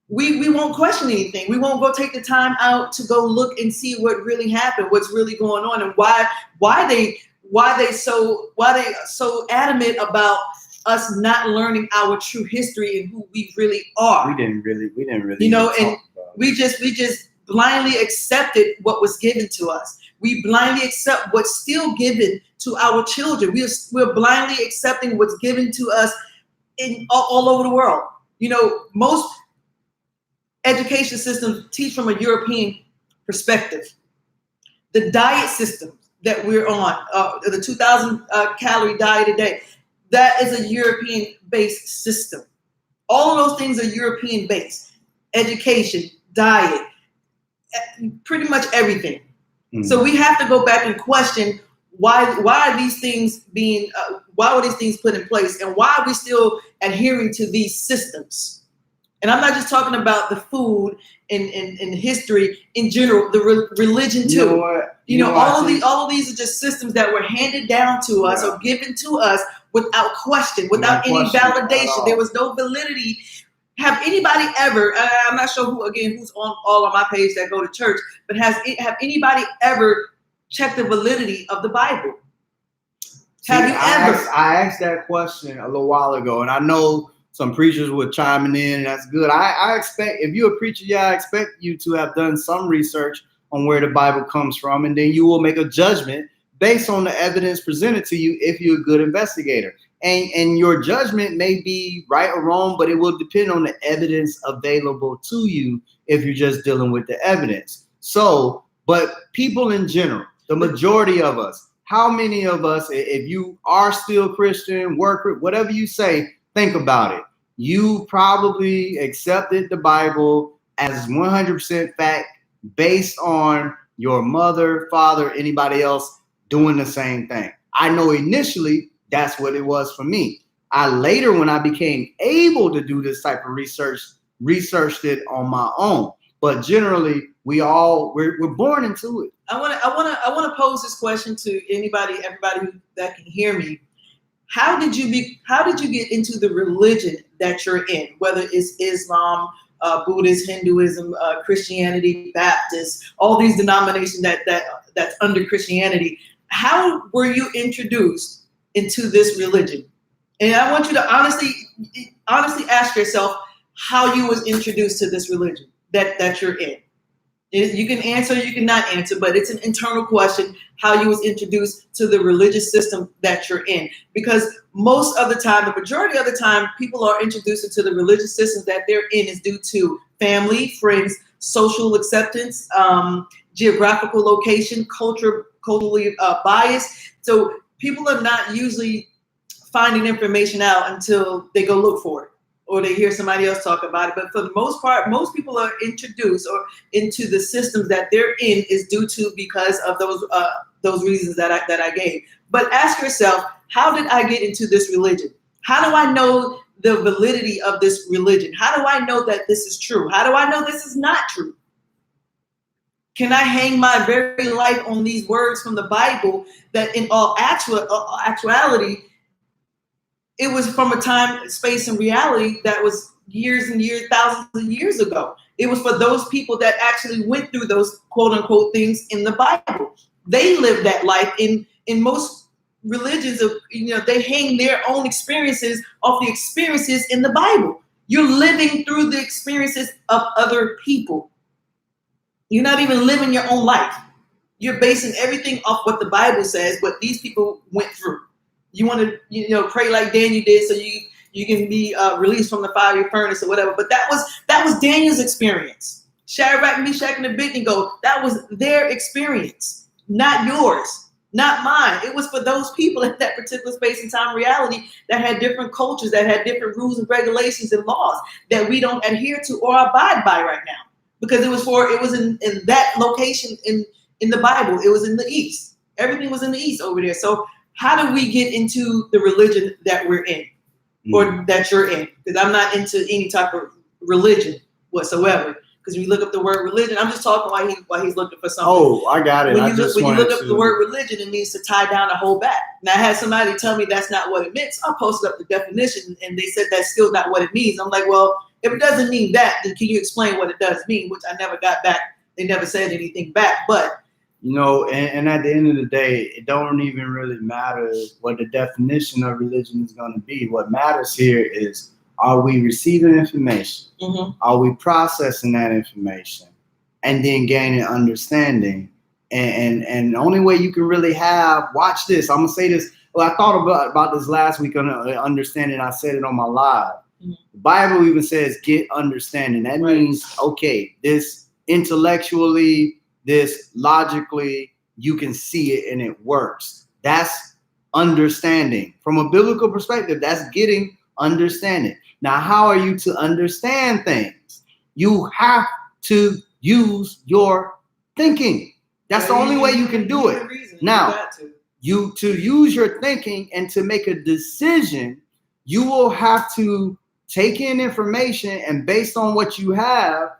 we won't question anything. We won't go take the time out to go look and see what really happened, what's really going on, and why they so adamant about us not learning our true history and who we really are. We didn't really. And we just blindly accepted what was given to us. We blindly accept what's still given to our children. We're blindly accepting what's given to us in all over the world. Most education systems teach from a European perspective. The diet system that we're on, the 2,000 calorie diet a day, that is a European-based system. All of those things are European-based. Education, diet, pretty much everything. Mm-hmm. So we have to go back and question why are these things why were these things put in place, and why are we still adhering to these systems? And I'm not just talking about the food and history in general, the religion too. All of these are just systems that were handed down to us or given to us without question, without any validation. There was no validity. Have anybody ever? I'm not sure who's on all on my page that go to church, but have anybody ever checked the validity of the Bible? Have you ever? I asked that question a little while ago, and I know some preachers were chiming in, and that's good. I expect, if you're a preacher, I expect you to have done some research on where the Bible comes from, and then you will make a judgment based on the evidence presented to you if you're a good investigator. And your judgment may be right or wrong, but it will depend on the evidence available to you if you're just dealing with the evidence. So, but people in general, the majority of us, how many of us, if you are still Christian, whatever you say, think about it. You probably accepted the Bible as 100% fact based on your mother, father, anybody else doing the same thing. I know initially that's what it was for me. I later, when I became able to do this type of research, researched it on my own. But generally, we're born into it. I want to pose this question to everybody that can hear me. How did you get into the religion that you're in? Whether it's Islam, Buddhist, Hinduism, Christianity, Baptist, all these denominations that's under Christianity. How were you introduced into this religion? And I want you to honestly ask yourself how you was introduced to this religion that you're in. You can answer, you cannot answer, but it's an internal question, how you was introduced to the religious system that you're in. Because most of the time, the majority of the time, people are introduced into the religious system that they're in is due to family, friends, social acceptance, geographical location, culturally bias. So people are not usually finding information out until they go look for it or they hear somebody else talk about it. But for the most part, most people are introduced or into the systems that they're in is due to because of those reasons that I gave. But ask yourself, how did I get into this religion? How do I know the validity of this religion? How do I know that this is true? How do I know this is not true? Can I hang my very life on these words from the Bible that in all actuality, it was from a time, space, and reality that was years and years, thousands of years ago. It was for those people that actually went through those quote unquote things in the Bible. They lived that life. In most religions, they hang their own experiences off the experiences in the Bible. You're living through the experiences of other people. You're not even living your own life. You're basing everything off what the Bible says, what these people went through. You want to, pray like Daniel did, so you can be released from the fiery furnace or whatever. But that was Daniel's experience. Shadrach, Meshach, and Abednego, that was their experience, not yours. not mine. It was for those people in that particular space and time reality that had different cultures, that had different rules and regulations and laws that we don't adhere to or abide by right now. Because it was in that location in the Bible. It was in the East. Everything was in the East over there. So how do we get into the religion that we're in or that you're in? Because I'm not into any type of religion whatsoever. Because when you look up the word religion, I'm just talking while he's looking for something. Oh, I got it. When I you just look up to... the word religion, it means to tie down or hold back. Now, I had somebody tell me that's not what it meant. So I posted up the definition, and they said that's still not what it means. I'm like, well, if it doesn't mean that, then can you explain what it does mean? Which I never got back. They never said anything back. But you know, and at the end of the day, it don't even really matter what the definition of religion is going to be. What matters here is, are we receiving information? mm-hmm. Are we processing that information and then gaining understanding? And the only way you can really watch this, I'm going to say this. Well, I thought about this last week on understanding. I said it on my live. Mm-hmm. The Bible even says get understanding. That means, okay, this intellectually, this logically, you can see it and it works. That's understanding. From a biblical perspective, that's getting understanding. Now, how are you to understand things? You have to use your thinking. That's the only way you can do it. Now, you to use your thinking and to make a decision, you will have to take in information and based on what you have,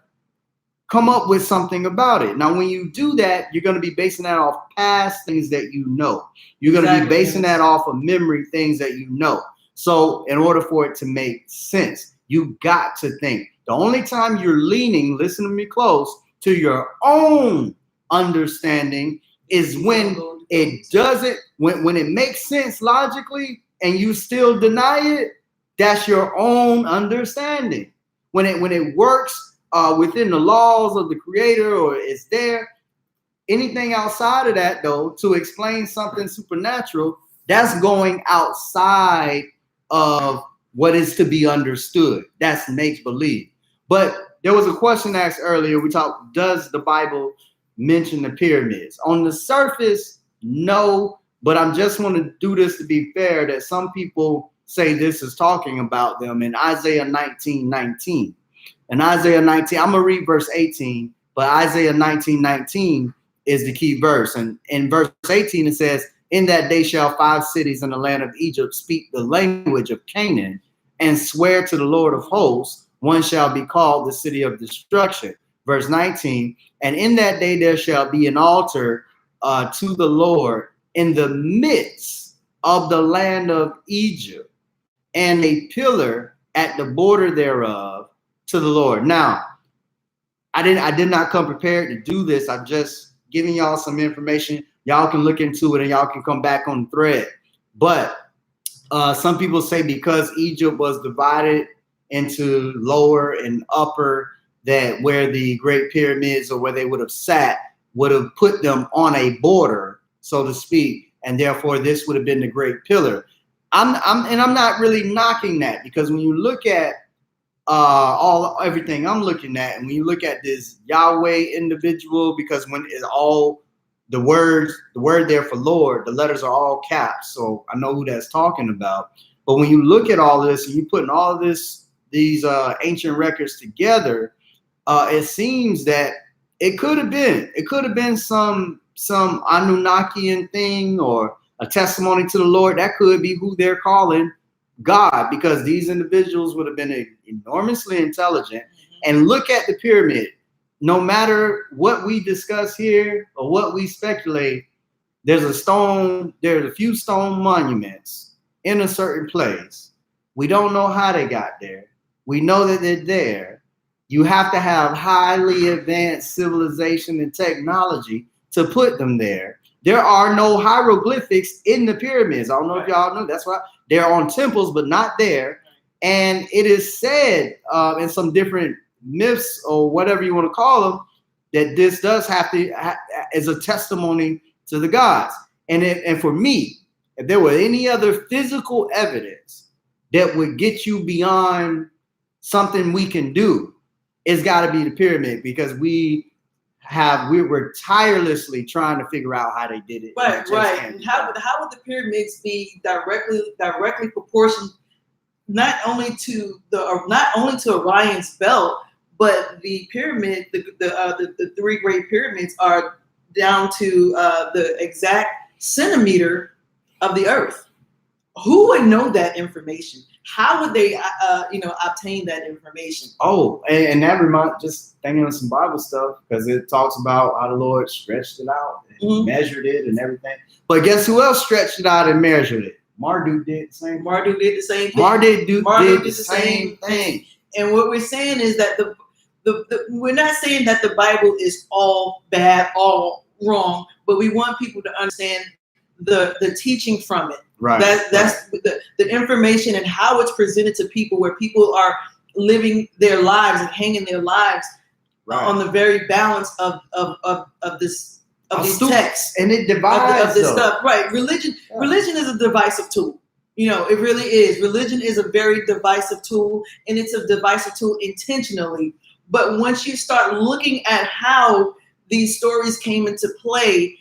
come up with something about it. Now, when you do that, you're going to be basing that off past things that you know. You're going to be basing that off of memory, things that you know. So in order for it to make sense, you got to think. The only time you're leaning, listen to me close, to your own understanding is when it doesn't, when it makes sense logically and you still deny it, that's your own understanding. When it works within the laws of the creator or it's there, anything outside of that though, to explain something supernatural, that's going outside of what is to be understood. That's make believe. But there was a question asked earlier. We talked, does the Bible mention the pyramids? On the surface, no, but I just want to do this to be fair that some people say this is talking about them in Isaiah 19:19. In Isaiah 19, I'm going to read verse 18, but Isaiah 19:19 is the key verse. And in verse 18, it says, in that day shall 5 cities in the land of Egypt speak the language of Canaan and swear to the Lord of hosts. One shall be called the city of destruction. Verse 19, and in that day there shall be an altar to the Lord in the midst of the land of Egypt, and a pillar at the border thereof to the Lord. Now, I did not come prepared to do this. I'm just giving y'all some information. Y'all can look into it and y'all can come back on the thread. But some people say because Egypt was divided into lower and upper, that where the Great Pyramids or where they would have sat would have put them on a border, so to speak, and therefore this would have been the Great Pillar. I'm not really knocking that, because when you look at everything I'm looking at, and when you look at this Yahweh individual, because when it's all the word there for Lord, the letters are all caps, so I know who that's talking about. But when you look at all this and you putting all these ancient records together, it seems that it could have been some Anunnakian thing or a testimony to the Lord. That could be who they're calling God, because these individuals would have been enormously intelligent. And look at the pyramid. No matter what we discuss here or what we speculate, there's a few stone monuments in a certain place. We don't know how they got there. We know that they're there. You have to have highly advanced civilization and technology to put them there. There are no hieroglyphics in the pyramids. I don't know if y'all know. That's why they're on temples, but not there. And it is said in some different myths or whatever you want to call them, that this does have to as a testimony to the gods. And for me, if there were any other physical evidence that would get you beyond something we can do, it's got to be the pyramid, because we we're tirelessly trying to figure out how they did it. Right, It just right. can't And be how done. would the pyramids be directly proportioned not only to Orion's belt, but the pyramid, the three great pyramids are down to the exact centimeter of the earth. Who would know that information? How would they, obtain that information? Oh, and that reminds, just thinking of some Bible stuff, because it talks about how the Lord stretched it out and Mhm. measured it and everything. But guess who else stretched it out and measured it? Marduk did the same thing. Marduk did the same thing. Marduk did Marduk the same thing. And what we're saying is that we're not saying that the Bible is all bad, all wrong, but we want people to understand the teaching from it. Right. That's the information and how it's presented to people, where people are living their lives and hanging their lives right. on the very balance of these texts and it divides of this though. stuff. Right. Religion is a divisive tool. It really is. Religion is a very divisive tool, and it's a divisive tool intentionally. But once you start looking at how these stories came into play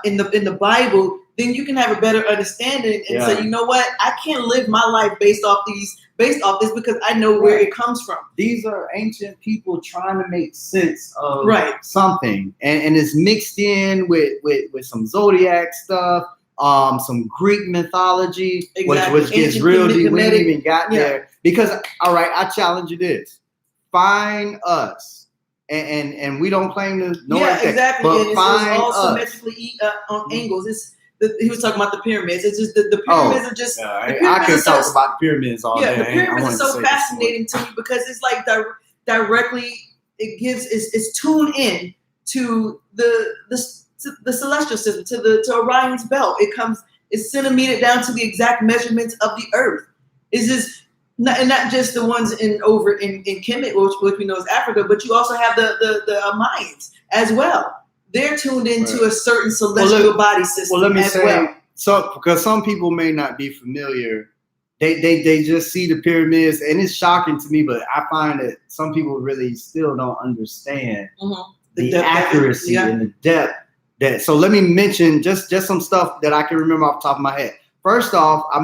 in the Bible, then you can have a better understanding and say, you know what, I can't live my life based off this because I know where it comes from. These are ancient people trying to make sense of something, and it's mixed in with some zodiac stuff, some Greek mythology, which gets real deep. We ain't even got there because, all right, I challenge you this: find us. And we don't claim to know anything, exactly. but and it's find all us. symmetrically on angles. He was talking about the pyramids. It's just the pyramids are just. I can talk about pyramids all day. The pyramids are so fascinating to me because it's like directly. It's tuned in to the celestial system, to Orion's belt. It's centimetered down to the exact measurements of the Earth. It's just. Not just the ones over in Kemet, which we know is Africa, but you also have the Mayans as well. They're tuned into a certain celestial body system. Well, let me say, so because some people may not be familiar, they just see the pyramids, and it's shocking to me. But I find that some people really still don't understand the accuracy and the depth. So let me mention just some stuff that I can remember off the top of my head. First off, I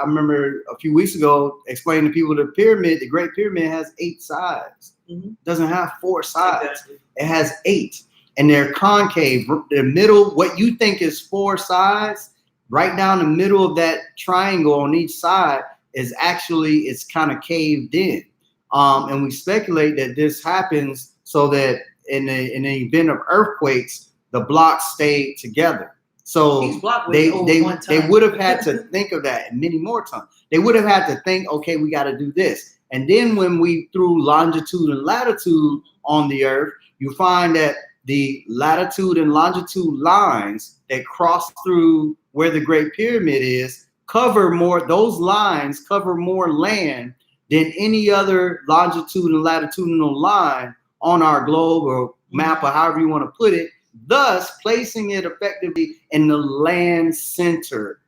remember a few weeks ago explaining to people the Great Pyramid has 8 sides. It doesn't have 4 sides. Exactly. It has 8. And they're concave. The middle, what you think is 4 sides, right down the middle of that triangle on each side is actually, it's kind of caved in. And we speculate that this happens so that in the event of earthquakes, the blocks stay together. So they would have had to think of that and many more times. They would have had to think, okay, we got to do this. And then when we threw longitude and latitude on the earth, you find that the latitude and longitude lines that cross through where the Great Pyramid is those lines cover more land than any other longitude and latitudinal line on our globe or map or however you want to put it. Thus, placing it effectively in the land center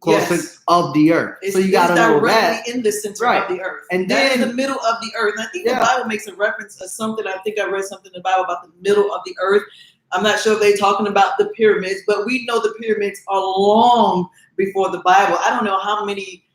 of the earth. So you got to know that in the center of the earth, and then in the middle of the earth. And I think the Bible makes a reference to something. I think I read something in the Bible about the middle of the earth. I'm not sure if they're talking about the pyramids, but we know the pyramids are long before the Bible. I don't know how many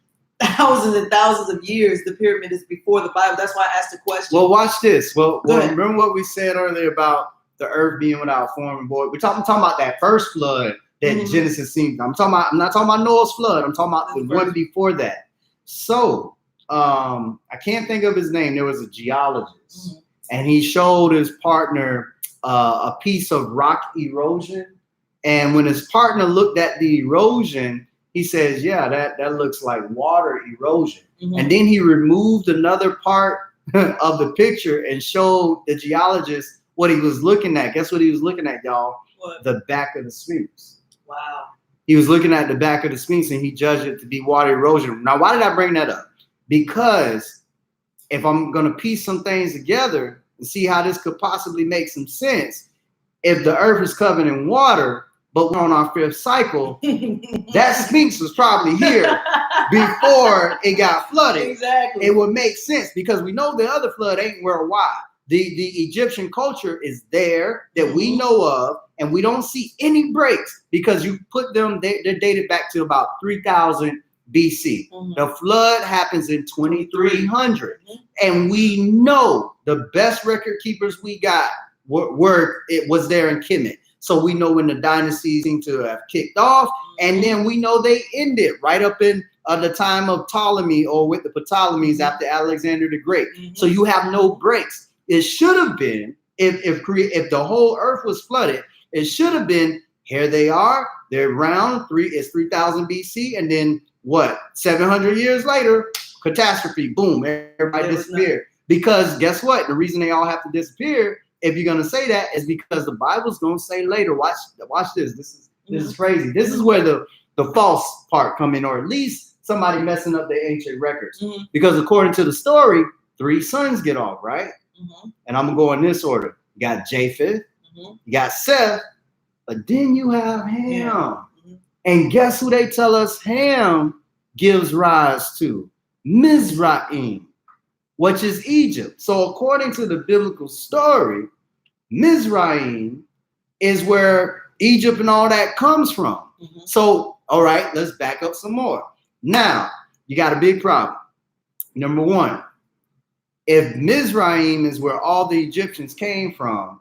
thousands and thousands of years the pyramid is before the Bible. That's why I asked the question. Well, watch this. Well, remember what we said earlier about the earth being without form and void. We're talking about that first flood that Genesis seen. I'm not talking about Noah's flood. I'm talking about the one before that. So I can't think of his name. There was a geologist, and he showed his partner a piece of rock erosion. And when his partner looked at the erosion, he says, "Yeah, that looks like water erosion." And then he removed another part of the picture and showed the geologist what he was looking at. Guess what he was looking at, y'all? What? The back of the Sphinx. Wow. He was looking at the back of the Sphinx and he judged it to be water erosion. Now, why did I bring that up? Because if I'm going to piece some things together and see how this could possibly make some sense, if the earth is covered in water, but we're on our 5th cycle, that Sphinx was probably here before it got flooded. Exactly. It would make sense because we know the other flood ain't worldwide. the Egyptian culture is there that we know of, and we don't see any breaks because you put them, they're dated back to about 3000 BC. The flood happens in 2300, and we know the best record keepers we got it was there in Kemet. So we know when the dynasties seem to have kicked off, and then we know they ended right up in the time of Ptolemy, or with the Ptolemies after Alexander the Great. So you have no breaks. It should have been, if the whole earth was flooded, it should have been, here they are, they're around, it's 3000 BC, and then what, 700 years later, catastrophe, boom, everybody disappeared. Because guess what? The reason they all have to disappear, if you're going to say that, is because the Bible's going to say later, watch this. This is crazy. This is where the false part come in, or at least somebody messing up the ancient records. Because according to the story, 3 sons get off, right? And I'm going to go in this order. You got Japheth, you got Seth, but then you have Ham. And guess who they tell us Ham gives rise to? Mizraim, which is Egypt. So according to the biblical story, Mizraim is where Egypt and all that comes from. So, all right, let's back up some more. Now, you got a big problem. Number one, if Mizraim is where all the Egyptians came from,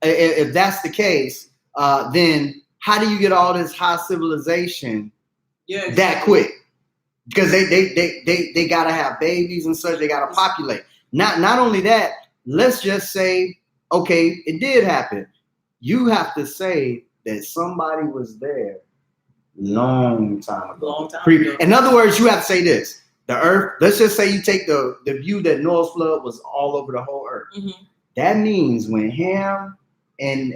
if that's the case, then how do you get all this high civilization that quick? Because they gotta have babies and such. They gotta populate. Not only that. Let's just say, okay, it did happen. You have to say that somebody was there long time ago. In other words, you have to say this: the earth. Let's just say you take the view that Noah's flood was all over the whole earth. That means when Ham and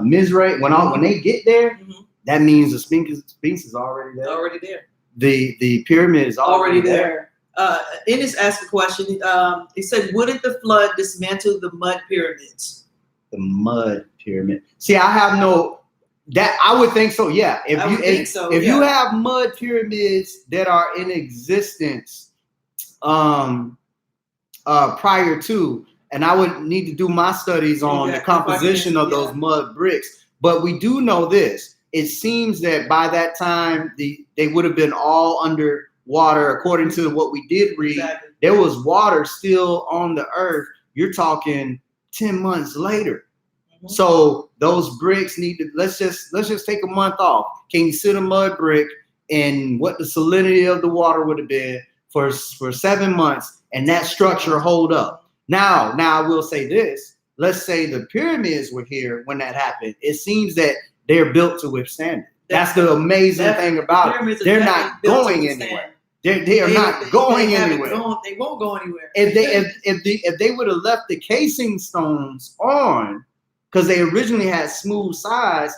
Mizraim, when they get there, that means the Sphinx is already there. Already there. The pyramid is already there. Ennis asked a question. He said, "Wouldn't the flood dismantle the mud pyramids?" The mud pyramid. See, I have no that. I would think so. Yeah. If you have mud pyramids that are in existence, prior to. And I would need to do my studies on the composition of those mud bricks. But we do know this. It seems that by that time, they would have been all underwater. According to what we did read, there was water still on the earth. You're talking 10 months later. So those bricks need to, let's just take a month off. Can you sit a mud brick in what the salinity of the water would have been for 7 months and that structure hold up? Now I will say this. Let's say the pyramids were here when that happened. It seems that they're built to withstand it. That's the amazing thing about it. They're not going anywhere. They are not going anywhere. They won't go anywhere. If they would have left the casing stones on, because they originally had smooth sides.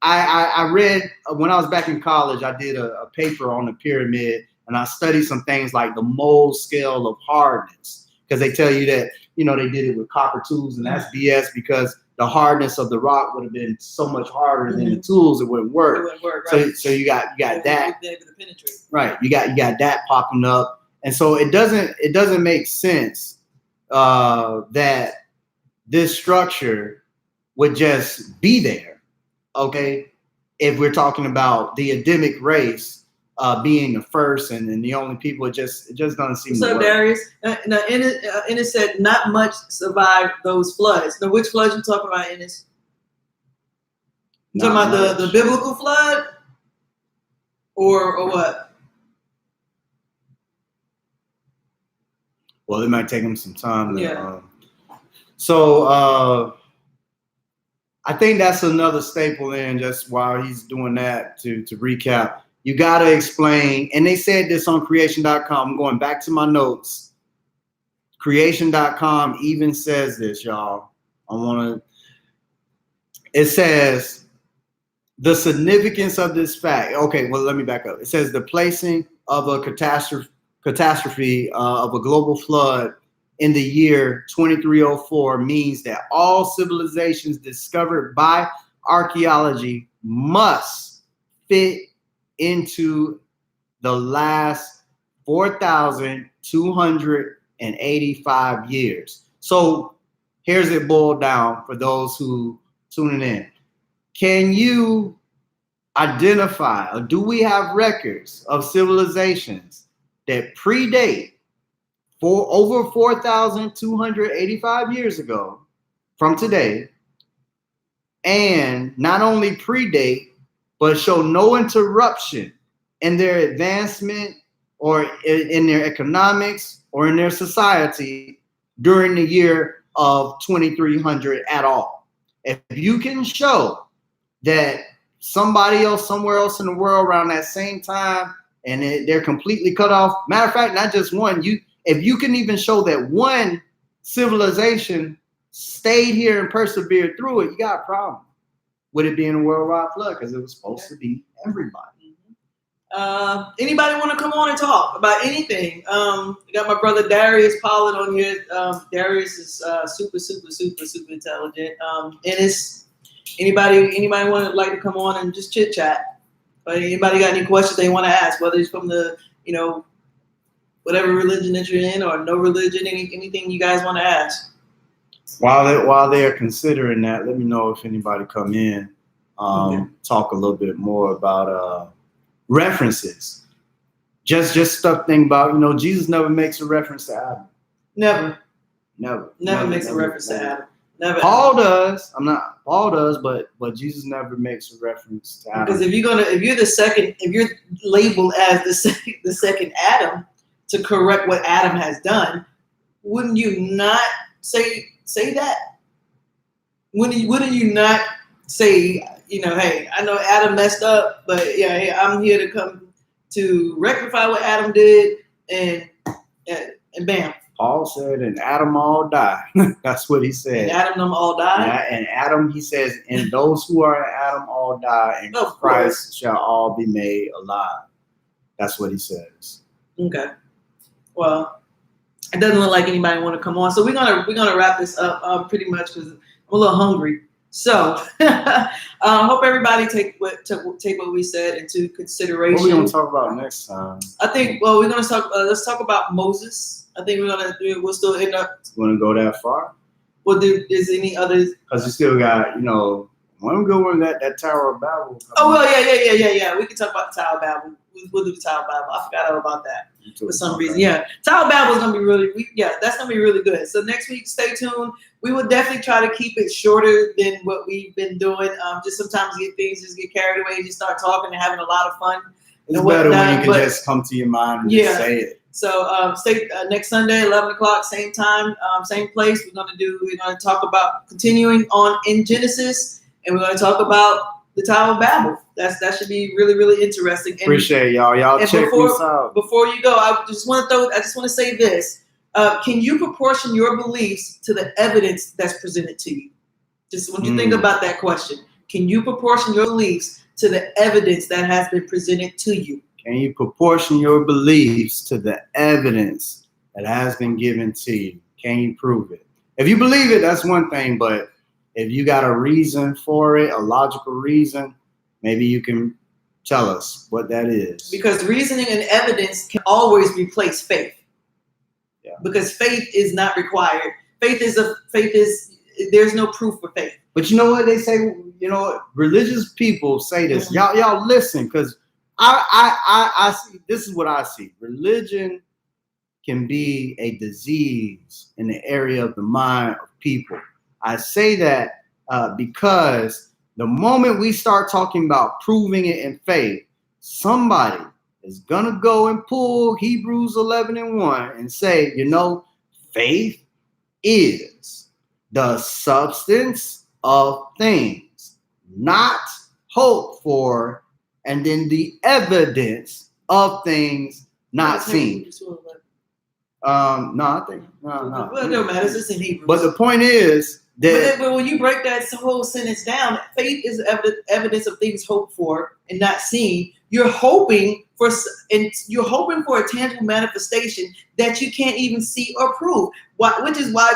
I read when I was back in college, I did a paper on the pyramid, and I studied some things like the Mohs scale of hardness. Because they tell you that, they did it with copper tools, and that's BS because the hardness of the rock would have been so much harder than the tools. It wouldn't work. It wouldn't work, right? So you got that. Right. You got that popping up. And so it doesn't make sense that this structure would just be there. Okay. If we're talking about the Adamic race, being the first and the only people, it just doesn't seem to work. Darius? Now, Ennis said not much survived those floods. Now, which floods you talking about, Ennis? You talking about the biblical flood, or what? Well, it might take them some time. I think that's another staple in just while he's doing that to recap. You got to explain, and they said this on creation.com. I'm going back to my notes. Creation.com even says this, y'all. It says the significance of this fact. Okay, well, let me back up. It says the placing of a catastrophe of a global flood in the year 2304 means that all civilizations discovered by archaeology must fit into the last 4,285 years. So here's it boiled down for those who tuning in. Can you identify, or do we have records of civilizations that predate for over 4,285 years ago from today, and not only predate, but show no interruption in their advancement or in their economics or in their society during the year of 2300 at all? If you can show that somebody else somewhere else in the world around that same time and they're completely cut off, matter of fact, not just one, if you can even show that one civilization stayed here and persevered through it, you got a problem with it being a worldwide flood, because it was supposed to be everybody. Anybody want to come on and talk about anything? I got my brother Darius Pollard on here. Darius is super intelligent. And it's anybody want to like to come on and just chit chat? But anybody got any questions they want to ask, whether it's from the whatever religion that you're in or no religion, anything you guys want to ask? While they're considering that, let me know if anybody come in, talk a little bit more about references. Just stuff thing about, Jesus never makes a reference to Adam. Never Makes a reference to Adam. Never. Paul does, but Jesus never makes a reference to Adam. Because if you're labeled as the second Adam to correct what Adam has done, wouldn't you not say that? Wouldn't you not say, hey, I know Adam messed up, but yeah, hey, I'm here to come to rectify what Adam did, and bam. Paul said, and Adam all die. That's what he said. And Adam them all die? And Adam, he says, and those who are in Adam all die, and Christ shall all be made alive. That's what he says. Okay. Well, it doesn't look like anybody want to come on, so we're gonna wrap this up pretty much because I'm a little hungry. So hope everybody take what we said into consideration. What are we gonna talk about next time? I think we're gonna talk. Let's talk about Moses. I think we'll still end up. Want to go that far? Well, is any others? Because you still got one good one that Tower of Babel. Oh well, yeah. We can talk about the Tower of Babel. We'll do the Tower of Babel. I forgot all about that for some reason. Yeah, Tower of Babel is gonna be that's gonna be really good. So next week, stay tuned. We will definitely try to keep it shorter than what we've been doing. Just sometimes things get carried away. You just start talking and having a lot of fun. It's better when you can just come to your mind and just say it. So stay next Sunday, 11 o'clock, same time, same place. We're gonna talk about continuing on in Genesis, and we're gonna talk about the Tower of Babel. That should be really, really interesting. And appreciate y'all. Y'all check this out. Before you go, I just want to say this. Can you proportion your beliefs to the evidence that's presented to you? Just when you think about that question, can you proportion your beliefs to the evidence that has been presented to you? Can you proportion your beliefs to the evidence that has been given to you? Can you prove it? If you believe it, that's one thing. But if you got a reason for it, a logical reason, maybe you can tell us what that is. Because reasoning and evidence can always replace faith. Yeah. Because faith is not required. There's no proof for faith. But you know what they say? Religious people say this. Mm-hmm. Y'all listen, because I see, this is what I see. Religion can be a disease in the area of the mind of people. I say that because the moment we start talking about proving it in faith, somebody is going to go and pull Hebrews 11:1 and say, faith is the substance of things not hoped for, and then the evidence of things not seen. No. Well, it don't matter. It's in Hebrews. But the point is that. But when you break that whole sentence down, faith is evidence of things hoped for and not seen. You're hoping for a tangible manifestation that you can't even see or prove. Which is why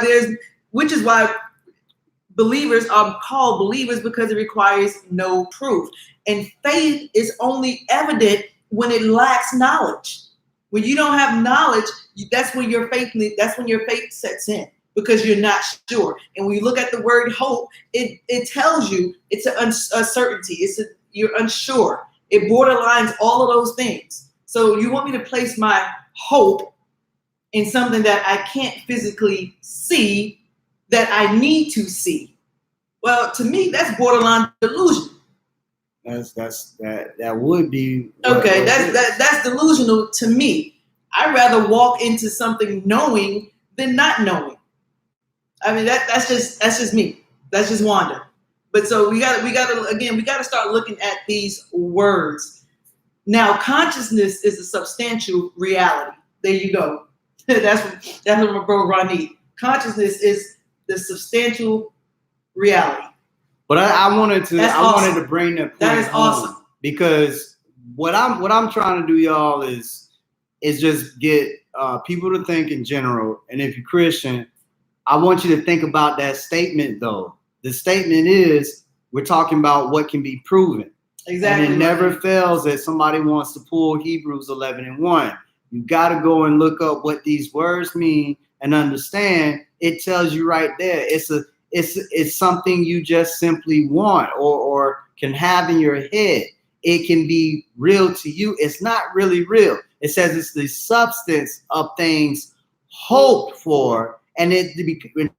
believers are called believers, because it requires no proof. And faith is only evident when it lacks knowledge. When you don't have knowledge, that's when your faith sets in. because you're not sure. And when you look at the word hope, it tells you it's an uncertainty. You're unsure. It borderlines all of those things. So you want me to place my hope in something that I can't physically see, that I need to see. Well, to me, that's borderline delusion. That would be okay. That's delusional to me. I'd rather walk into something knowing than not knowing. I mean, that's just me. That's just Wanda. But so we gotta start looking at these words. Now, consciousness is a substantial reality. There you go. that's what my bro Ronnie. Consciousness is the substantial reality. But I wanted to bring that point That is home, awesome. because what I'm trying to do, y'all, is just get people to think in general. And if you're Christian, I want you to think about that statement, though. The statement is, we're talking about what can be proven. Exactly. And it never fails that somebody wants to pull Hebrews 11:1. You got to go and look up what these words mean and understand. It tells you right there. It's something you just simply want or can have in your head. It can be real to you. It's not really real. It says it's the substance of things hoped for. And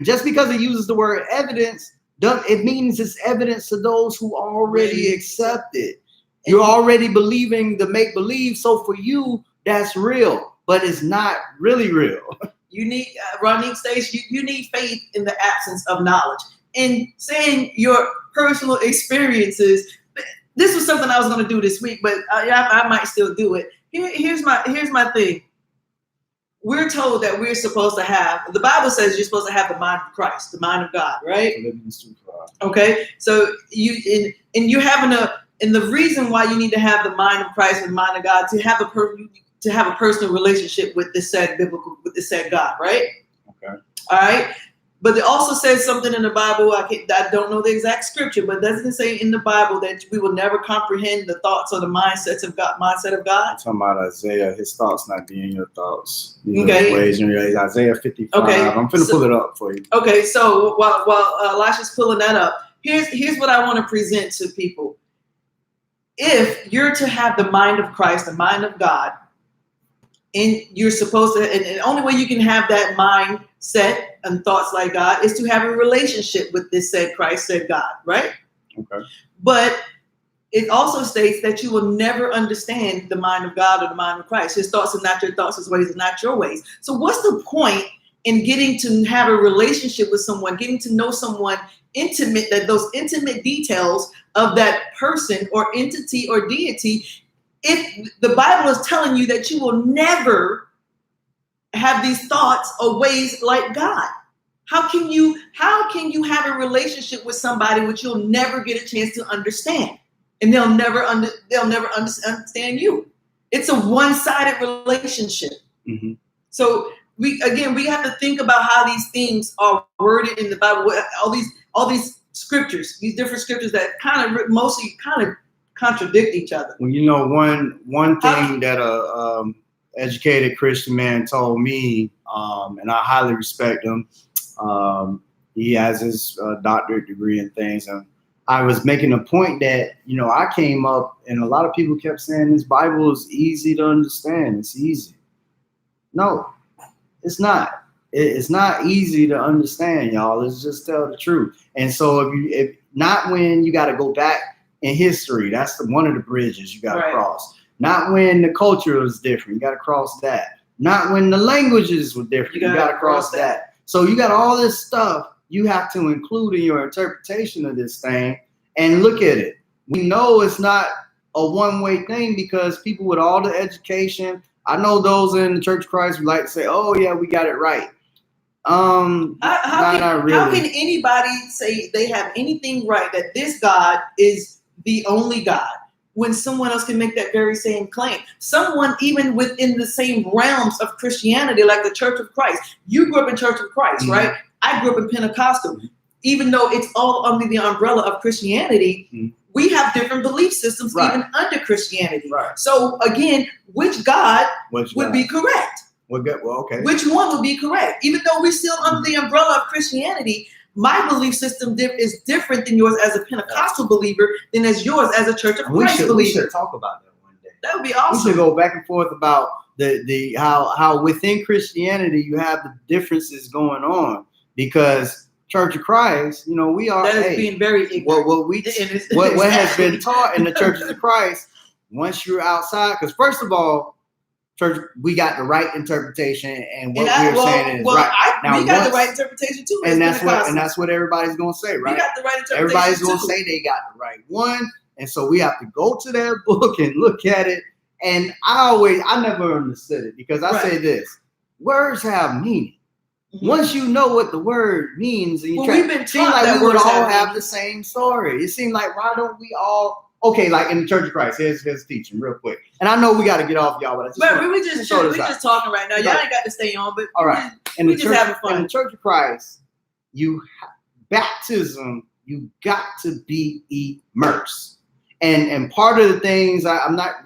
just because it uses the word evidence, it means it's evidence to those who already accept it. You're already believing the make-believe. So for you, that's real, but it's not really real. You need, Ronnie states, you need faith in the absence of knowledge. And saying your personal experiences, this was something I was going to do this week, but I might still do it. Here's my thing. We're told that we're supposed to have, the Bible says you're supposed to have the mind of Christ, the mind of God, right? Okay, so and the reason why you need to have the mind of Christ and the mind of God to have a personal relationship with this said God, right? Okay. All right. But it also says something in the Bible. I don't know the exact scripture, but doesn't it say in the Bible that we will never comprehend the thoughts or the mindset of God? I'm talking about Isaiah, his thoughts not being your thoughts. Okay. Ways and ways. Isaiah 55. Okay. I'm finna pull it up for you. Okay. So while Elisha's pulling that up, here's what I want to present to people. If you're to have the mind of Christ, the mind of God, and you're supposed to, and the only way you can have that mindset and thoughts like God is to have a relationship with this said Christ, said God, right? Okay. But it also states that you will never understand the mind of God or the mind of Christ. His thoughts are not your thoughts, his ways are not your ways. So what's the point in getting to have a relationship with someone, getting to know someone intimate, that those intimate details of that person or entity or deity, if the Bible is telling you that you will never have these thoughts or ways like God? How can you have a relationship with somebody which you'll never get a chance to understand, and they'll never understand you? It's a one-sided relationship. Mm-hmm. So we have to think about how these things are worded in the Bible. All these scriptures, these different scriptures that mostly contradict each other. Well, you know, one thing that a educated Christian man told me, and I highly respect him. He has his doctorate degree and things, and I was making a point that, you know, I came up and a lot of people kept saying this Bible is easy to understand. It's easy. No, it's not. It's not easy to understand, y'all. Let's just tell the truth. And so if not when you got to go back in history, that's one of the bridges you got to cross. Not when the culture was different, you got to cross that. Not when the languages were different, you got to cross that. So you got all this stuff you have to include in your interpretation of this thing and look at it. We know it's not a one-way thing because people with all the education, I know those in the Church of Christ would like to say, oh yeah, we got it right. How can anybody say they have anything right, that this God is the only God, when someone else can make that very same claim? Someone even within the same realms of Christianity, like the Church of Christ. You grew up in Church of Christ, mm-hmm. right? I grew up in Pentecostal. Even though it's all under the umbrella of Christianity, mm-hmm. we have different belief systems even under Christianity. Right. So again, which God would be correct? Well, good. Well, okay. Which one would be correct? Even though we're still under the umbrella of Christianity, my belief system is different than yours as a Pentecostal believer than as yours as a Church of Christ We believer. should talk about that one day. That would be We awesome. should go back and forth about the how within Christianity you have the differences going on, because Church of Christ, you know, we are That is being very ignorant. what has been taught in the Churches of Christ. Once you're outside, because first of all, church, we got the right interpretation, and what we're saying is right. We got the right interpretation too, and that's what everybody's gonna say, right? We got the right interpretation. Everybody's gonna too. say they got the right one, and so we have to go to their book and look at it. And I never understood it, because I say this: words have meaning. Mm-hmm. Once you know what the word means, and we've been it seems taught like that we would words all have have meaning. the same story. It seemed like, why don't we all? Okay, like in the Church of Christ, here's teaching real quick. And I know we got to get off, y'all, but I just we just talking right now. Y'all ain't got to stay on, but all right. we just having fun. In the Church of Christ, baptism, you got to be immersed. And part of the things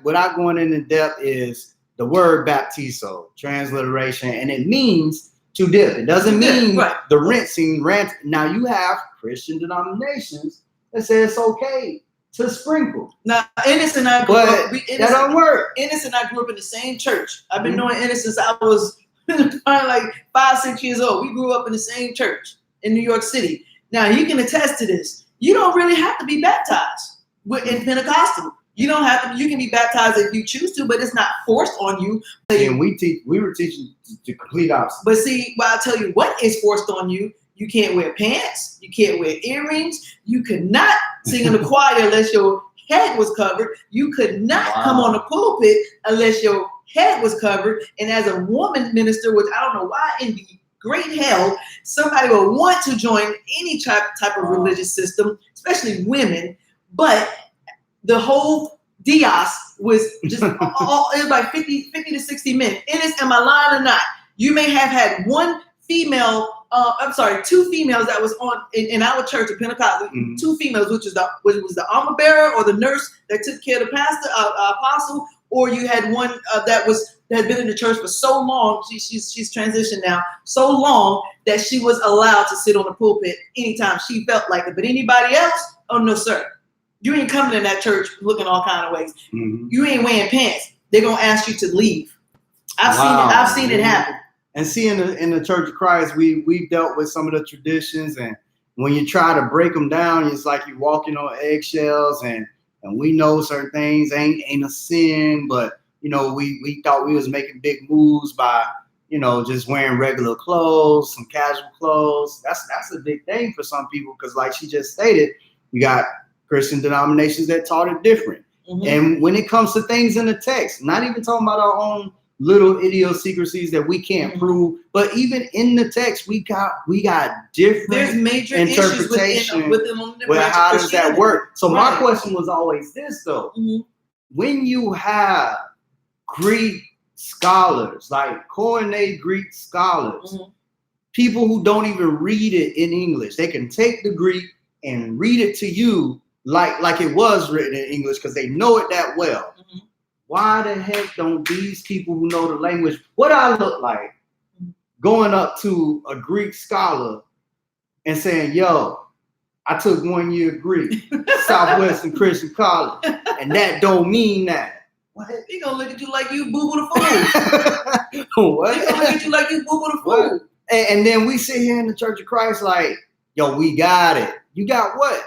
without going into depth, is the word baptizo, transliteration, and it means to dip. It doesn't mean the rinsing. Now you have Christian denominations that say it's okay to sprinkle. Now, Ennis and I grew up. That don't work. Ennis and I grew up in the same church. I've been knowing Ennis since I was probably like 5-6 years old. We grew up in the same church in New York City. Now, you can attest to this. You don't really have to be baptized in Pentecostal. You don't have to. You can be baptized if you choose to, but it's not forced on you. And we were teaching the complete opposite. But see, I'll tell you what is forced on you. You can't wear pants. You can't wear earrings. You could not sing in the choir unless your head was covered. You could not come on the pulpit unless your head was covered. And as a woman minister, which I don't know why in the great hell somebody would want to join any type of religious system, especially women, but the whole Dios was just it was like 50 to 60 men. Am I lying or not? You may have had two females that was on in our church of Pentecost. Mm-hmm. Two females, which was the armor bearer or the nurse that took care of the pastor, apostle, or you had one that had been in the church for so long. She's transitioned now so long that she was allowed to sit on the pulpit anytime she felt like it. But anybody else, oh no, sir. You ain't coming in that church looking all kind of ways. Mm-hmm. You ain't wearing pants. They're gonna ask you to leave. I've seen it happen. And see, in the Church of Christ, we've dealt with some of the traditions, and when you try to break them down, it's like you're walking on eggshells. And we know certain things ain't a sin, but you know we thought we was making big moves by just wearing regular clothes, some casual clothes. That's a big thing for some people, because like she just stated, we got Christian denominations that taught it different. Mm-hmm. And when it comes to things in the text, not even talking about our own little idiosyncrasies that we can't prove, but even in the text, we got different. There's major interpretation within how does that work? So my question was always this though: when you have Greek scholars, like Koine Greek scholars, people who don't even read it in English, they can take the Greek and read it to you like it was written in English because they know it that well. Why the heck don't these people who know the language, what I look like, going up to a Greek scholar and saying, yo, I took 1 year Greek, Southwestern Christian College, and that don't mean that. What? He gonna look at you like you boo-boo the fool. What? He gonna look at you like you boo-boo the fool. And then we sit here in the Church of Christ like, yo, we got it. You got what?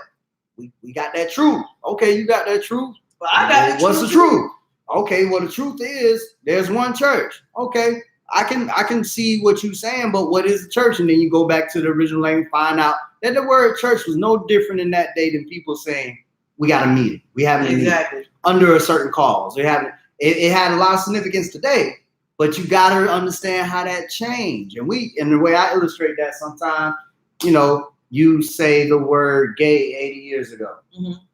We got that truth. Okay, you got that truth. But I got the truth. What's the truth? Okay, well, the truth is there's one church. Okay, I can see what you're saying, but what is the church? And then you go back to the original language, find out that the word church was no different in that day than people saying we got a meeting. We having a meeting under a certain cause. It had a lot of significance today, but you got to understand how that changed. And the way I illustrate that sometimes, you say the word gay 80 years ago.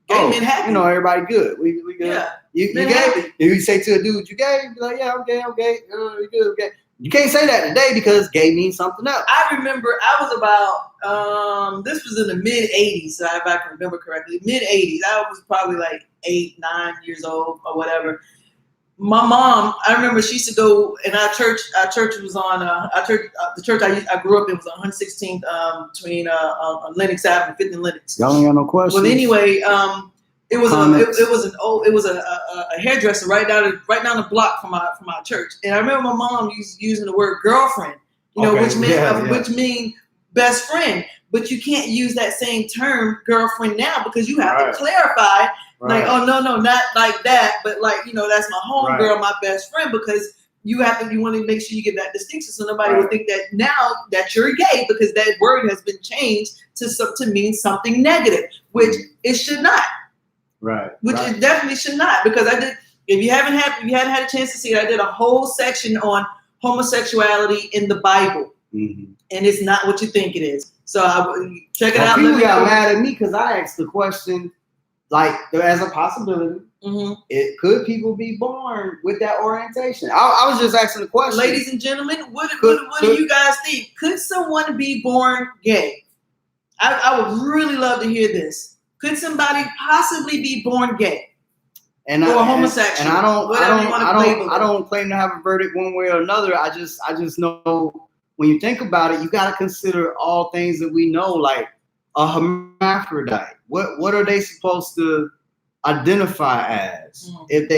Gay men happy. Everybody good. We good. Yeah. You gay? If you say to a dude, you gay? You be like, yeah, I'm gay. We good. Okay. You can't say that today because gay means something else. I remember I was about, this was in the mid-'80s, if I can remember correctly. Mid-'80s. I was probably like 8, 9 years old or whatever. my mom, I remember she used to go, and our church was on, the church I grew up in was on 116th, between Lenox Avenue, 5th and Lenox. Y'all ain't got no questions. Well, anyway, it was Comments? it was a hairdresser right down the block from our church, and I remember my mom using the word girlfriend, Okay, which mean best friend, but you can't use that same term girlfriend now because you have to clarify. Right. Like, oh no, not like that, but like, that's my homegirl, my best friend, because you want to make sure you get that distinction so nobody will think that now that you're gay, because that word has been changed to mean something negative, which it should not. Right. Which it definitely should not, because if you hadn't had a chance to see it, I did a whole section on homosexuality in the Bible, and it's not what you think it is. So check it out. People got mad at me because I asked the question. Like, as a possibility, could people be born with that orientation? I was just asking the question. Ladies and gentlemen, what do you guys think? Could someone be born gay? I would really love to hear this. Could somebody possibly be born gay? Or homosexual? And I don't claim to have a verdict one way or another. I just know when you think about it, you got to consider all things that we know, like a hermaphrodite. What are they supposed to identify as if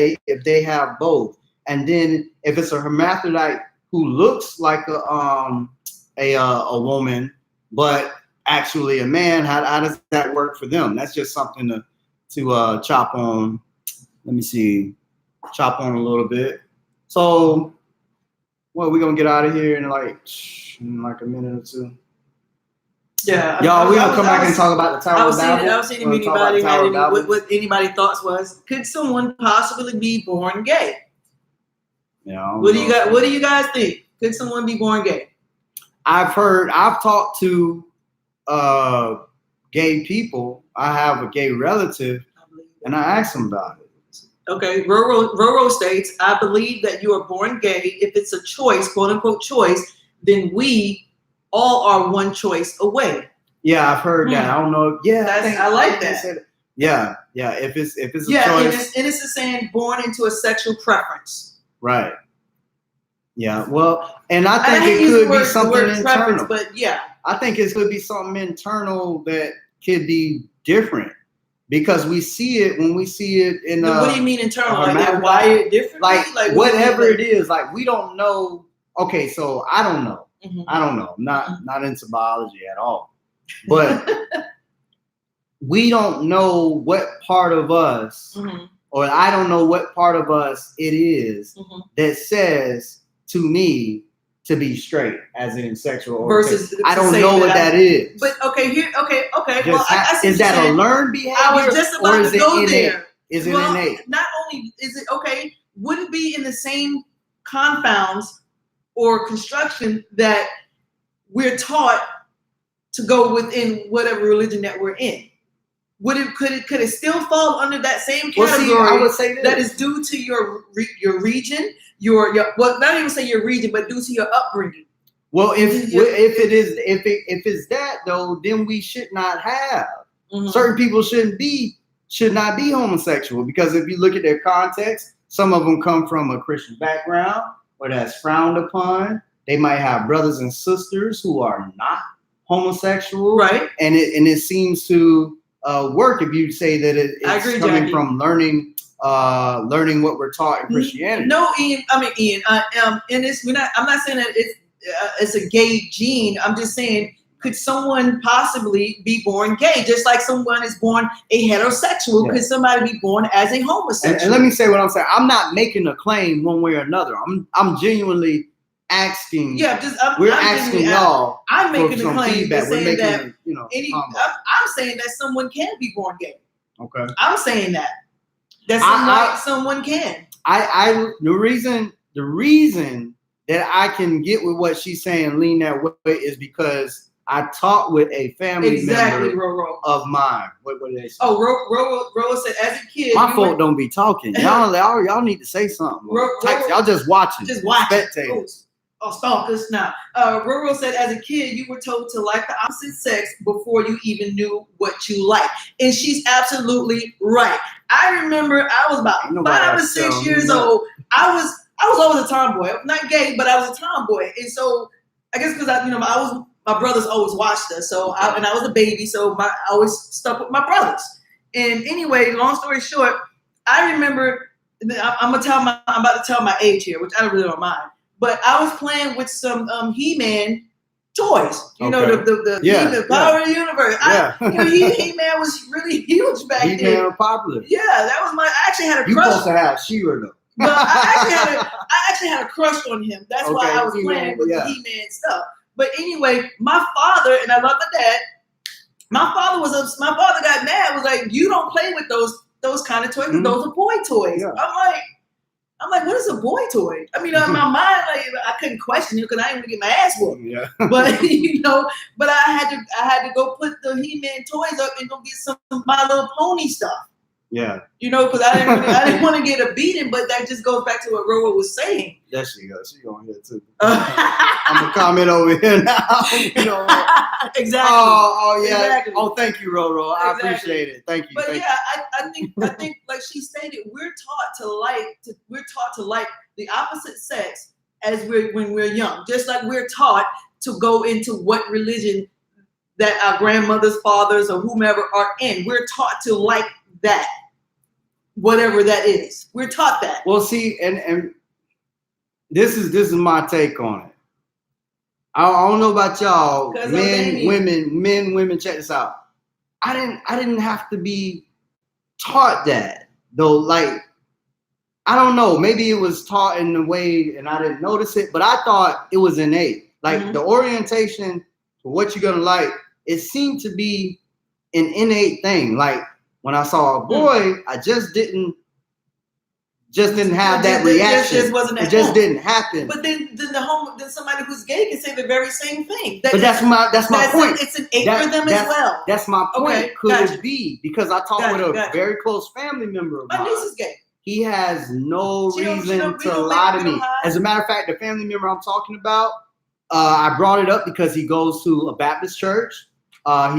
they have both? And then if it's a hermaphrodite who looks like a woman but actually a man, how does that work for them? That's just something to chop on. Let me see, chop on a little bit. So, well, we're gonna get out of here in like a minute or two. Yeah, y'all, we're gonna come back and talk about the Tower of Babel. I was seeing if anybody had what anybody's thoughts was. Could someone possibly be born gay? Yeah. What do you guys think? Could someone be born gay? I've talked to gay people. I have a gay relative, and I asked them about it. Okay, Roro states, I believe that you are born gay. If it's a choice, quote unquote choice, then we all are one choice away. Yeah, I've heard that. I don't know. Yeah, I like that. Yeah. If it's a choice, and it's the saying born into a sexual preference. Right. Yeah. Well, and I think it could be something internal. But yeah, I think it could be something internal that could be different because we see it when we see it in. What do you mean internal? Like they're wired differently? Like whatever it is. Like we don't know. Okay, so I don't know. I don't know. Not into biology at all. But we don't know what part of us, or I don't know what part of us it is that says to me to be straight, as in sexual versus. I don't know what that is. But okay. Well, is that a learned behavior? I was just about to go there. Is it innate? Not only is it okay, wouldn't be in the same confounds or construction that we're taught to go within whatever religion that we're in. Could it still fall under that same category? Well, see, I would say that is due to your region, your not even say your region, but due to your upbringing. Well, if it's that though, then we should not have certain people should not be homosexual, because if you look at their context, some of them come from a Christian background or that's frowned upon. They might have brothers and sisters who are not homosexual, right? And it seems to work if you say that it's coming from learning what we're taught in Christianity. No, Ian. And it's I'm not saying that it's a gay gene. I'm just saying, could someone possibly be born gay, just like someone is born a heterosexual? Yeah. Could somebody be born as a homosexual? And let me say what I'm saying. I'm not making a claim one way or another. I'm genuinely asking. Yeah, I'm asking y'all. I'm making a claim saying that I'm saying that someone can be born gay. Okay. I'm saying that someone can. The reason that I can get with what she's saying, lean that way, is because I talked with a family member of mine. What did they say? Oh, Ro said, as a kid, my folk don't be talking. Y'all need to say something. Y'all just watching. Just watching. Spectators. Stalkers now. Roro said, as a kid, you were told to like the opposite sex before you even knew what you liked. And she's absolutely right. I remember I was about 5 or 6 years old. I was always a tomboy. I'm not gay, but I was a tomboy, and so I guess because my brothers always watched us, and I was a baby, so I always stuck with my brothers. And anyway, long story short, I remember I'm about to tell my age here, which I really don't mind. But I was playing with some He-Man toys. You know, the Power of the Universe. Yeah. He-Man was really huge back then. He-Man was popular. Yeah, that was I actually had a You crush. supposed to have She-Ra though. But I actually had a crush on him. That's why I was He-Man, playing with the He-Man stuff. But anyway, my father, and I love my dad, my father got mad, was like, you don't play with those kind of toys, because those are boy toys. Yeah. I'm like, what is a boy toy? I mean, in my mind, like, I couldn't question it because I didn't want to get my ass whooped. Yeah. But but I had to go put the He-Man toys up and go get some My Little Pony stuff. Yeah. Because I didn't want to get a beating, but that just goes back to what Rowa was saying. There she goes. She on here too. I'm gonna comment over here now. Exactly. Oh yeah. Exactly. Oh, thank you, Roro. I Exactly. appreciate it. Thank you. But thank I think like she stated, we're taught to like the opposite sex when we're young, just like we're taught to go into what religion that our grandmothers, fathers, or whomever are in. We're taught to like that, whatever that is. We're taught that. Well, see, and this is my take on it. I don't know about y'all, men, women. Check this out. I didn't have to be taught that though. Like, I don't know. Maybe it was taught in a way, and I didn't notice it. But I thought it was innate. Like the orientation for what you're gonna like, it seemed to be an innate thing. Like when I saw a boy, I just didn't have that reaction. It just didn't happen. But then somebody who's gay can say the very same thing. But that's my point. It's an eight for them as well. That's my point. Okay, Could gotcha. it be because I talked with a very close family member of My mine? niece is gay. He has no She don't- reason we to don't lie to we don't me. hide. As a matter of fact, the family member I'm talking about, I brought it up because he goes to a Baptist church. I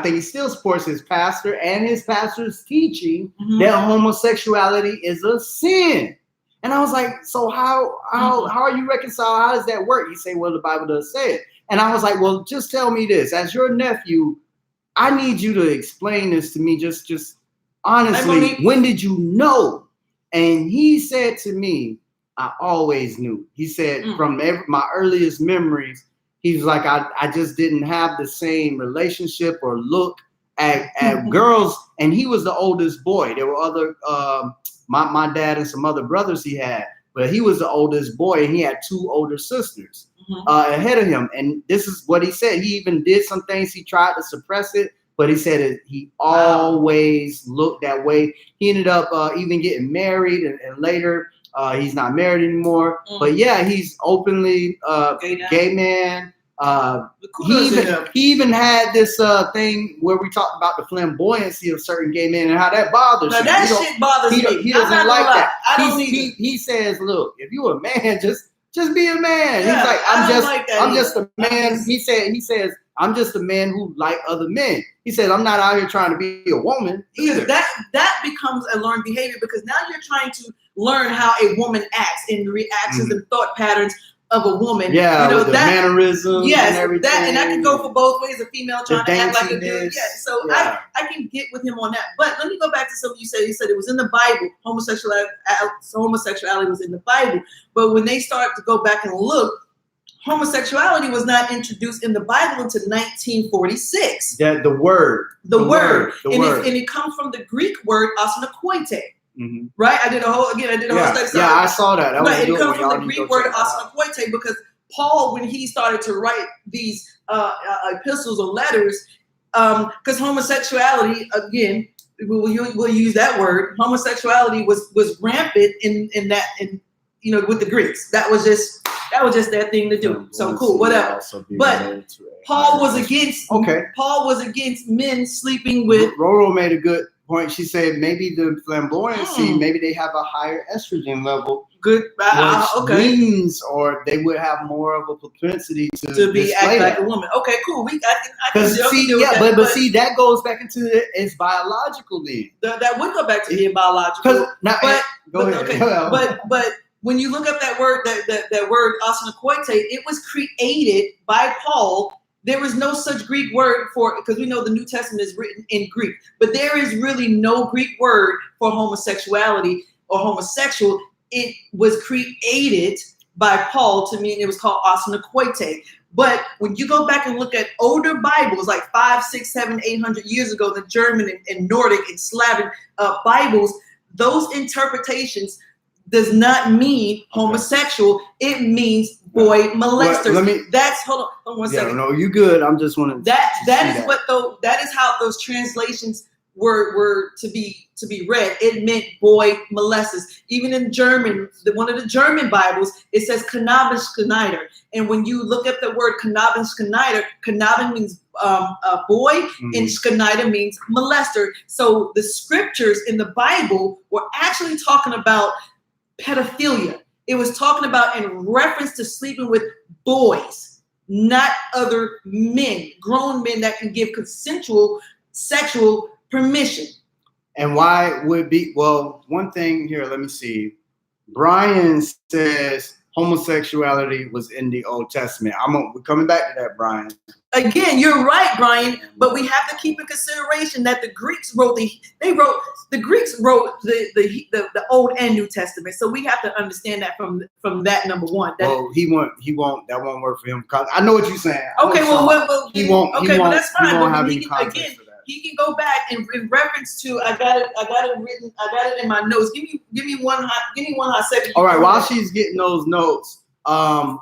think he still supports his pastor and his pastor's teaching that homosexuality is a sin. And I was like, so how are you reconciled? How does that work? You say, well, the Bible does say it. And I was like, well, just tell me this. As your nephew, I need you to explain this to me just honestly. When did you know? And he said to me, I always knew. He said from my earliest memories, he was like, I just didn't have the same relationship or look at girls. And he was the oldest boy. There were other, my dad and some other brothers he had, but he was the oldest boy and he had two older sisters ahead of him. And this is what he said. He even did some things. He tried to suppress it, but he said he always looked that way. He ended up even getting married and later he's not married anymore. But yeah, he's openly gay man. He even had this thing where we talked about the flamboyancy of certain gay men and how that bothers him. That shit bothers me. He doesn't like that. I don't either. He says, look, if you're a man, just be a man. Yeah, he's like, I'm just a man. He says, I'm just a man who like other men. He said, I'm not out here trying to be a woman either. That becomes a learned behavior because now you're trying to learn how a woman acts and the reactions and thought patterns of a woman. Yeah, the mannerisms and everything. And I can go for both ways. A female trying to act like a dude. Yeah, so yeah. I can get with him on that. But let me go back to something you said. You said it was in the Bible. Homosexuality was in the Bible. But when they start to go back and look, homosexuality was not introduced in the Bible until 1946. The word. And it comes from the Greek word osnokoite. Right? I did a whole study. Yeah, I saw that. Right, it comes from the Greek word osnokoite because Paul, when he started to write these epistles or letters, because homosexuality, again, we'll use that word. Homosexuality was rampant in with the Greeks. That was just their thing to do. So cool, whatever. But Paul was against. Paul was against men sleeping with. Roro made a good point. She said maybe the flamboyancy, maybe they have a higher estrogen level. Good. Which means, or they would have more of a propensity to be act like a woman. Okay, cool. See, that goes back into it's biological then. That would go back to being biological. Go Go ahead. Okay, but when you look up that word, that word asanakoite, it was created by Paul. There was no such Greek word for, because we know the New Testament is written in Greek, but there is really no Greek word for homosexuality or homosexual. It was created by Paul to mean, it was called asanakoite. But when you go back and look at older Bibles, like 500, 600, 700, 800 years ago, the German and Nordic and Slavic Bibles, those interpretations does not mean homosexual. It means boy molesters. That's hold on one second. No, you good. I'm just wanting that is how those translations were to be read. It meant boy molesters. Even in German, one of the German Bibles, it says Knabenschneider. And when you look at the word Knabenschneider, Knaben means boy, and Schneider means molester. So the scriptures in the Bible were actually talking about pedophilia. It was talking about in reference to sleeping with boys, not other men, grown men that can give consensual sexual permission. And why would be, well, one thing here, let me see. Brian says homosexuality was in the Old Testament. We're coming back to that, Brian. Again, you're right, Brian, but we have to keep in consideration that the Greeks wrote the Old and New Testament. So we have to understand that from that number one. Well, he won't that won't work for him. I know what you're saying. Okay, well, he won't. Okay, well, that's fine. He won't have any context again, for that. He can go back and in reference to I got it written. I got it in my notes. Give me one hot second. All right, while she's getting those notes,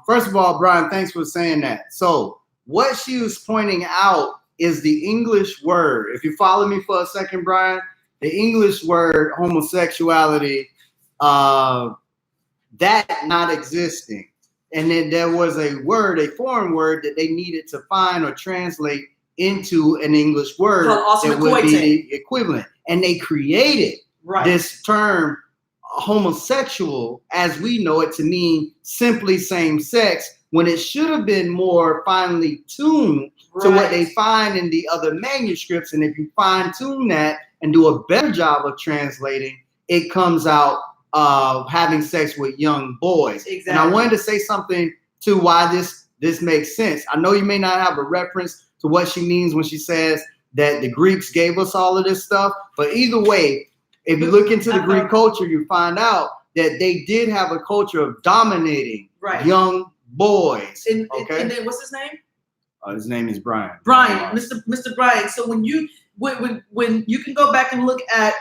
first of all, Brian, thanks for saying that. So what she was pointing out is the English word. If you follow me for a second, Brian, the English word homosexuality, that not existing. And then there was a word, a foreign word that they needed to find or translate into an English word that would be the equivalent. And they created this term homosexual as we know it to mean simply same sex, when it should have been more finely tuned to what they find in the other manuscripts. And if you fine tune that and do a better job of translating, it comes out having sex with young boys. Exactly. And I wanted to say something to why this makes sense. I know you may not have a reference to what she means when she says that the Greeks gave us all of this stuff, but either way, if you look into the Greek culture, you find out that they did have a culture of dominating young boys. And then what's his name? His name is Brian. Mr. Brian. So when you can go back and look at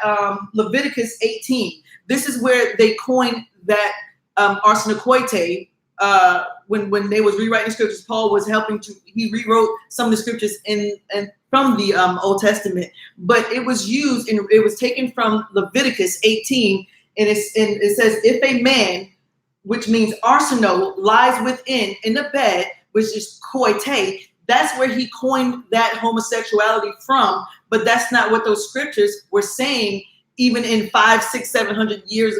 Leviticus 18, this is where they coined that arsenokoite. When they was rewriting scriptures, Paul was he rewrote some of the scriptures from the Old Testament, but it was used and it was taken from Leviticus 18, and it says, if a man, which means arseno, lies within in the bed, which is koite, that's where he coined that homosexuality from, but that's not what those scriptures were saying. Even in 500, 600, 700 years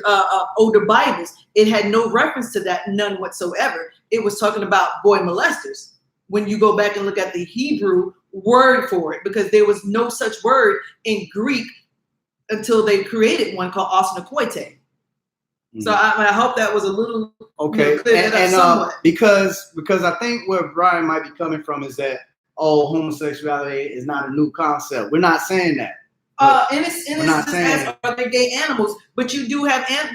older Bibles, it had no reference to that, none whatsoever. It was talking about boy molesters. When you go back and look at the Hebrew word for it, because there was no such word in Greek until they created one called asanakoite. Mm-hmm. So I hope that was a little okay. And because I think where Brian might be coming from is that homosexuality is not a new concept. We're not saying that. In a sense, are they gay animals? But you do have have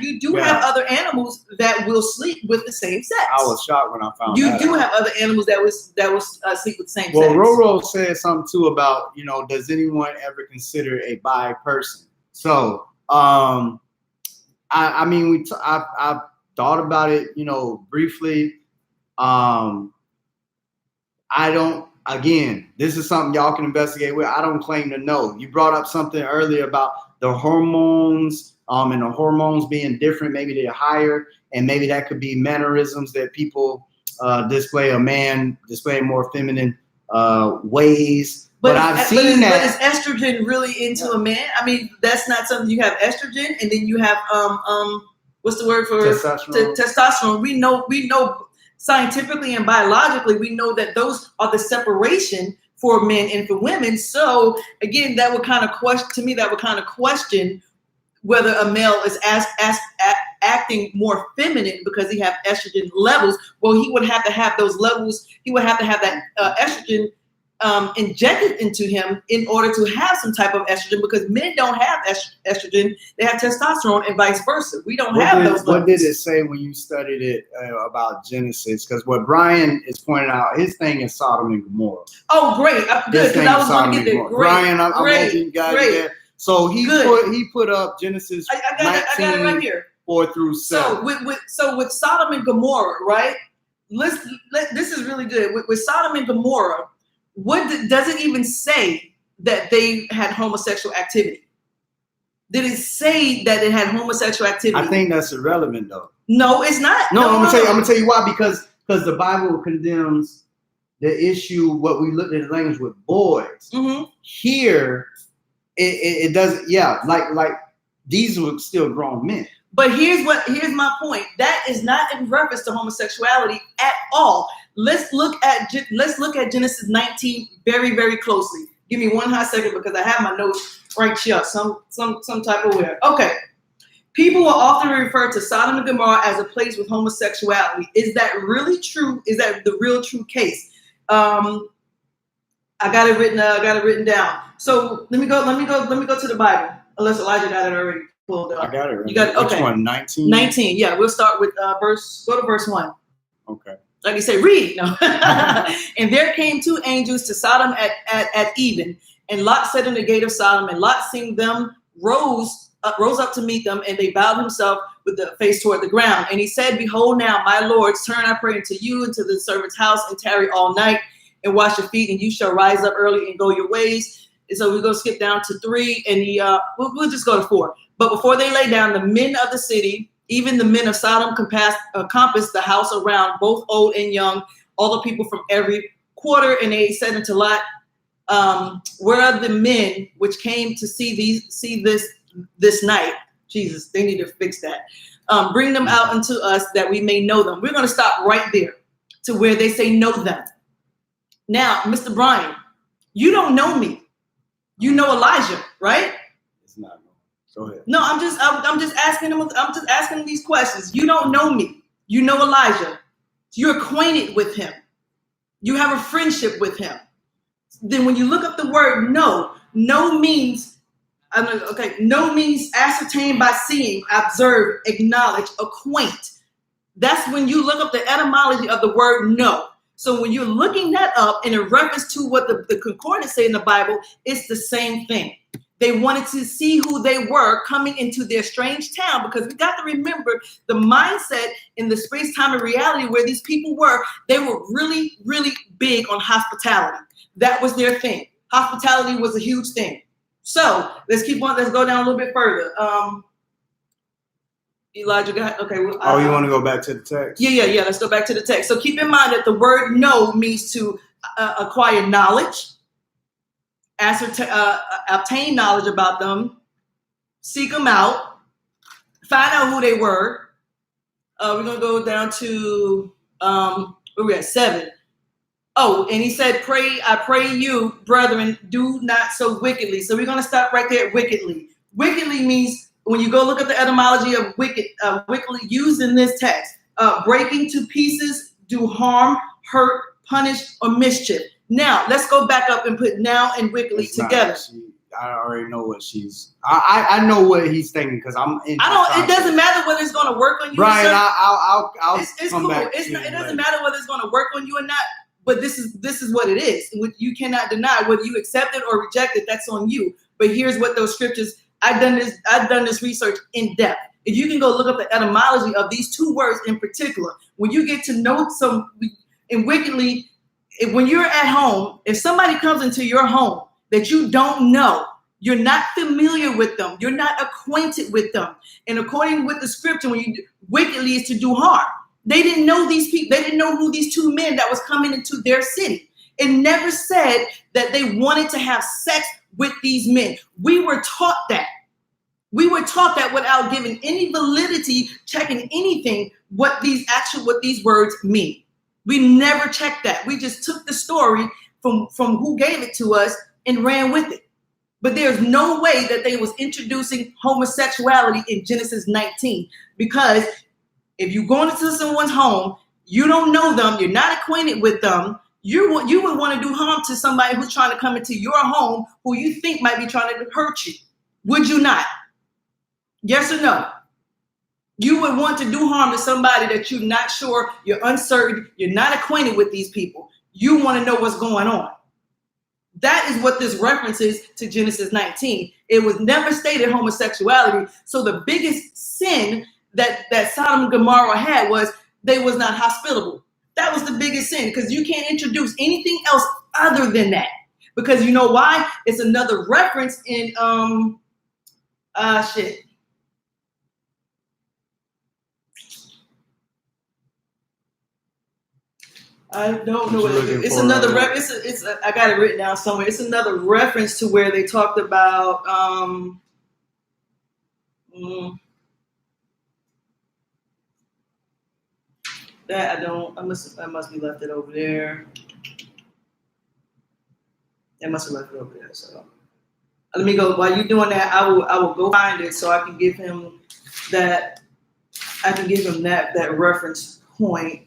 other animals that will sleep with the same sex. I was shocked when I found you do have other animals that will sleep with the same sex. Well, Roro said something too about does anyone ever consider a bi person? So I've thought about it briefly. I don't. Again, this is something y'all can investigate with. I don't claim to know. You brought up something earlier about the hormones, and the hormones being different. Maybe they're higher, and maybe that could be mannerisms that people display. A man displaying more feminine ways. But I've seen that. But is estrogen really into a man? I mean, that's not something. You have estrogen, and then you have what's the word for testosterone? We know. Scientifically and biologically, we know that those are the separation for men and for women. So again, that would kind of question whether a male is acting more feminine because he have estrogen levels. Well, he would have to have those levels. He would have to have that estrogen injected into him in order to have some type of estrogen, because men don't have estrogen, they have testosterone, and vice versa. We don't have those levels. What did it say when you studied it about Genesis? Because what Brian is pointing out, his thing is Sodom and Gomorrah. Oh, great. Good, because I was going to get there. Brian, I'm hoping you guys there. So he put up Genesis I got it right here. 4 through 7. So with Sodom and Gomorrah, right? This is really good. With Sodom and Gomorrah, does it even say that they had homosexual activity? Did it say that it had homosexual activity? I think that's irrelevant, though. No, it's not. No, I'm gonna tell you why. Because the Bible condemns the issue. What we looked at the language with boys. Mm-hmm. Here, it doesn't. Yeah, like these were still grown men. But here's my point. That is not in reference to homosexuality at all. Let's look at Genesis 19 very, very closely. Give me one hot second because I have my notes right here, some type of way. Okay. People will often refer to Sodom and Gomorrah as a place with homosexuality. Is that really true? Is that the real true case? I got it written down. So let me go to the Bible. Unless Elijah got it already pulled up. I got it. Right. You got it. Okay. Which one? 19. 19. Yeah, we'll start with Go to verse 1. Okay. Like you say, read. No. And there came 2 angels to Sodom at even, and Lot sat in the gate of Sodom, and Lot seeing them rose up to meet them, and they bowed himself with the face toward the ground. And he said, behold, now, my lords, turn, I pray, unto you, into the servant's house, and tarry all night, and wash your feet, and you shall rise up early and go your ways. And so we're going to skip down to 3, and we'll just go to 4. But before they lay down, the men of the city, even the men of Sodom, compassed the house around, both old and young, all the people from every quarter. And they said unto Lot, where are the men which came to see this night? Jesus, they need to fix that. Bring them out unto us that we may know them. We're going to stop right there to where they say know them. Now, Mr. Brian, you don't know me. You know Elijah, right? It's not. Go ahead. No, I'm just asking him. I'm just asking him these questions. You don't know me. You know Elijah. You're acquainted with him. You have a friendship with him. Then when you look up the word know means ascertain by seeing, observe, acknowledge, acquaint. That's when you look up the etymology of the word know. So when you're looking that up and in reference to what the concordance say in the Bible, it's the same thing. They wanted to see who they were coming into their strange town, because we got to remember the mindset in the space, time, and reality where these people were. They were really, really big on hospitality. That was their thing. Hospitality was a huge thing. So let's keep on. Let's go down a little bit further. Elijah got okay. Well, you want to go back to the text? Yeah. Let's go back to the text. So keep in mind that the word know means to acquire knowledge, obtain knowledge about them, seek them out, find out who they were. We're gonna go down to where we at 7. Oh, and he said, I pray you, brethren, do not so wickedly. So we're gonna stop right there at wickedly. Wickedly means, when you go look at the etymology of wickedly used in this text, breaking to pieces, do harm, hurt, punish, or mischief. Now, let's go back up and put now and wickedly together. I already know what she's. I know what he's thinking, because I'm. It doesn't matter whether it's going to work on you. Brian, I'll it's come cool. back. It doesn't matter whether it's going to work on you or not. But this is what it is. You cannot deny whether you accept it or reject it. That's on you. But here's what those scriptures. I've done this research in depth. If you can go look up the etymology of these 2 words in particular, when you get to know and wickedly, when you're at home, if somebody comes into your home that you don't know, you're not familiar with them, you're not acquainted with them, and according with the scripture, wickedly is to do harm. They didn't know these people. They didn't know who these 2 men that was coming into their city. It never said that they wanted to have sex with these men. We were taught that. We were taught that without giving any validity, checking anything, what these words mean. We never checked that. We just took the story from who gave it to us and ran with it. But there's no way that they was introducing homosexuality in Genesis 19, because if you go into someone's home, you don't know them, you're not acquainted with them, you would want to do harm to somebody who's trying to come into your home who you think might be trying to hurt you. Would you not? Yes or no? You would want to do harm to somebody that you're not sure, you're uncertain, you're not acquainted with these people. You want to know what's going on. That is what this reference is to Genesis 19. It was never stated homosexuality. So the biggest sin that Sodom and Gomorrah had was they was not hospitable. That was the biggest sin, because you can't introduce anything else other than that. Because you know why? It's another reference in I don't know. It's another reference. I got it written down somewhere. It's another reference to where they talked about that I must be left it over there. I must have left it over there. So let me go. While you're doing that, I will go find it so I can give him that. I can give him that reference point.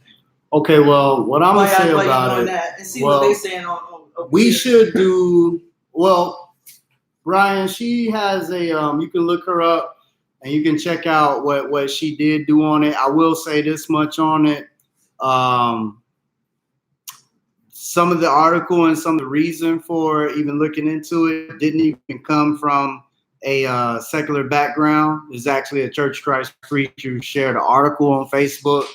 Okay, well, what I'm gonna say about it, and see what they're saying on we should do. Well, Brian, she has a. You can look her up, and you can check out what she did do on it. I will say this much on it. Some of the article and some of the reason for even looking into it didn't even come from a secular background. It's actually a Church of Christ preacher who shared an article on Facebook.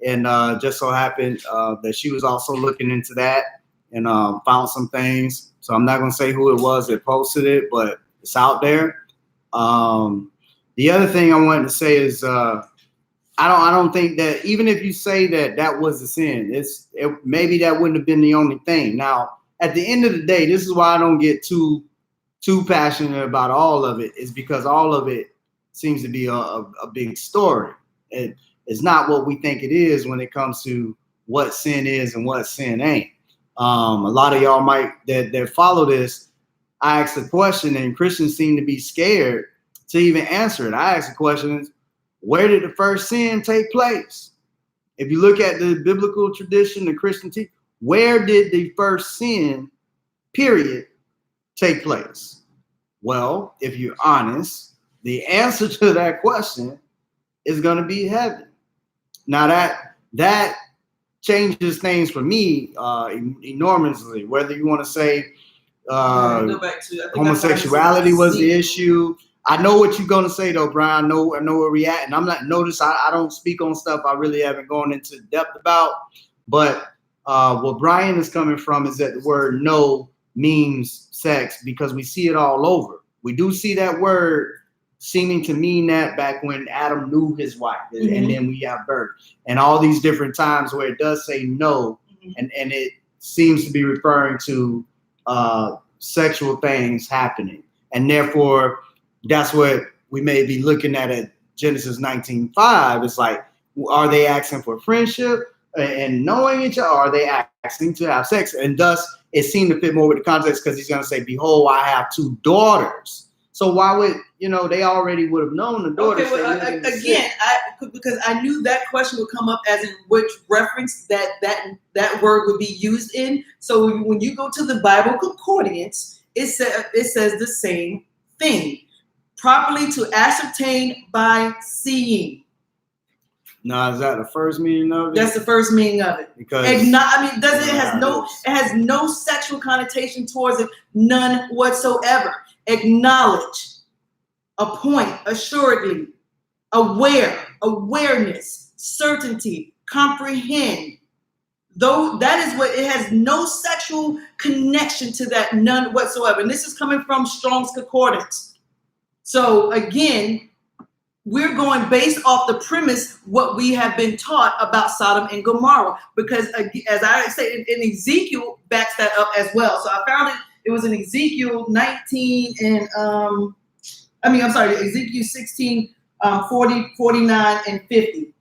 And just so happened that she was also looking into that and found some things. So I'm not going to say who it was that posted it, but it's out there. The other thing I wanted to say is I don't think that even if you say that was the sin, maybe that wouldn't have been the only thing. Now, at the end of the day, this is why I don't get too passionate about all of it, is because all of it seems to be a big story. It's not what we think it is when it comes to what sin is and what sin ain't. A lot of y'all that follow this, I asked a question and Christians seem to be scared to even answer it. I asked the question, where did the first sin take place? If you look at the biblical tradition, the Christian teaching, where did the first sin, period, take place? Well, if you're honest, the answer to that question is going to be heaven. Now that changes things for me enormously. Whether you want to say homosexuality was the issue. I know what you're gonna say though, Brian. I know where we at, and I'm not. Notice I don't speak on stuff I really haven't gone into depth about. But what Brian is coming from is that the word "no" means sex, because we see it all over. We do see that word seeming to mean that back when Adam knew his wife, and then we have birth, and all these different times where it does say no, and it seems to be referring to sexual things happening, and therefore that's what we may be looking at Genesis 19:5. It's like, are they asking for friendship and knowing each other? Or are they asking to have sex? And thus it seemed to fit more with the context, because he's going to say, behold, I have 2 daughters. So why would, they already would have known the daughters. Okay, well, because I knew that question would come up as in which reference that word would be used in. So when you go to the Bible concordance, it says the same thing. Properly to ascertain by seeing. Now, is that the first meaning of it? That's the first meaning of it. Because it has no sexual connotation towards it, none whatsoever. Acknowledge, appoint, assuredly, awareness, certainty, comprehend. Though that is what it has, no sexual connection to that, none whatsoever. And this is coming from Strong's Concordance. So again, we're going based off the premise what we have been taught about Sodom and Gomorrah, because as I say, in Ezekiel backs that up as well. So I found it was in Ezekiel 19 and Ezekiel 16, 40, 49, and 50.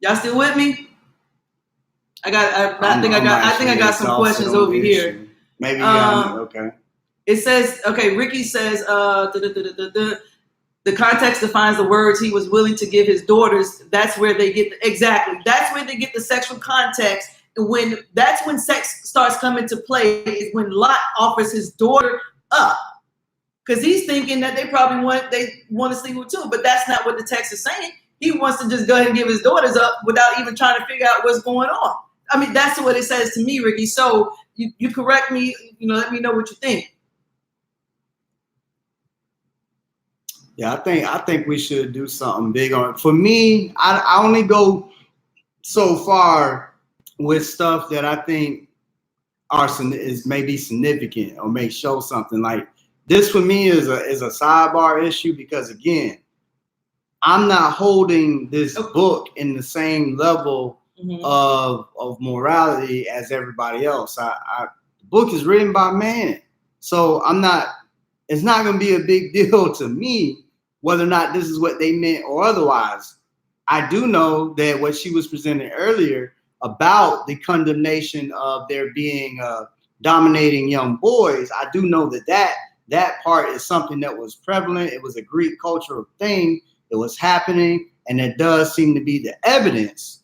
Y'all still with me? I think I got some questions over here. Maybe okay. It says, okay, Ricky says, the context defines the words he was willing to give his daughters. That's where they get that's where they get the sexual context. That's when sex starts coming to play, is when Lot offers his daughter up. Because he's thinking that they want to sleep with too, but that's not what the text is saying. He wants to just go ahead and give his daughters up without even trying to figure out what's going on. I mean, that's what it says to me, Ricky. So you correct me, let me know what you think. Yeah, I think we should do something big on it. For me, I only go so far with stuff that I think is maybe significant or may show something. Like this for me is a sidebar issue, because again, I'm not holding this book in the same level of morality as everybody else. The book is written by man, so it's not going to be a big deal to me whether or not this is what they meant or otherwise. I do know that what she was presenting earlier about the condemnation of there being dominating young boys, I do know that part is something that was prevalent. It was a Greek cultural thing. It was happening, and it does seem to be the evidence.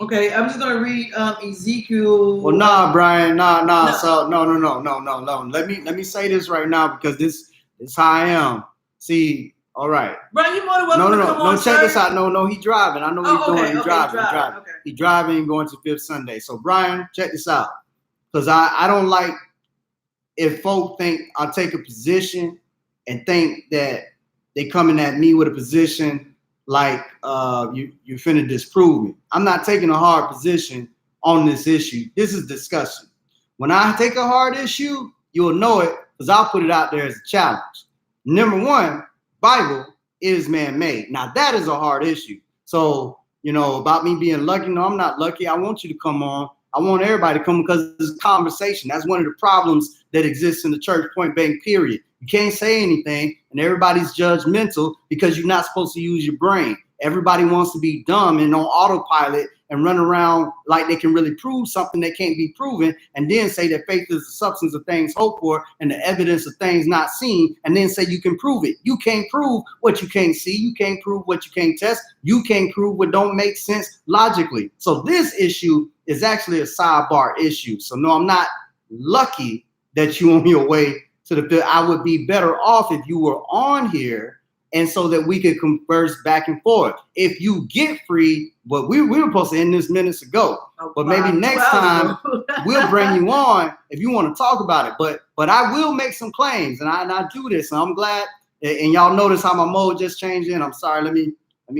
Okay, I'm just gonna read Ezekiel. Well, nah, Brian, nah. No. So no. Let me say this right now, because this is how I am. See, all right. Brian, you more than welcome to come on, check this out. No, he's driving. I know what he's doing. He's driving. Okay. He's driving, going to Fifth Sunday. So Brian, check this out, because I don't like if folk think I'll take a position and think that they coming at me with a position like you're finna disprove me. I'm not taking a hard position on this issue. This is discussion. When I take a hard issue, you'll know it, because I'll put it out there as a challenge. Number one, Bible is man-made. Now that is a hard issue. So, about me being lucky, no, I'm not lucky. I want you to come on. I want everybody to come, because it's a conversation. That's one of the problems that exists in the church, point blank, period. You can't say anything, and everybody's judgmental because you're not supposed to use your brain. Everybody wants to be dumb and on autopilot and run around like they can really prove something that can't be proven, and then say that faith is the substance of things hoped for and the evidence of things not seen, and then say you can prove it. You can't prove what you can't see. You can't prove what you can't test. You can't prove what don't make sense logically. So this issue is actually a sidebar issue. So no, I'm not lucky that you're on your way to the field. I would be better off if you were on here, and so that we could converse back and forth. If you get free, but we were supposed to end this minutes ago. But maybe next time we'll bring you on if you want to talk about it. But I will make some claims, and I do this. And I'm glad. And y'all notice how my mode just changed in. I'm sorry. Let me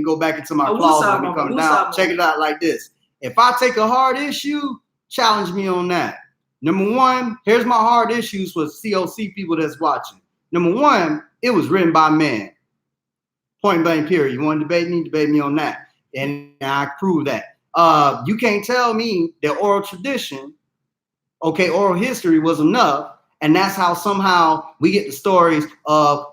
go back into my closet. Let me come down. Check it out like this. If I take a hard issue, challenge me on that. Number one, here's my hard issues for COC people that's watching. Number one, it was written by man. Point blank, period. You want to debate me on that. And I prove that. You can't tell me that oral tradition, oral history was enough. And that's how somehow we get the stories of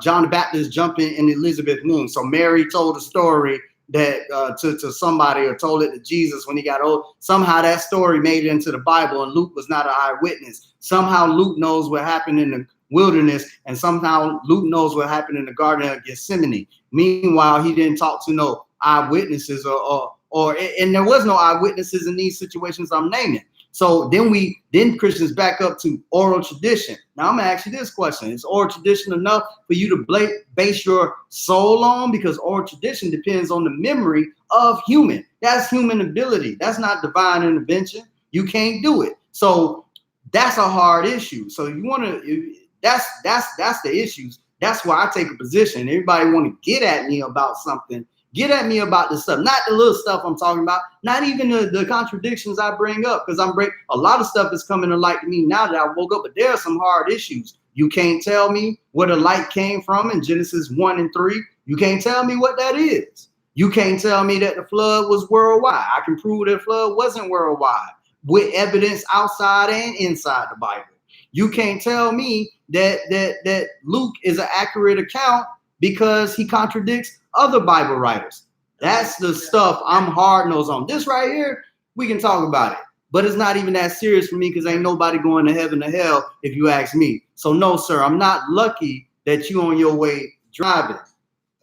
John the Baptist jumping in Elizabeth's womb. So Mary told a story that to somebody, or told it to Jesus when he got old. Somehow that story made it into the Bible, and Luke was not an eyewitness. Somehow Luke knows what happened in the wilderness, and somehow Luke knows what happened in the Garden of Gethsemane. Meanwhile, he didn't talk to no eyewitnesses, and there was no eyewitnesses in these situations I'm naming. So then Christians back up to oral tradition. Now I'm gonna ask you this question: is oral tradition enough for you to base your soul on? Because oral tradition depends on the memory of human. That's human ability. That's not divine intervention. You can't do it. So that's a hard issue. So you want to. That's the issues. That's why I take a position. Everybody want to get at me about something. Get at me about the stuff, not the little stuff I'm talking about, not even the contradictions I bring up, because a lot of stuff is coming to light to me now that I woke up, but there are some hard issues. You can't tell me where the light came from in Genesis 1 and 3. You can't tell me what that is. You can't tell me that the flood was worldwide. I can prove that the flood wasn't worldwide with evidence outside and inside the Bible. You can't tell me that Luke is an accurate account because he contradicts other Bible writers. That's the stuff I'm hard nosed on. This right here, we can talk about it. But it's not even that serious for me because ain't nobody going to heaven or hell if you ask me. So no, sir, I'm not lucky that you on your way driving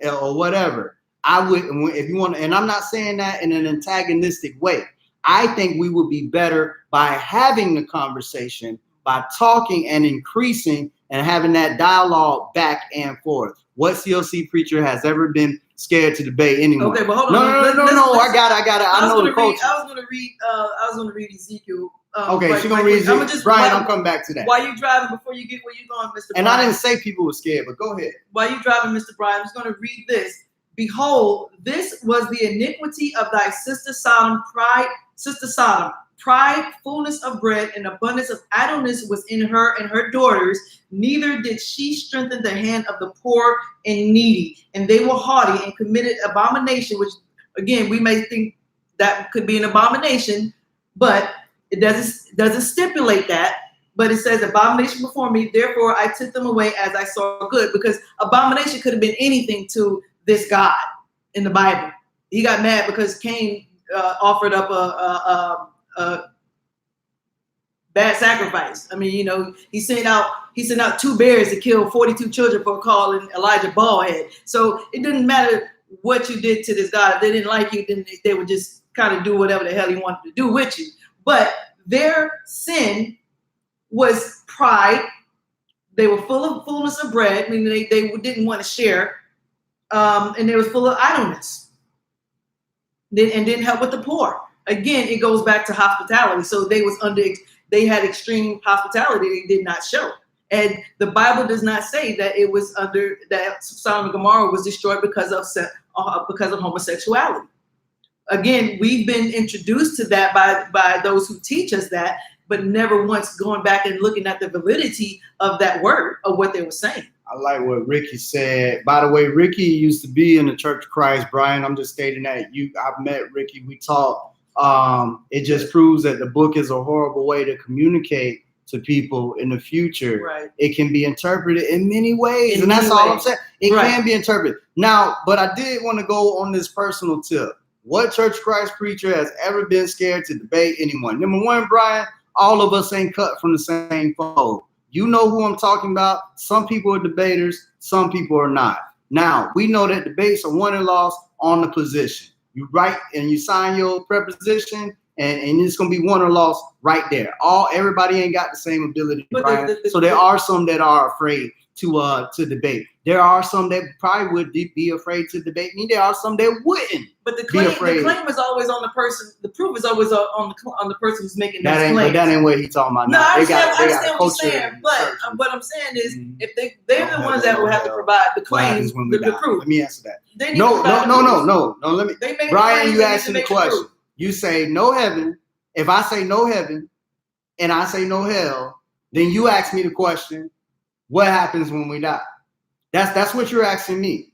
or whatever. I would, if you want, and I'm not saying that in an antagonistic way. I think we would be better by having the conversation, by talking and increasing and having that dialogue back and forth. What CLC preacher has ever been scared to debate anyone? Okay, but hold on. No. I got it. I know the culture. I was gonna read Ezekiel. Okay, she's gonna read Ezekiel. Brian, I'm coming back to that. While you driving, before you get where you going, Mr. And Brian, I didn't say people were scared, but go ahead. While you driving, Mr. Brian, I'm just gonna read this. Behold, this was the iniquity of thy sister Sodom, pride, fullness of bread, and abundance of idleness was in her and her daughters. Neither did she strengthen the hand of the poor and needy. And they were haughty and committed abomination, which again, we may think that could be an abomination, but it doesn't stipulate that. But it says abomination before me, therefore I took them away as I saw good, because abomination could have been anything to this God in the Bible. He got mad because Cain offered up a bad sacrifice. I mean, you know, he sent out 2 bears to kill 42 children for calling Elijah baldhead. So it didn't matter what you did to this God. If they didn't like you, then they would just kind of do whatever the hell he wanted to do with you. But their sin was pride. They were full of fullness of bread, meaning they didn't want to share. And they was full of idleness. And didn't help with the poor. Again, it goes back to hospitality. So they had extreme hospitality they did not show. And the Bible does not say that it was that Sodom and Gomorrah was destroyed because of homosexuality. Again, we've been introduced to that by those who teach us that, but never once going back and looking at the validity of that word, of what they were saying. I like what Ricky said. By the way, Ricky used to be in the Church of Christ. Brian, I'm just stating that I've met Ricky. We talked. It just proves that the book is a horrible way to communicate to people in the future. Right. It can be interpreted in many ways, and that's all I'm saying. It can be interpreted. Now, but I did want to go on this personal tip. What Church of Christ preacher has ever been scared to debate anyone? Number one, Brian, all of us ain't cut from the same fold. You know who I'm talking about. Some people are debaters, some people are not. Now, we know that debates are won and lost on the position. You write and you sign your preposition, and it's going to be won or lost right there. Everybody ain't got the same ability, Brian. So there are some that are afraid to debate. There are some that probably would be afraid to debate me. There are some that wouldn't. But the claim is always on the person. The proof is always on the person who's making that claim. But that ain't what he's talking about. No, I understand what you're saying. But what I'm saying is, if they're the ones that will have to provide the claims, the proof. Let me answer that. No. Let me. Brian, you asking the question. You say no heaven. If I say no heaven, and I say no hell, then you ask me the question: what happens when we die? That's what you're asking me.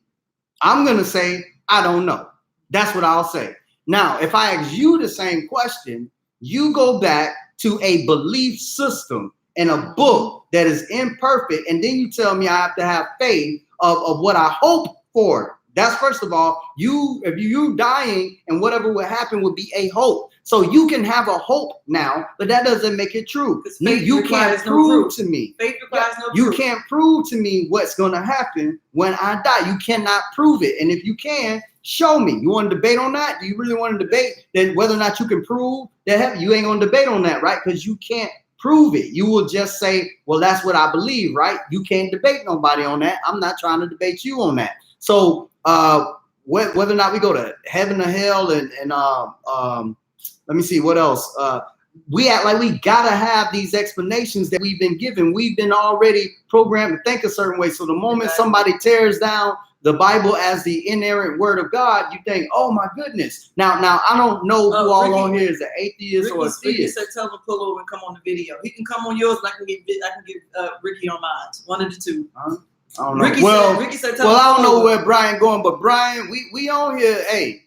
I'm gonna say I don't know. That's what I'll say. Now, if I ask you the same question, you go back to a belief system and a book that is imperfect, and then you tell me I have to have faith of what I hope for. That's first of all, if you dying and whatever would happen would be a hope. So you can have a hope now, but that doesn't make it true. You can't prove to me. Faith requires no proof. You can't prove to me what's going to happen when I die. You cannot prove it. And if you can, show me. You want to debate on that? Do you really want to debate then whether or not you can prove that? You ain't going to debate on that, right? Because you can't prove it. You will just say, well, that's what I believe, right? You can't debate nobody on that. I'm not trying to debate you on that. So whether or not we go to heaven or hell and let me see what else. We act like we gotta have these explanations that we've been given. We've been already programmed to think a certain way. So the moment somebody tears down the Bible as the inerrant word of God, you think, oh my goodness. Now I don't know who all on here is an atheist or a theist. Ricky said, tell him to pull over and come on the video. He can come on yours, and I can get Ricky on mine. One of the two. I don't know. Ricky said, I don't know where Brian going, but Brian, we on here. Hey,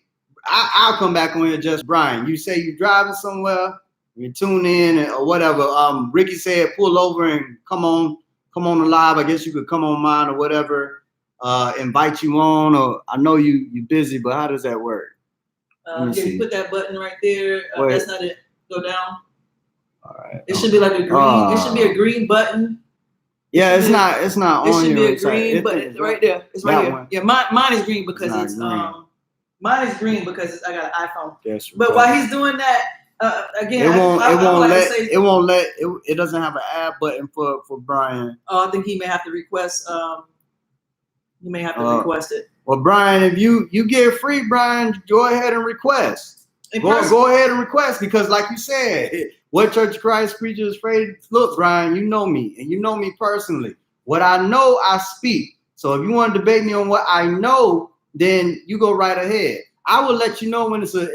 I'll come back on here, just Brian. You say you're driving somewhere, you tune in or whatever. Ricky said pull over and come on the live. I guess you could come on mine or whatever. invite you on, or I know you busy, but how does that work? Let me Yeah, see. you put that button right there. Wait. That's not it. Go down. All right. It should be like a green. It should be a green button. Yeah, it's should be- not. It's not It on should your be a website. green It button is right there. It's right That here. one. Yeah, mine is green because not it's green. mine is green because I got an iPhone. Yes, But while he's doing that, again, it won't. I It would won't like to let. say, It won't let. It doesn't have an add button for Brian. I think he may have to request. You may have to request it. Well, Brian, if you get free, Brian, go ahead and request. Go ahead and request, because like you said, what Church of Christ preacher is afraid. Look, Brian, you know me, and you know me personally. What I know, I speak. So if you want to debate me on what I know, then you go right ahead. I will let you know when it's a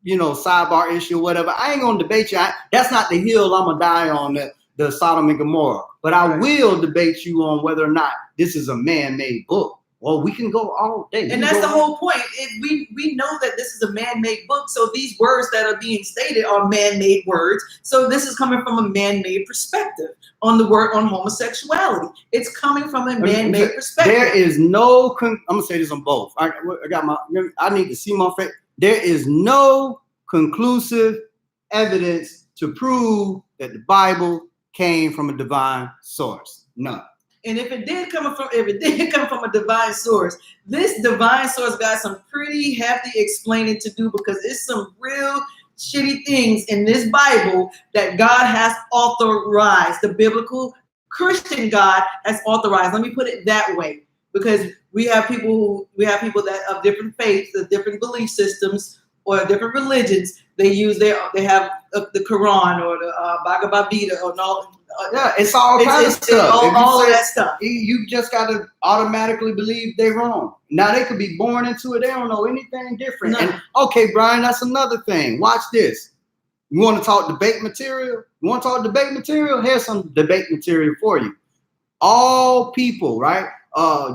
sidebar issue or whatever. I ain't gonna debate you. That's not the hill I'm gonna die on, the Sodom and Gomorrah. But I will debate you on whether or not this is a man-made book. Well, we can go all day. And that's the whole point. We know that this is a man-made book, so these words that are being stated are man-made words. So this is coming from a man-made perspective on the word on homosexuality. It's coming from a man-made perspective. There is no. I'm gonna say this on both. I need to see my face. There is no conclusive evidence to prove that the Bible came from a divine source. None. And if it did come from a divine source, this divine source got some pretty hefty explaining to do, because it's some real shitty things in this Bible that God has authorized. The biblical Christian God has authorized. Let me put it that way, because we have people that of different faiths, of different belief systems, or different religions. They have the Quran or the Bhagavad Gita or all. Yeah, it's all kinds of stuff. All of that stuff. You just got to automatically believe they're wrong. Now, they could be born into it. They don't know anything different. No. And okay, Brian, that's another thing. Watch this. You want to talk debate material? Here's some debate material for you. All people, right?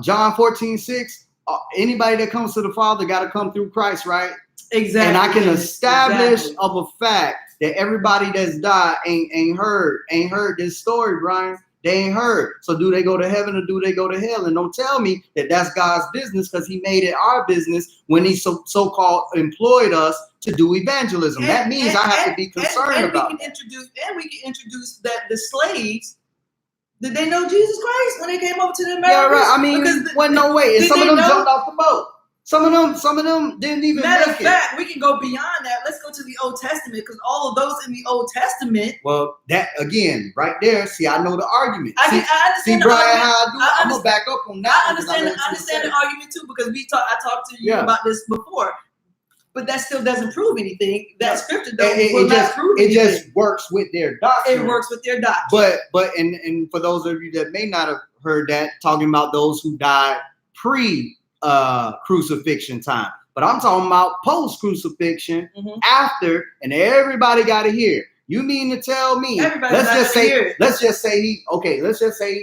John 14:6. Anybody that comes to the Father got to come through Christ, right? Exactly. And I can establish of a fact that everybody that's died ain't heard this story, Brian. They ain't heard. So do they go to heaven or do they go to hell? And don't tell me that that's God's business, because he made it our business when he so-called employed us to do evangelism. That means I have to be concerned about it. We can introduce that the slaves, did they know Jesus Christ when they came over to the Americas? Yeah, right. I mean, wasn't no way. And some of them jumped off the boat. Some of them didn't even Matter make of fact, we can go beyond that. Let's go to the Old Testament, because all of those in the Old Testament. Well, that again, right there. See, I know the argument. I understand. See, Brian, how I do. I'm gonna back up on that. I understand the argument too, because I talked to you about this before. But that still doesn't prove anything. That scripture will not prove anything. It just works with their doctrine. It works with their doctrine. But and for those of you that may not have heard that, talking about those who died pre-crucifixion time. But I'm talking about post-crucifixion, after, and everybody got to hear. You mean to tell me? Let's just say he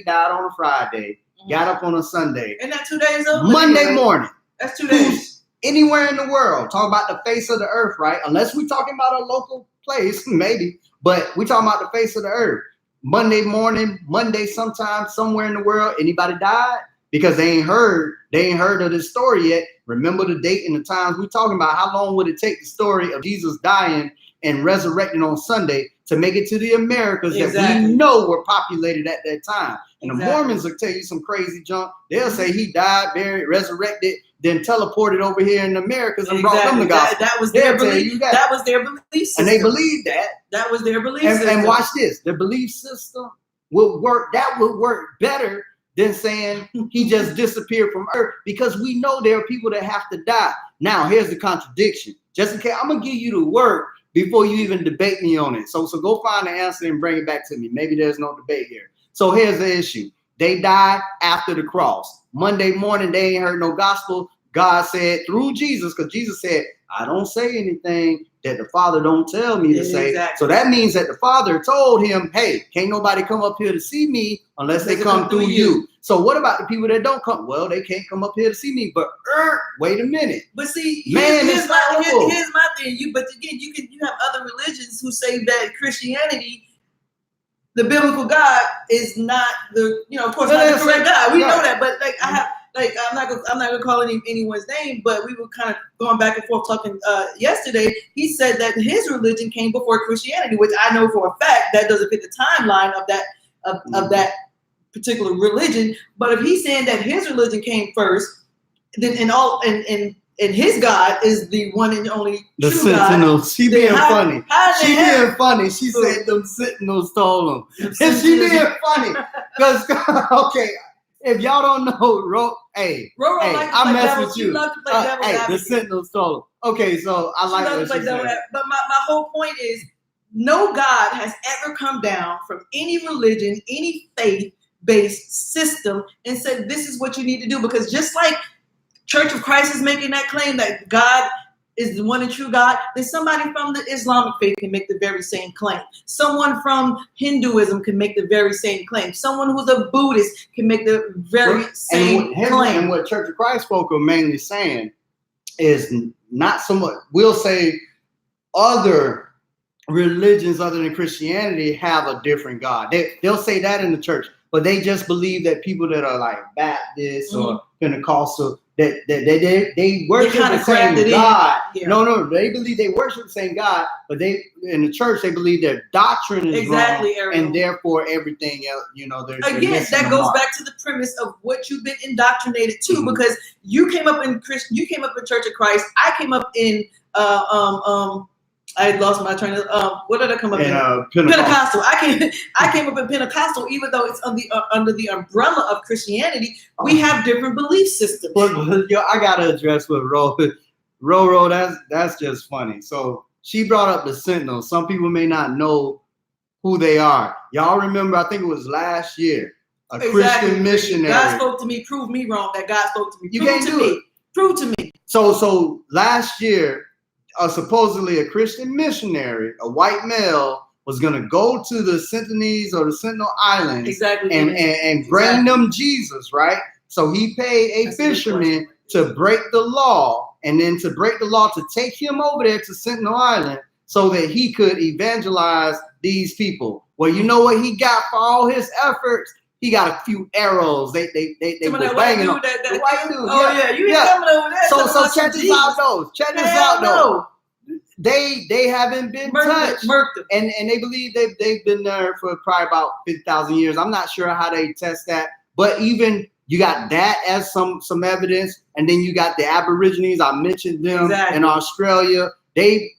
died on a Friday, got up on a Sunday. Isn't that 2 days old? Monday morning. That's 2 days. Anywhere in the world, talk about the face of the earth, right? Unless we're talking about a local place, maybe, but we're talking about the face of the earth. Monday morning, Monday sometime, somewhere in the world, anybody died? Because they ain't heard of this story yet. Remember the date and the times we're talking about. How long would it take the story of Jesus dying and resurrecting on Sunday to make it to the Americas that we know were populated at that time? And the Mormons will tell you some crazy junk. They'll say he died, buried, resurrected, then teleported over here in the Americas and brought them the gospel. That was their belief. That was their belief system. And they believed that. That was their belief system. And watch this. Their belief system would work. That would work better than saying he just disappeared from earth, because we know there are people that have to die. Now, here's the contradiction. Just in case, I'm going to give you the word before you even debate me on it. So go find the answer and bring it back to me. Maybe there's no debate here. So here's the issue. They died after the cross. Monday morning, they ain't heard no gospel. God said through Jesus, because Jesus said, I don't say anything that the Father don't tell me to say. So that means that the Father told him, hey, can't nobody come up here to see me unless they come through you. So what about the people that don't come? Well, they can't come up here to see me. But wait a minute. But see, here's my thing. But again, you have other religions who say that Christianity, the biblical God, is not of course, not the correct God. We know that. But I'm not gonna call anyone's name, but we were kind of going back and forth talking yesterday. He said that his religion came before Christianity, which I know for a fact that doesn't fit the timeline of that particular religion. But if he's saying that his religion came first, then and his God is the one and only The true Sentinels. God. She then being how- funny. how the She heck- being funny. She said them Sentinels told them. And she being funny. Because, okay, if y'all don't know, hey, Roro hey, likes to I play mess devil- with she you. loves to play devil's Hey, the advocate. Sentinels told them. Okay, so I like what she said. But my whole point is, no God has ever come down from any religion, any faith-based system and said, this is what you need to do. Because just like Church of Christ is making that claim that God is the one and true God, then somebody from the Islamic faith can make the very same claim. Someone from Hinduism can make the very same claim. Someone who's a Buddhist can make the very same claim. And what Church of Christ folk are mainly saying is not so much, we'll say other religions other than Christianity have a different God. They'll say that in the church, but they just believe that people that are like Baptists or Pentecostal, that they worship kinda the same grabbed it in. God. Yeah. No, they believe they worship the same God, but they in the church they believe their doctrine is Exactly, wrong, Ariel. and therefore everything else, they're Again, missing that the goes mark. back to the premise of what you've been indoctrinated to, Mhm. because you came up in Church of Christ. I came up in I lost my train of what did I come up in? Pentecostal. I came up in Pentecostal, even though it's under the umbrella of Christianity. We have different belief systems. But yo, I gotta address what Roro. That's just funny. So she brought up the Sentinels. Some people may not know who they are. Y'all remember? I think it was last year. A Christian missionary. God spoke to me. Prove me wrong. That God spoke to me. You can't do it. Prove to me. So last year, supposedly a Christian missionary, a white male, was gonna go to the Sentinels or the Sentinel Islands Exactly. and bring them Jesus, right? So he paid a That's a good fisherman to break the law, and then to break the law to take him over there to Sentinel Island so that he could evangelize these people. Well, you know what he got for all his efforts? He got a few arrows. They were banging on. The white dude. Oh yeah, you ain't coming over there. So check this out, though. Check this out, though. They haven't been touched, and they believe they've been there for probably about 50,000 years. I'm not sure how they test that, but even you got that as some evidence, and then you got the Aborigines. I mentioned them in Australia. They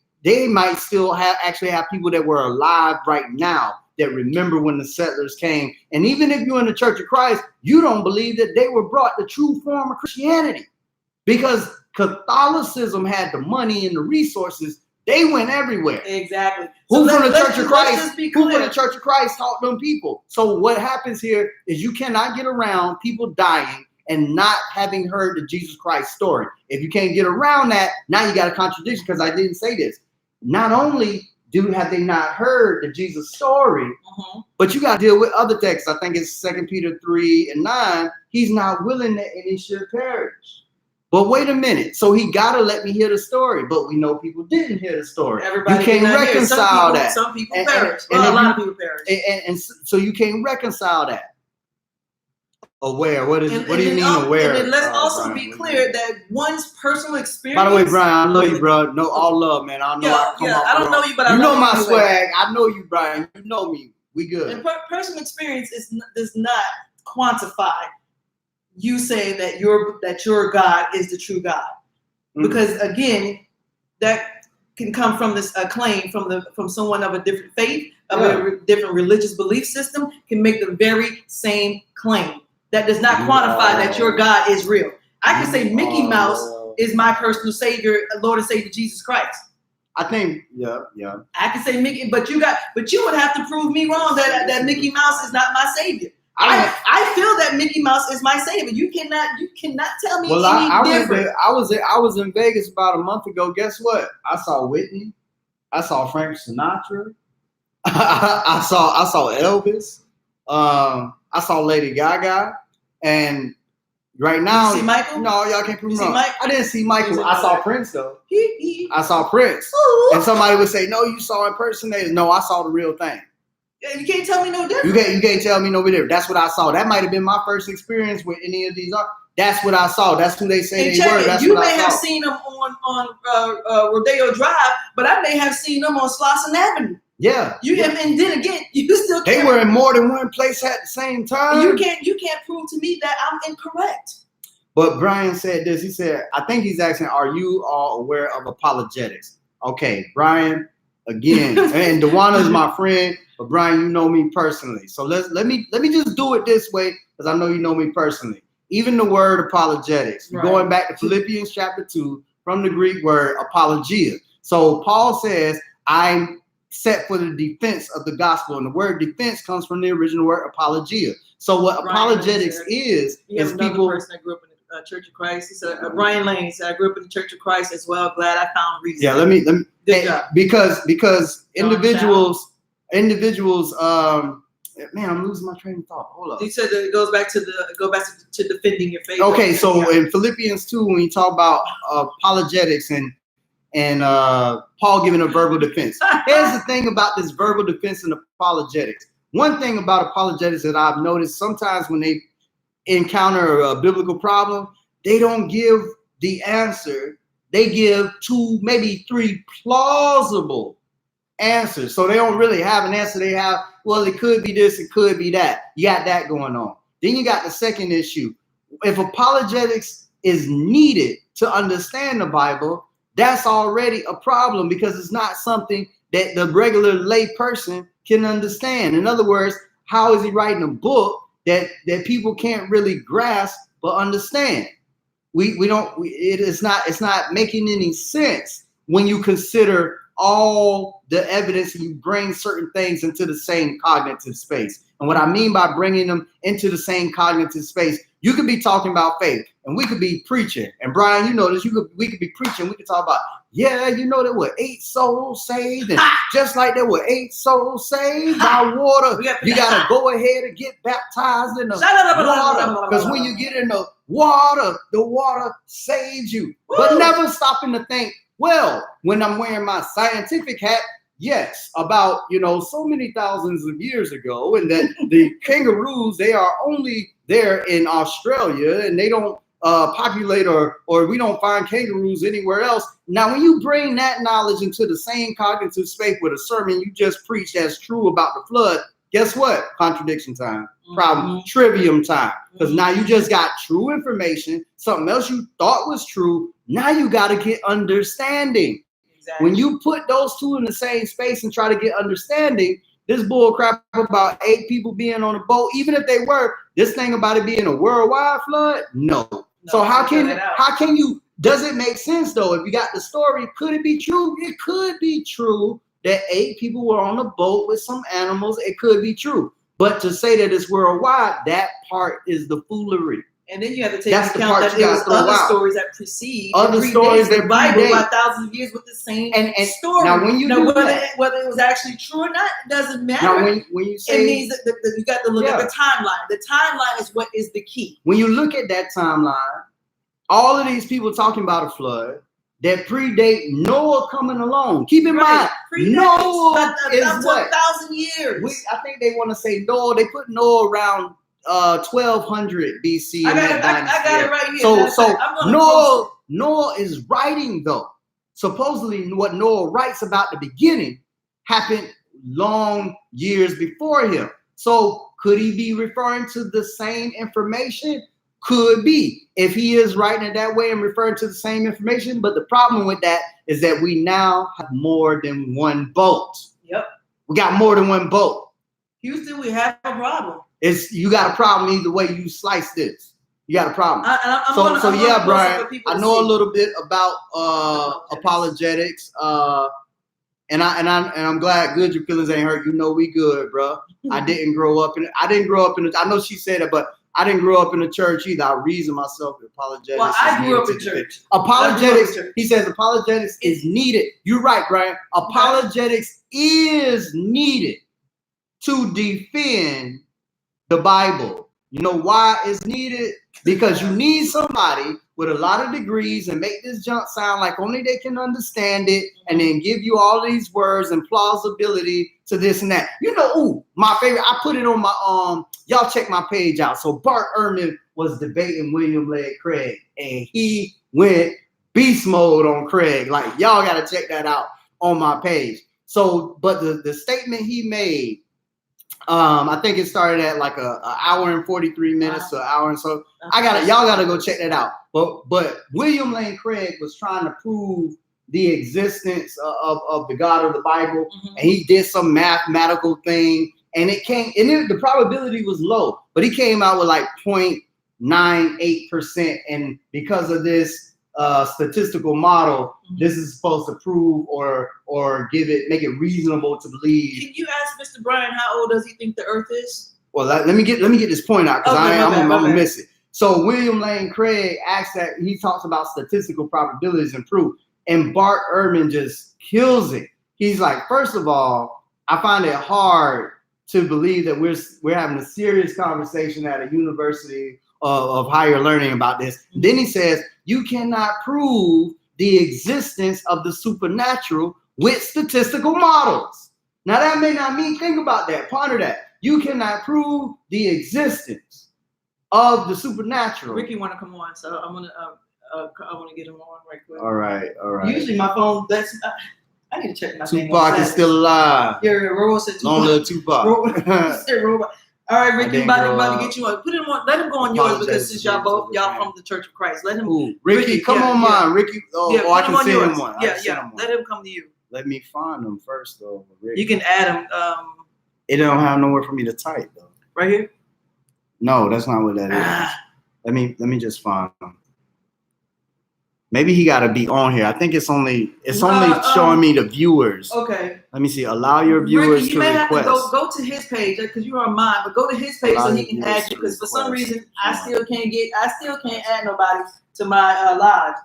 might still actually have people that were alive right now that remember when the settlers came. And even if you're in the Church of Christ, you don't believe that they were brought the true form of Christianity, because Catholicism had the money and the resources. They went everywhere. Exactly. Who from the Church of Christ? Who from the Church of Christ taught them people? So what happens here is you cannot get around people dying and not having heard the Jesus Christ story. If you can't get around that, now you got a contradiction, because I didn't say this. Not only have they not heard the Jesus story, but you got to deal with other texts. I think it's 2 Peter 3:9. He's not willing that any should perish. But wait a minute. So he got to let me hear the story. But we know people didn't hear the story. Everybody you can't reconcile that. Some people perish. A lot of people perish. And so you can't reconcile that. Aware. What do you mean aware? And then let's also be clear that one's personal experience. By the way, Brian, I know you, bro. No, all love, man. I know I don't know you, but I know my you swag. I know you, Brian. You know me. We good. And personal experience does not quantify you saying that your God is the true God, because again, that can come from this claim from someone of a different faith, of a different religious belief system, can make the very same claim. That does not quantify that your God is real. I can say Mickey Mouse is my personal savior, Lord and Savior Jesus Christ. I think, yeah. I can say Mickey, but you would have to prove me wrong that Mickey Mouse is not my savior. I feel that Mickey Mouse is my savior. You cannot tell me any different. I was in Vegas about a month ago. Guess what? I saw Whitney. I saw Frank Sinatra. I saw Elvis. I saw Lady Gaga. And right now, you see Michael? No, y'all can't prove me wrong. Mike? I didn't see Michael. I saw Prince though. I saw Prince. Ooh. And somebody would say, "No, you saw impersonators." No, I saw the real thing. You can't tell me no different. You can't tell me no different. That's what I saw. That might have been my first experience with any of these. That's what I saw. That's who they say And they check were. it, That's you what may I have saw. seen them on Rodeo Drive, but I may have seen them on Slauson Avenue. Yeah. You have, and then again, you still They can't, were in more than one place at the same time. you can't prove to me that I'm incorrect. But Brian said this. He said, I think he's asking, are you all aware of apologetics? Okay, Brian, again, and Dewana is my friend, but Brian, you know me personally. So let me just do it this way, because I know you know me personally. Even the word apologetics, Right. going back to Philippians chapter 2, from the Greek word apologia. So Paul says, I'm set for the defense of the gospel. And the word defense comes from the original word apologia. So what Brian apologetics said- is You have another people. person that grew up in the Church of Christ. He said, Brian Lane said, I grew up in the Church of Christ as well. Glad I found reason. Yeah, let me Good job. because John individuals, man, I'm losing my train of thought. Hold up. He said that it goes back to defending your faith. Okay, so in Philippians 2, when you talk about apologetics and Paul giving a verbal defense, here's the thing about this verbal defense and apologetics. One thing about apologetics that I've noticed, sometimes when they encounter a biblical problem, they don't give the answer. They give 2, maybe 3 plausible answers. So they don't really have an answer. They have, well, it could be this, it could be that. You got that going on. Then you got the second issue. If apologetics is needed to understand the Bible, that's already a problem, because it's not something that the regular lay person can understand. In other words, how is he writing a book that people can't really grasp but understand? It's not making any sense when you consider all the evidence and you bring certain things into the same cognitive space. And what I mean by bringing them into the same cognitive space, you could be talking about faith and we could be preaching. And Brian, you know this, we could be preaching. We could talk about, yeah, you know, there were 8 souls saved. And just like there were 8 souls saved by water, you got to go ahead and get baptized in the water. Because when you get in the water saves you. But never stopping to think, well, when I'm wearing my scientific hat, yes, about, so many thousands of years ago, and that the kangaroos, they are only there in Australia, and they don't populate or we don't find kangaroos anywhere else. Now, when you bring that knowledge into the same cognitive space with a sermon you just preached that's true about the flood, guess what? Contradiction time. Problem. Trivium time. Because now you just got true information, something else you thought was true. Now you got to get understanding. Exactly. When you put those two in the same space and try to get understanding, this bull crap about 8 people being on a boat, even if they were, this thing about it being a worldwide flood, no. So how can you, does it make sense though? If you got the story, could it be true? It could be true that 8 people were on a boat with some animals. It could be true. But to say that it's worldwide, that part is the foolery. And then you have to take That's into the account part that you there was gotta throw other out. stories that precede Other that stories predate that the Bible predate. by thousands of years with the same And story. now when you do whether that, whether it was actually true or not, it doesn't matter. now when you It say, means that you got to look at Yeah. the timeline. The timeline is what is the key. when you look at that timeline, all of these people talking about a flood that predate Noah coming along. Keep in mind, Noah is up to what? 1,000 years. I think they want to say Noah. They put Noah around 1200 BC. I in got that it dynasty. right here. So I'm gonna post Noah is writing though. Supposedly, what Noah writes about the beginning happened long years before him. So could he be referring to the same information? Could be, if he is writing it that way and referring to the same information. But the problem with that is that we now have more than one boat. Yep. We got more than one boat. Houston, we have a problem. You got a problem either way you slice this. You got a problem. I'm gonna So post yeah, it Brian, for people I to know a see. little bit about apologetics. And I'm glad good your feelings ain't hurt. You know we good, bro. I didn't grow up in it. I know she said it, but I didn't grow up in the church either. I reason myself with apologetics. Well, I grew up in church. Apologetics, he says apologetics is needed. You're right, Brian. Apologetics is needed to defend the Bible. You know why it's needed? Because you need somebody with a lot of degrees and make this junk sound like only they can understand it, and then give you all these words and plausibility to this and that. My favorite, I put it on my y'all check my page out. So Bart Ehrman was debating William Lane Craig, and he went beast mode on Craig. Like, y'all got to check that out on my page. So, but the statement he made, I think it started at like an hour and 43 minutes to an hour, and so y'all gotta go check that out. But William Lane Craig was trying to prove the existence of the God of the Bible, and he did some mathematical thing, and the probability was low, but he came out with like 0.98%, and because of this statistical model, this is supposed to prove or make it reasonable to believe. Can you ask Mr. Brian how old does he think the Earth is? Well, let me get this point out, because I'm gonna miss it. So William Lane Craig he talks about statistical probabilities and proof, and Bart Ehrman just kills it. He's like, first of all, I find it hard to believe that we're having a serious conversation at a university of higher learning about this. Then he says, you cannot prove the existence of the supernatural with statistical models. Now that may not mean, think about that, ponder that. You cannot prove the existence of the supernatural. Ricky want to come on, so I want to get him on right quick. All right. Usually my phone, I need to check my thing. Tupac is still alive. Yeah, Robo said Tupac. Long live Tupac. Robo. All right, Ricky, about to get you on. Put him on. Let him go on yours, because since y'all from the Church of Christ, let him. Ooh, Ricky, come on mine. Ricky, I can send him one. Yeah. Let him come to you. Let me find him first, though. Ricky. You can add him. It don't have nowhere for me to type, though. Right here. No, that's not what that is. Let me just find him. Maybe he got to be on here. I think it's only showing me the viewers. Okay. Let me see. Allow your viewers Ricky, to request. Have to go to his page, because you're on mine. But go to his page so he can add you. Because for some reason I still can't add nobody to my live.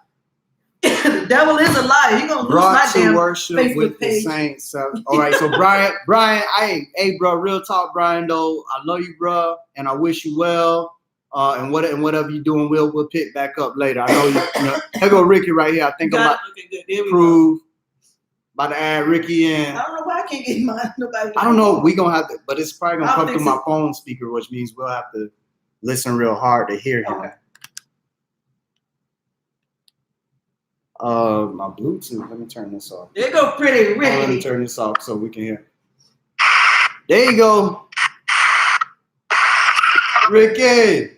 The devil is a liar. He gonna lose my damn worship Facebook with page. The saints. All right. So Brian, hey, bro, real talk, Brian. Though I love you, bro, and I wish you well. And whatever you're doing, we'll pick back up later. I know you know. Here go Ricky right here. I think I'm about to prove. About to add Ricky in. I don't know why I can't get mine. Nobody. I don't know. We gonna have to, but it's probably gonna come through my phone speaker, which means we'll have to listen real hard to hear him. Okay. My Bluetooth. Let me turn this off. There you go, pretty Ricky. Let me turn this off so we can hear. There you go, Ricky.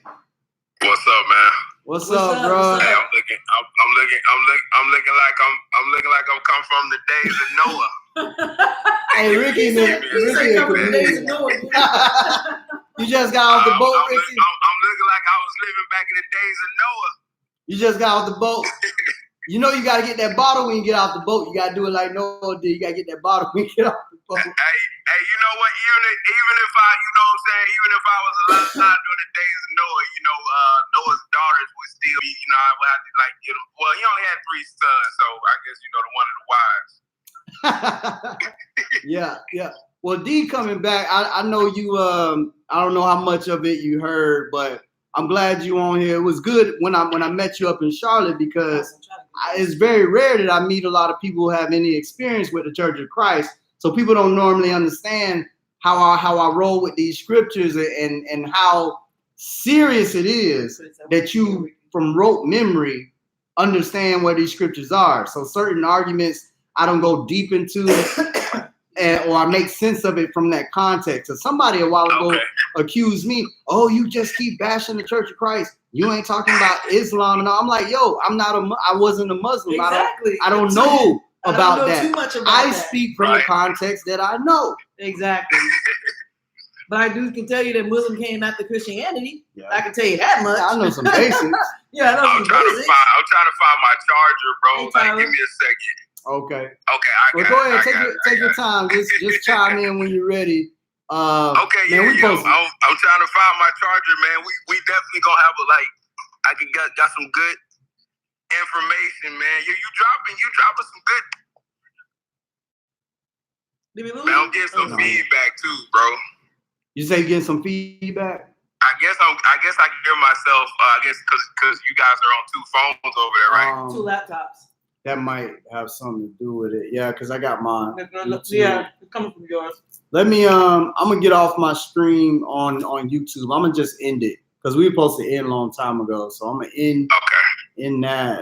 What's up, man? What's up, bro? Hey, I'm looking like I'm come from the days of Noah. Hey, Ricky, you just got off the boat, Ricky. I'm looking like I was living back in the days of Noah. You just got off the boat. You know you gotta get that bottle when you get off the boat. You gotta do it like Noah did. You gotta get that bottle when you get off the boat. Hey, you know what? Even if I, you know what I'm saying, even if I was alive during the days of Noah, you know, Noah's daughters would still be, you know, I would have to like get them. Well, he only had 3 sons, so I guess you know the one of the wives. Yeah. Well, D coming back. I know you. I don't know how much of it you heard, but I'm glad you on here. It was good when I met you up in Charlotte, because it's very rare that I meet a lot of people who have any experience with the Church of Christ. So people don't normally understand how I roll with these scriptures and how serious it is that you, from rote memory, understand what these scriptures are. So certain arguments I don't go deep into, or I make sense of it from that context. So somebody a while ago accused me, oh, you just keep bashing the Church of Christ. You ain't talking about Islam and all. I'm like, yo, I wasn't a Muslim. Exactly. I don't know about that. Too much about I that. speak from the context that I know. Exactly. But I can tell you that Muslim came after Christianity. Yeah. I can tell you that much. Yeah, I know some basics. Yeah, I know I'm some trying basics. I'm trying to find my charger, bro. Hey, Like, Tyler. give me a second. Okay. Okay, Well, go ahead. Take your time. Just chime in when you're ready. Okay, man, I'm trying to find my charger, man. We definitely gonna have got some good information, man. You dropping some good. Did we lose? Man, I'm getting some feedback too, bro. You say you're getting some feedback? I guess I can hear myself. I guess because you guys are on 2 phones over there, right? 2 laptops. That might have something to do with it. Yeah, because I got mine. Yeah, it's coming from yours. Let me. I'm gonna get off my stream on YouTube. I'm gonna just end it because we were supposed to end a long time ago. So I'm gonna end Okay. in that.